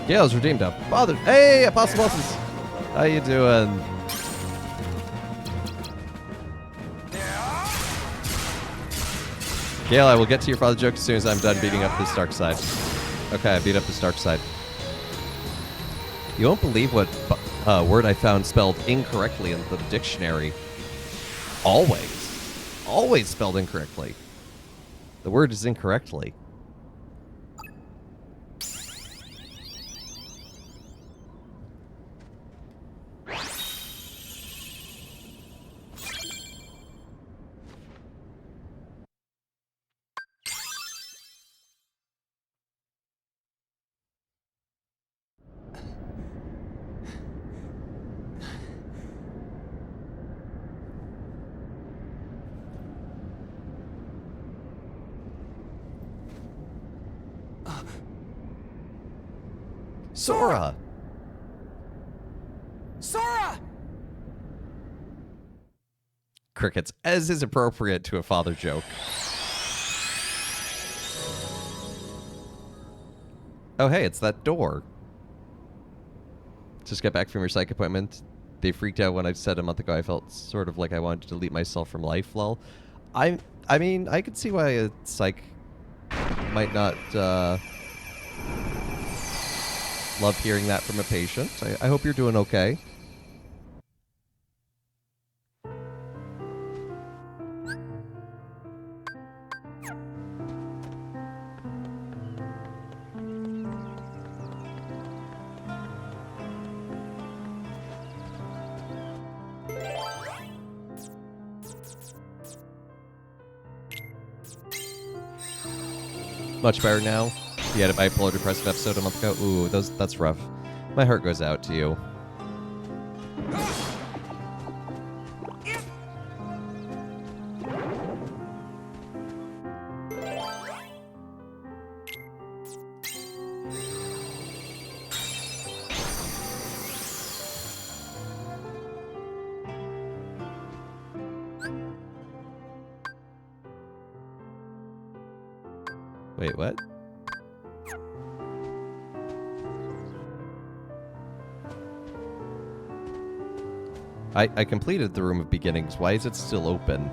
Gale's redeemed up. Father. Hey, Apostle Bosses. How you doing? Gale, I will get to your father joke as soon as I'm done beating up this dark side. Okay, I beat up this dark side. You won't believe what word I found spelled incorrectly in the dictionary. Always. Always spelled incorrectly. The word is incorrectly. Sora! Sora! Crickets, as is appropriate to a father joke. Oh, hey, it's that door. Just got back from your psych appointment. They freaked out when I said a month ago I felt sort of like I wanted to delete myself from life, lol. I mean, I could see why a psych might not, love hearing that from a patient. I hope you're doing okay. Much better now. You had a bipolar depressive episode a month ago. Ooh, that's rough. My heart goes out to you. Wait, what? I completed the Room of Beginnings. Why is it still open?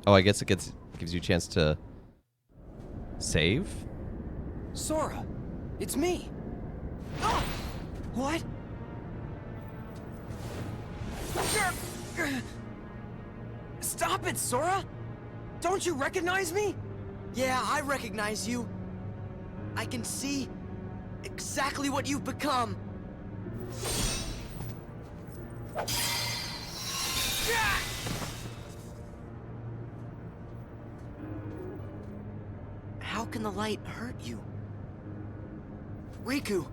Oh, I guess it gives you a chance to save? Sora, it's me. Oh, what? Stop it, Sora! Don't you recognize me? Yeah, I recognize you. I can see exactly what you've become. How can the light hurt you? Riku,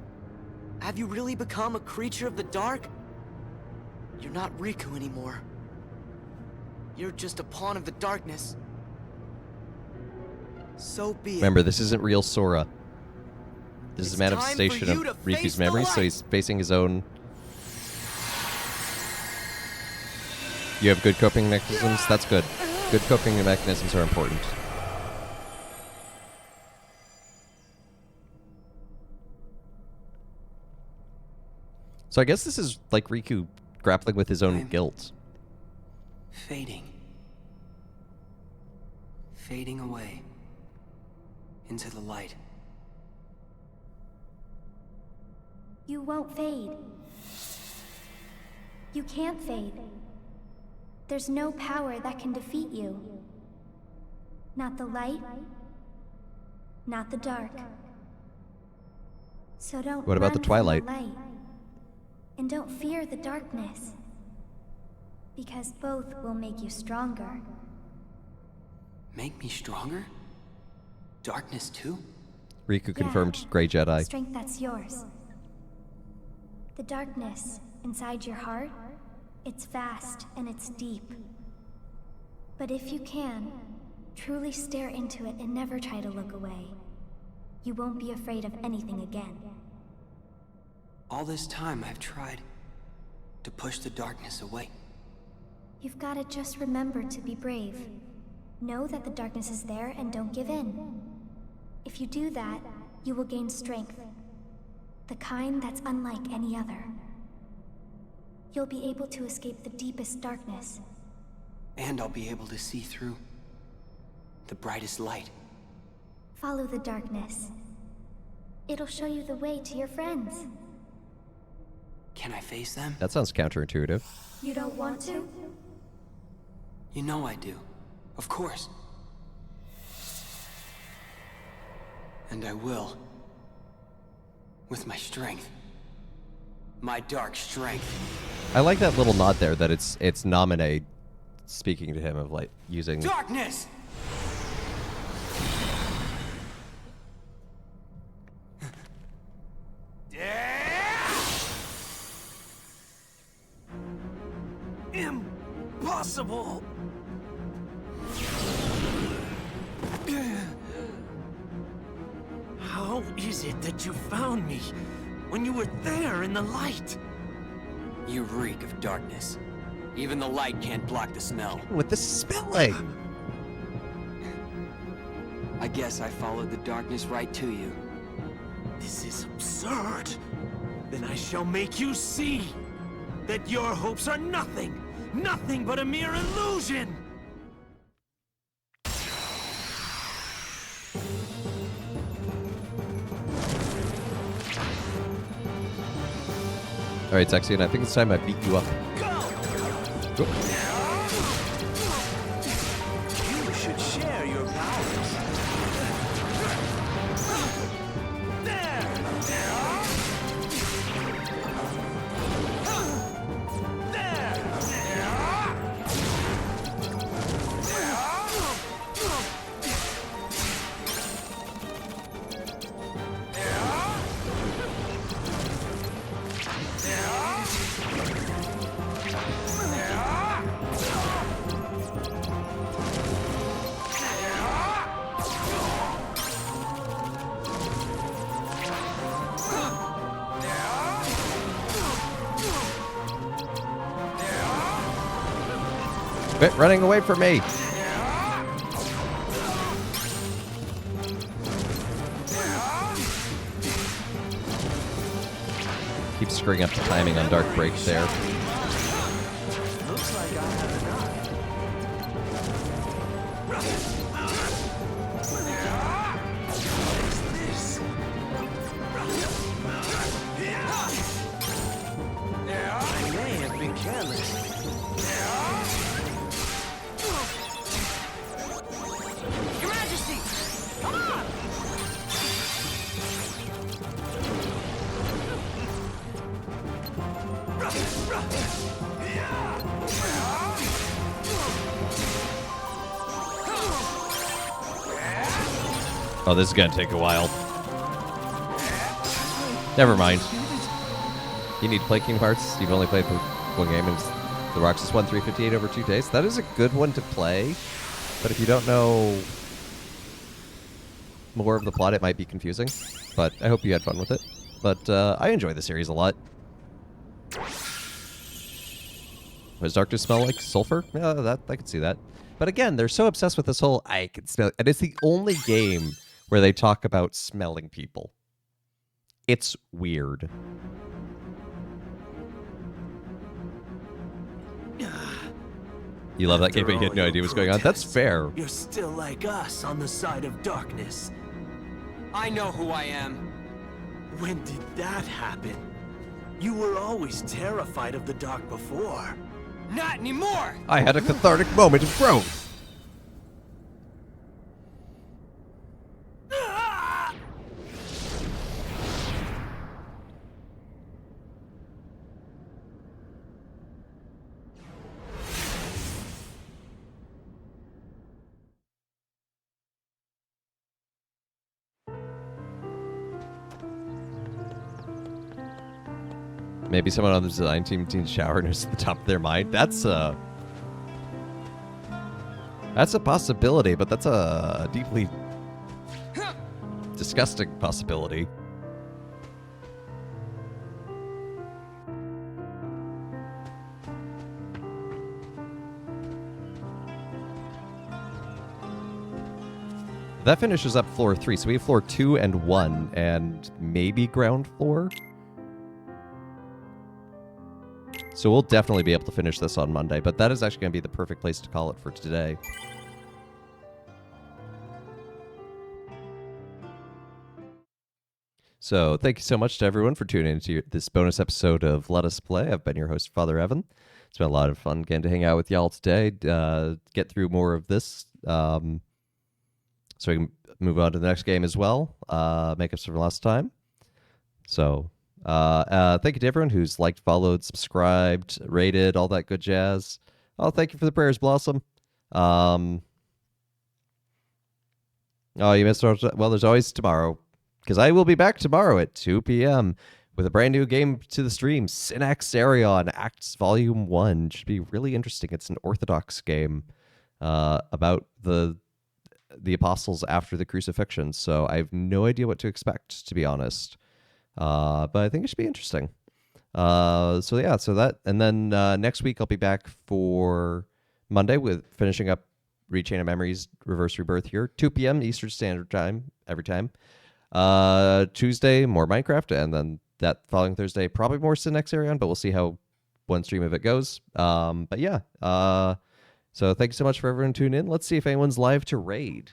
have you really become a creature of the dark? You're not Riku anymore. You're just a pawn of the darkness. So be it. Remember, this isn't real Sora. This is a manifestation of Riku's memories, so he's facing his own. You have good coping mechanisms? That's good. Good coping mechanisms are important. So I guess this is like Riku grappling with his own guilt. Fading. Fading away. Into the light. You won't fade. You can't fade. There's no power that can defeat you. Not the light, not the dark. So don't What about the run from Twilight? light. And don't fear the darkness. Because both will make you stronger. Make me stronger? Darkness too? Riku Yeah. confirmed Grey Jedi. Strength that's yours. The darkness inside your heart, it's vast and it's deep. But if you can, truly stare into it and never try to look away, you won't be afraid of anything again. All this time I've tried to push the darkness away. You've gotta just remember to be brave. Know that the darkness is there and don't give in. If you do that, you will gain strength. The kind that's unlike any other. You'll be able to escape the deepest darkness. And I'll be able to see through the brightest light. Follow the darkness. It'll show you the way to your friends. Can I face them? That sounds counterintuitive. You don't want to? You know I do. Of course. And I will. With my strength. My dark strength. I like that little nod there that it's Naminé speaking to him of like using Darkness! Impossible! How is it that you found me when you were there in the light? You reek of darkness. Even the light can't block the smell. with the spelling. I guess I followed the darkness right to you. This is absurd. Then I shall make you see that your hopes are nothing, nothing but a mere illusion. All right, Zexion, I think it's time I beat you up. You should share your powers. Quit running away from me. Keep screwing up the timing on Dark Break there. Looks like I have enough. This. I may have been careless. Your Majesty! Come on! Oh, this is gonna take a while. Never mind. You need to play Kingdom Hearts. You've only played the one game, and it's the Roxas won 358 over 2 days. That is a good one to play, but if you don't know more of the plot, it might be confusing. But I hope you had fun with it. But I enjoy the series a lot. Does darkness smell like sulfur? Yeah, that I could see that. But again, they're so obsessed with this whole I can smell, and it's the only game where they talk about smelling people. It's weird. You love that game, but you had no idea what's going on. That's fair. You're still like us on the side of darkness. I know who I am. When did that happen? You were always terrified of the dark before. Not anymore! I had a cathartic moment of growth. Maybe someone on the design team needs shower and it's at the top of their mind. That's a possibility, but that's a deeply disgusting possibility. That finishes up floor 3, so we have floor 2 and 1, and maybe ground floor. So we'll definitely be able to finish this on Monday, but that is actually going to be the perfect place to call it for today. So thank you so much to everyone for tuning into this bonus episode of Let Us Play. I've been your host, Father Evan. It's been a lot of fun getting to hang out with y'all today, get through more of this, so we can move on to the next game as well, make up some lost time. So thank you to everyone who's liked, followed, subscribed, rated, all that good jazz. Oh, thank you for the prayers, Blossom. Oh, you missed out. Well, there's always tomorrow, because I will be back tomorrow at 2 p.m. with a brand new game to the stream, Synaxarion Acts Volume 1. Should be really interesting. It's an Orthodox game about the apostles after the crucifixion, so I have no idea what to expect, to be honest. But I think it should be interesting. So that, and then next week I'll be back for Monday with finishing up Rechain of Memories Reverse Rebirth here, 2 p.m. Eastern Standard Time every time. Tuesday more Minecraft, and then that following Thursday probably more Synaxarion, but we'll see how one stream of it goes. But yeah, so thank you so much for everyone tuning in. Let's see if anyone's live to raid.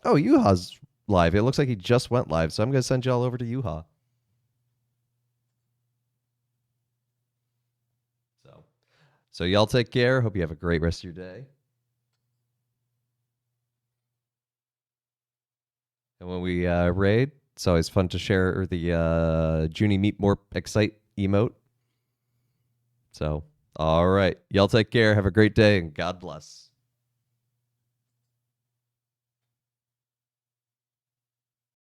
Oh, Yuha's live. It looks like he just went live, so I'm going to send y'all over to Yuha. So y'all take care. Hope you have a great rest of your day. And when we raid, it's always fun to share the Junie Meet More Excite emote. So, all right. Y'all take care. Have a great day, and God bless.